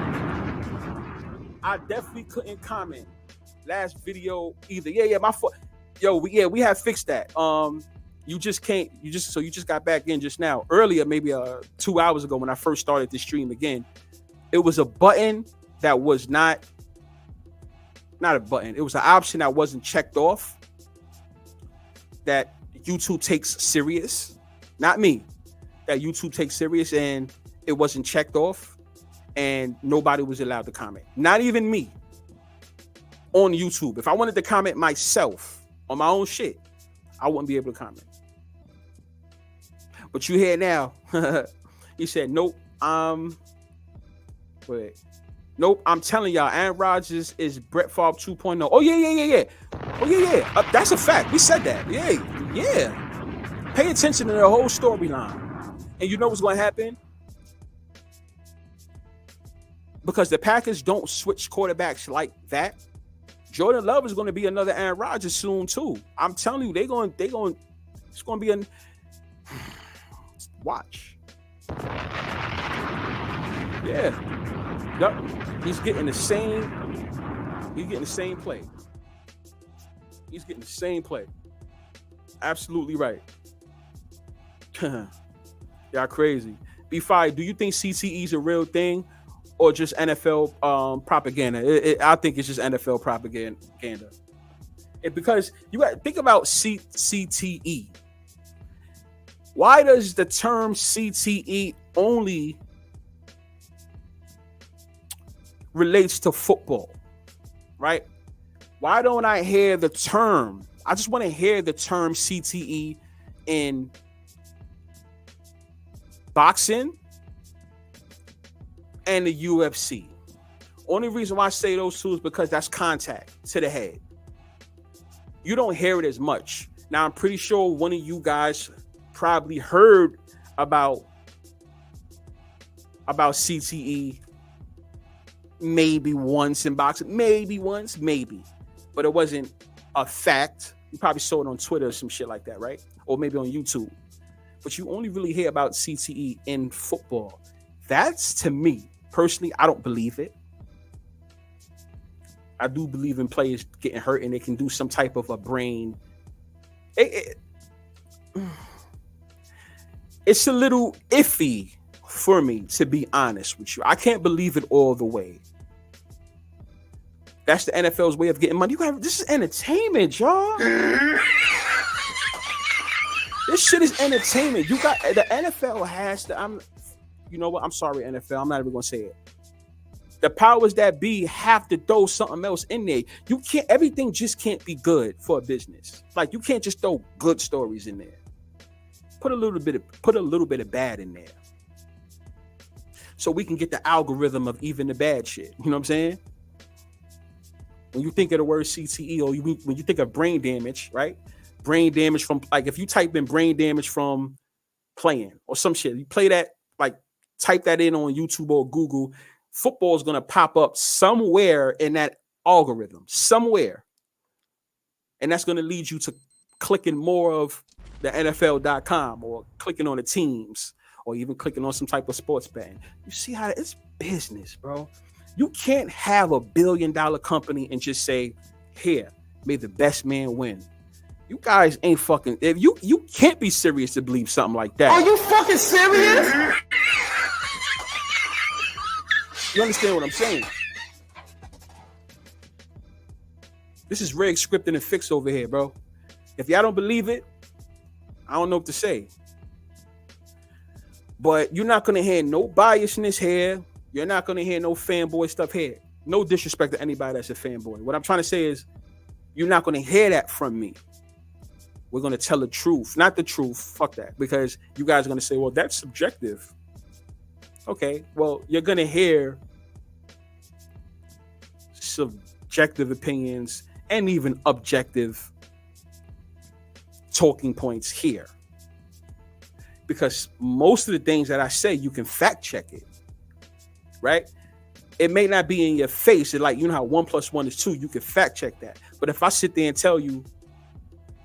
I definitely couldn't comment last video either. Yeah, my fault. Yo, we have fixed that. You just got back in just now. Earlier, maybe 2 hours ago when I first started the stream again, it was a button that was not a button. It was an option that wasn't checked off that YouTube takes serious. Not me. That YouTube takes serious, and it wasn't checked off, and nobody was allowed to comment. Not even me. On YouTube. If I wanted to comment myself on my own shit, I wouldn't be able to comment. But you hear now. He said, nope. Nope. I'm telling y'all, Aaron Rodgers is Brett Favre 2.0. Oh, yeah. Oh, yeah. That's a fact. We said that. Yeah. Pay attention to the whole storyline. And you know what's going to happen? Because the Packers don't switch quarterbacks like that. Jordan Love is going to be another Aaron Rodgers soon too. I'm telling you, it's going to be a watch. Yeah. Yep. He's getting the same play. He's getting the same play. Absolutely right. Y'all crazy. B5, do you think CTE is a real thing? Or just NFL propaganda? I think it's just NFL propaganda. Because you got to think about CTE. Why does the term CTE only relates to football, right? Why don't I hear the term? I just want to hear the term CTE in boxing and the UFC. Only reason why I say those two is because that's contact to the head. You don't hear it as much. Now, I'm pretty sure one of you guys probably heard about CTE maybe once in boxing. Maybe. But it wasn't a fact. You probably saw it on Twitter or some shit like that, right? Or maybe on YouTube. But you only really hear about CTE in football. That's, to me, personally, I don't believe it. I do believe in players getting hurt and they can do some type of a brain. It's a little iffy for me, to be honest with you. I can't believe it all the way. That's the NFL's way of getting money. This is entertainment, y'all. This shit is entertainment. You got the NFL has to. You know what? I'm sorry, NFL. I'm not even gonna say it. The powers that be have to throw something else in there. You can't. Everything just can't be good for a business. Like, you can't just throw good stories in there. Put a little bit of bad in there, so we can get the algorithm of even the bad shit. You know what I'm saying? when you think of the word CTE, or when you think of brain damage, right? Brain damage from, like, if you type in brain damage from playing or some shit, you play that, like, type that in on YouTube or Google, football is gonna pop up somewhere in that algorithm, somewhere, and that's gonna lead you to clicking more of the NFL.com, or clicking on the teams, or even clicking on some type of sports betting. You see how it's business, bro. You can't have $1 billion company and just say, "Here, may the best man win." You guys ain't fucking. If you can't be serious to believe something like that. Are you fucking serious? You understand what I'm saying? This is rigged, scripted, and fixed over here, bro. If y'all don't believe it, I don't know what to say. But you're not gonna hear no biasness here. You're not gonna hear no fanboy stuff here. No disrespect to anybody that's a fanboy. What I'm trying to say is, you're not gonna hear that from me. We're gonna tell the truth, not the truth. Fuck that, because you guys are gonna say, "Well, that's subjective." Okay, well, you're gonna hear subjective opinions and even objective talking points here, because most of the things that I say, you can fact check it, right? It may not be in your face. It's like, you know how 1 + 1 is 2. You can fact check that. But if I sit there and tell you,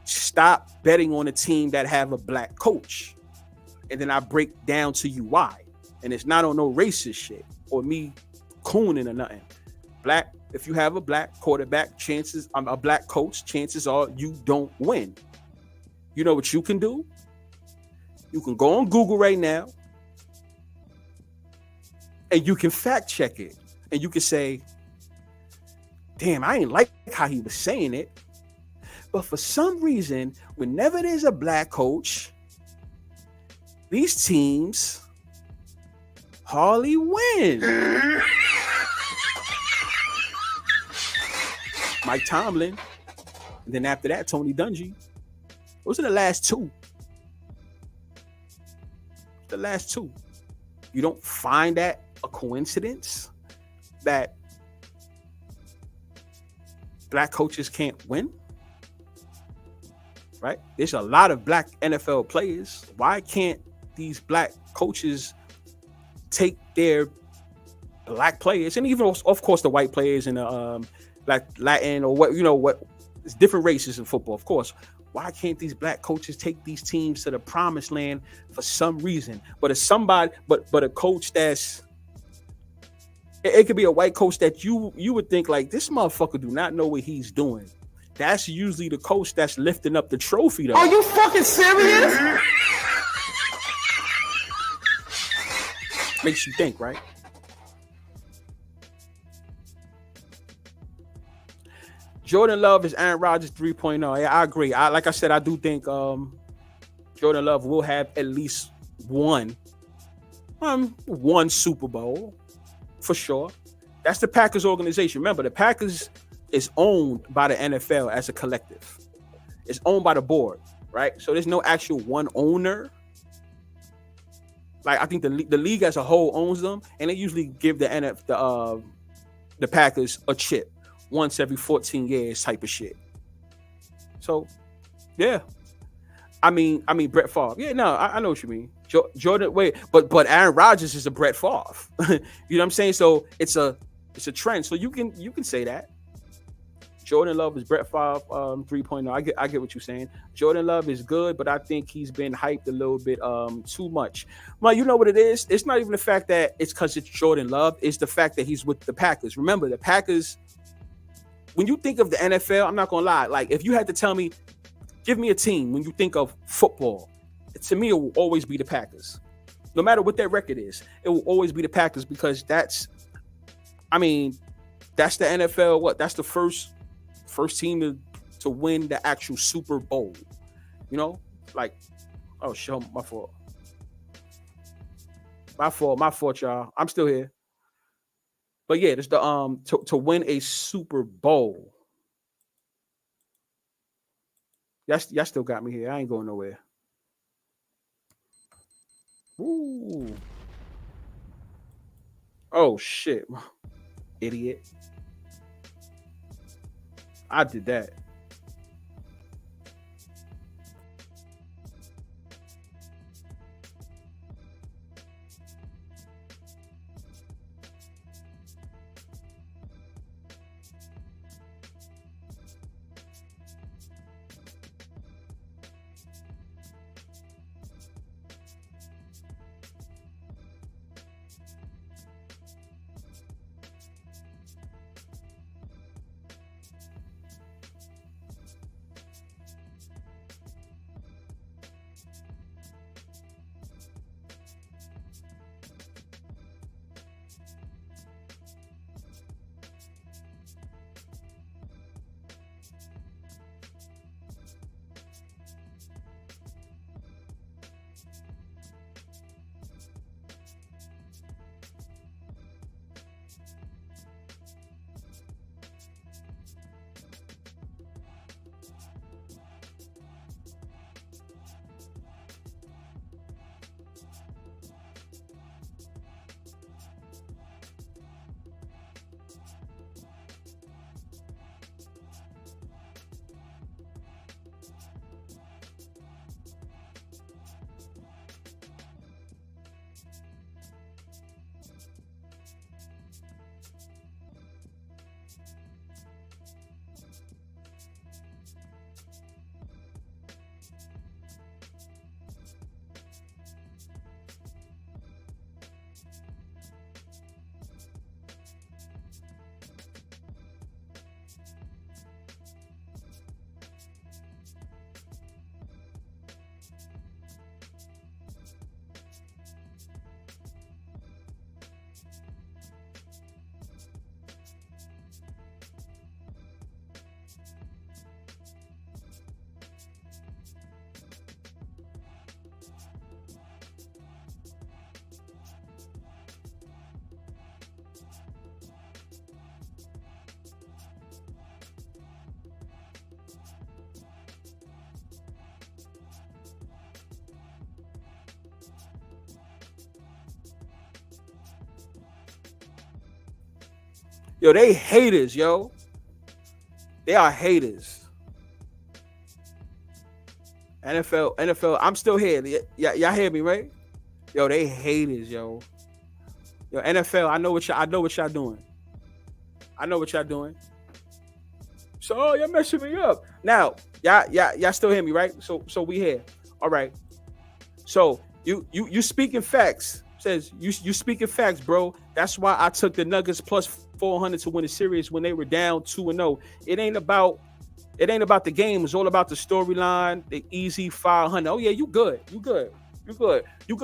stop betting on a team that have a black coach, and then I break down to you why, and it's not on no racist shit or me cooning or nothing. Black, if you have a black quarterback, chances, I'm a black coach, chances are you don't win. You know what you can do? You can go on Google right now and you can fact check it. And you can say, "Damn, I ain't like how he was saying it. But for some reason, whenever there's a black coach, these teams hardly win." Mike Tomlin. And then after that, Tony Dungy. Those are the last two. The last two. You don't find that a coincidence that black coaches can't win? Right? There's a lot of black NFL players. Why can't these black coaches take their black players, and even, of course, the white players and the like Latin or what, what, it's different races in football, of course. Why can't these black coaches take these teams to the promised land for some reason? But if somebody, but a coach that's, it could be a white coach that you would think, like, this motherfucker do not know what he's doing. That's usually the coach that's lifting up the trophy, though. Are you fucking serious? Makes you think, right? Jordan Love is Aaron Rodgers 3.0. Yeah, I agree. Like I said, I do think Jordan Love will have at least one Super Bowl for sure. That's the Packers organization. Remember, the Packers is owned by the NFL as a collective. It's owned by the board, right? So there's no actual one owner. Like, I think the league as a whole owns them, and they usually give the Packers a chip once every 14 years type of shit. So, yeah. I mean Brett Favre. Yeah, no, I know what you mean. Jordan, wait, but Aaron Rodgers is a Brett Favre. You know what I'm saying? So it's a trend. So you can say that. Jordan Love is Brett Favre 3.0. I get what you're saying. Jordan Love is good, but I think he's been hyped a little bit too much. Well, you know what it is? It's not even the fact that it's because it's Jordan Love. It's the fact that he's with the Packers. Remember, the Packers, when you think of the NFL, I'm not going to lie. Like, if you had to tell me, give me a team when you think of football, to me, it will always be the Packers. No matter what their record is, it will always be the Packers, because that's the NFL. What? That's the first team to win the actual Super Bowl. You know? Like, oh, shit, my fault. My fault, y'all. I'm still here. But yeah, it's the to win a Super Bowl. Y'all still got me here. I ain't going nowhere. Ooh. Oh shit. Idiot. I did that. Yo, they haters, yo. They are haters. NFL. I'm still here. Y'all hear me, right? Yo, they haters, yo. Yo, NFL. I know what y'all doing. I know what y'all doing. So you're messing me up. Now, y'all still hear me, right? So we here. All right. So you speaking facts. Says you speaking facts, bro. That's why I took the Nuggets plus 400 to win the series when they were down 2-0. It ain't about the game. It's all about the storyline, the easy 500. Oh yeah, you good.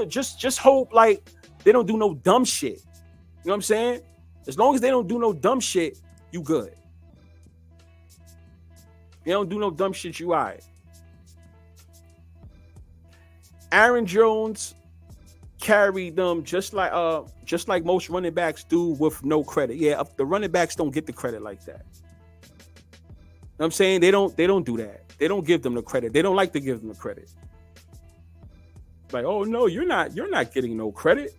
Just hope like they don't do no dumb shit. You know what I'm saying? As long as they don't do no dumb shit, you good. They don't do no dumb shit, you all right. Aaron Jones carried them just like most running backs do with no credit. Yeah, the running backs don't get the credit like that. You know what I'm saying? They don't do that. They don't give them the credit. They don't like to give them the credit. Like, oh no, you're not getting no credit.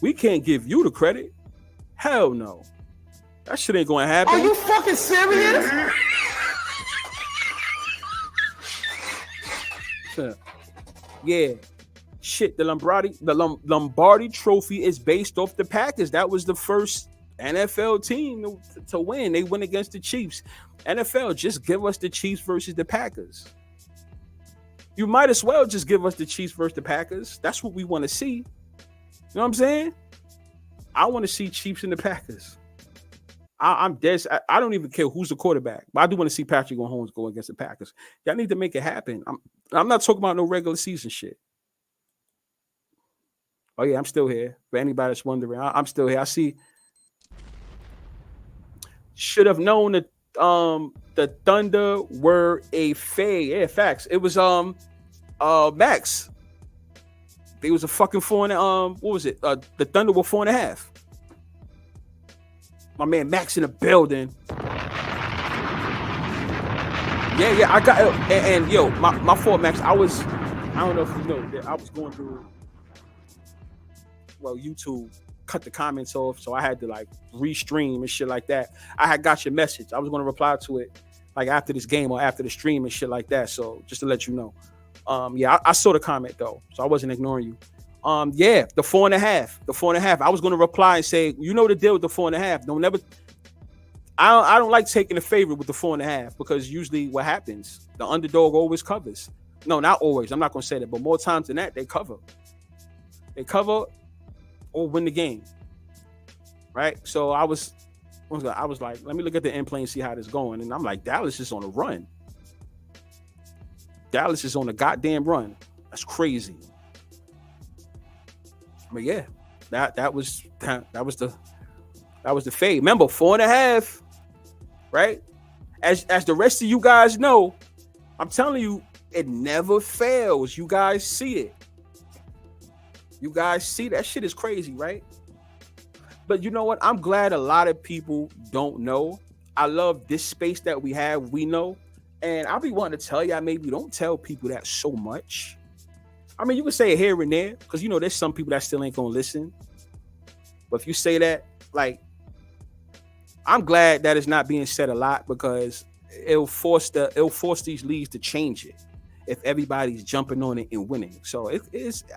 We can't give you the credit. Hell no. That shit ain't gonna happen. Are you fucking serious? Yeah. Shit, the Lombardi Trophy is based off the Packers. That was the first NFL team to win. They went against the Chiefs. NFL, just give us the Chiefs versus the Packers. You might as well just give us the Chiefs versus the Packers. That's what we want to see. You know what I'm saying? I want to see Chiefs and the Packers. I'm dead. I don't even care who's the quarterback, but I do want to see Patrick Mahomes go against the Packers. Y'all need to make it happen. I'm not talking about no regular season shit. Oh yeah, I'm still here. For anybody that's wondering, I'm still here. I see. Should have known that the Thunder were a fade. Yeah, facts. It was Max. They was a fucking 4 and what was it? The Thunder were 4.5. My man Max in the building. Yeah, I got and yo, my fault, Max. I don't know if you know that I was going through YouTube cut the comments off, so I had to like restream and shit like that. I had got your message. I was gonna reply to it like after this game or after the stream and shit like that. So just to let you know. Yeah, I saw the comment though, so I wasn't ignoring you. Yeah, the 4.5. The 4.5. I was gonna reply and say, you know the deal with the 4.5. Don't never I don't like taking the favorite with the 4.5 because usually what happens, the underdog always covers. No, not always. I'm not gonna say that, but more times than that, they cover. They cover or win the game, right? So I was like, let me look at the end play and see how this going, and I'm like, Dallas is on a run. Dallas is on a goddamn run. That's crazy. But yeah, that was the fade. Remember 4.5, right? As the rest of you guys know, I'm telling you, it never fails. You guys see it. You guys see that shit is crazy, right? But you know what? I'm glad a lot of people don't know. I love this space that we have. We know. And I'll be wanting to tell y'all, maybe don't tell people that so much. I mean, you can say it here and there because, you know, there's some people that still ain't going to listen. But if you say that, like, I'm glad that it's not being said a lot because it'll force these leagues to change it if everybody's jumping on it and winning. So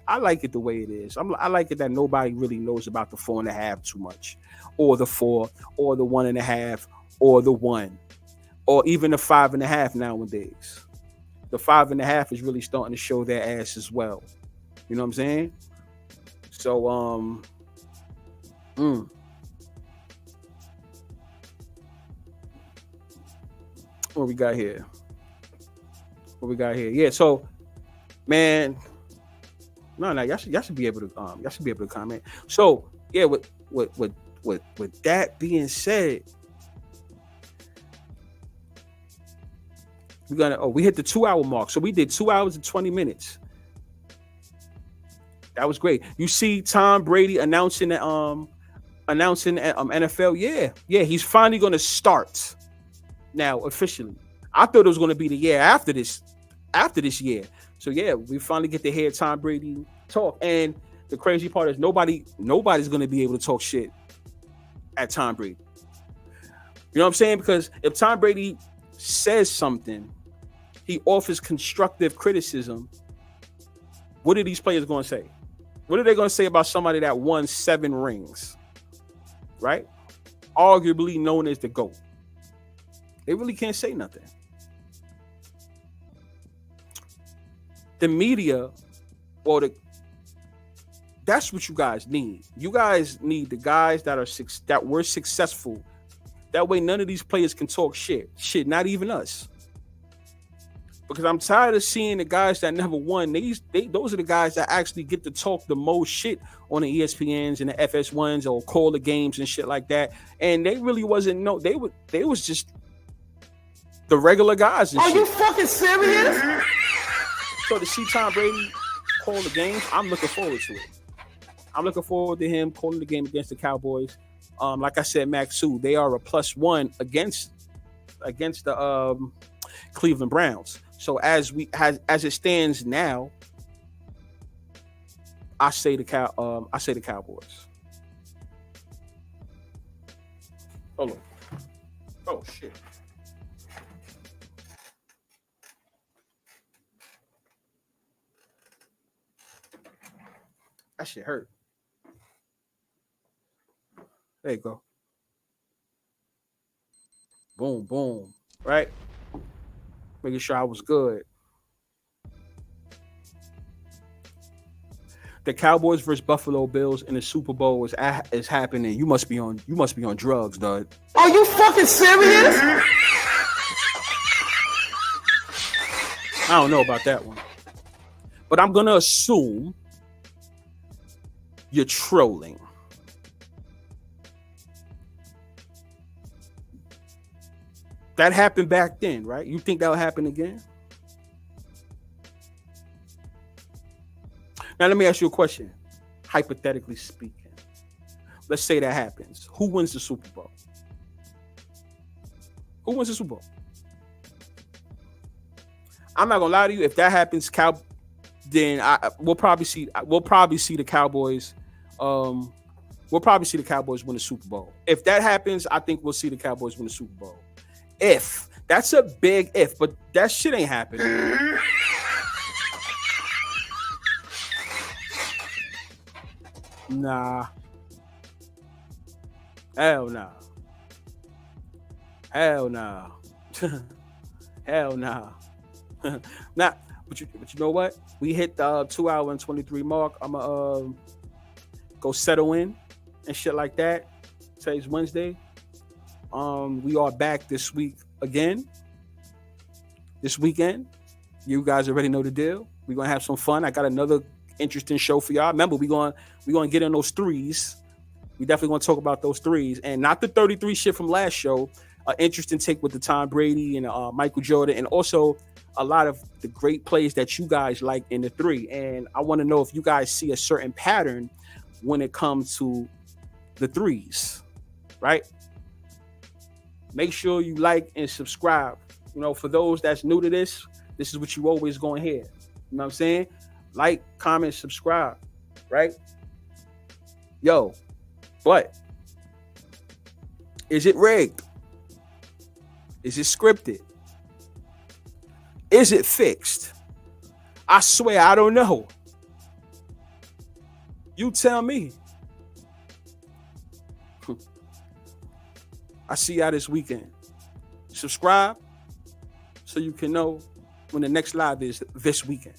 I like it the way it is. I like it that nobody really knows about the 4.5 too much, or the 4, or the 1.5, or the 1, or even the 5.5 nowadays. The 5.5 is really starting to show their ass as well. You know what I'm saying? So what we got here? Yeah, so man, no, y'all should be able to comment. So yeah, with that being said, we hit the 2-hour mark. So we did 2 hours and 20 minutes. That was great. You see Tom Brady announcing at NFL. Yeah, he's finally gonna start now officially. I thought it was gonna be the year after this year. So yeah, we finally get to hear Tom Brady talk. And the crazy part is nobody's gonna be able to talk shit at Tom Brady. You know what I'm saying? Because if Tom Brady says something, he offers constructive criticism, what are these players going to say? What are they going to say about somebody that won 7 rings, right? Arguably known as the GOAT. They really can't say nothing. The media, that's what you guys need. You guys need the guys that were successful. That way, none of these players can talk shit. Shit, not even us. Because I'm tired of seeing the guys that never won. Those are the guys that actually get to talk the most shit on the ESPNs and the FS1s or call the games and shit like that. And they really wasn't they was just the regular guys and Are shit. you fucking serious? So to see Tom Brady call the games, I'm looking forward to it. I'm looking forward to him calling the game against the Cowboys. Like I said, Max Sue, they are a +1 against the Cleveland Browns. So as it stands now, I say the Cowboys. Hold on. Oh shit. That shit hurt. There you go. Boom, boom. Right? Making sure I was good. The Cowboys versus Buffalo Bills in the Super Bowl is happening. You must be on drugs, dog. Are you fucking serious? I don't know about that one. But I'm gonna assume you're trolling. That happened back then, right? You think that'll happen again? Now, let me ask you a question. Hypothetically speaking, let's say that happens. Who wins the Super Bowl? Who wins the Super Bowl? I'm not gonna lie to you. If that happens, we'll probably see the Cowboys We'll probably see the Cowboys win the Super Bowl. If that happens, I think we'll see the Cowboys win the Super Bowl. If. That's a big if, but that shit ain't happening. Nah. Hell nah. Hell nah. Hell nah. Nah. But you know what? We hit the 2 hour and 23 mark. I'ma go settle in and shit like that. Today's Wednesday. We are back this week again. This weekend. You guys already know the deal. We're gonna have some fun. I got another interesting show for y'all. Remember, we're gonna get in those threes. We definitely gonna talk about those threes and not the 33 shit from last show. An interesting take with the Tom Brady and Michael Jordan, and also a lot of the great plays that you guys like in the three. And I want to know if you guys see a certain pattern when it comes to the threes, right? Make sure you like and subscribe. You know, for those that's new to this is what you always gonna hear. You know what I'm saying? Like, comment, subscribe, right? Yo, but is it rigged? Is it scripted? Is it fixed? I swear I don't know. You tell me. I see y'all this weekend. Subscribe so you can know when the next live is this weekend.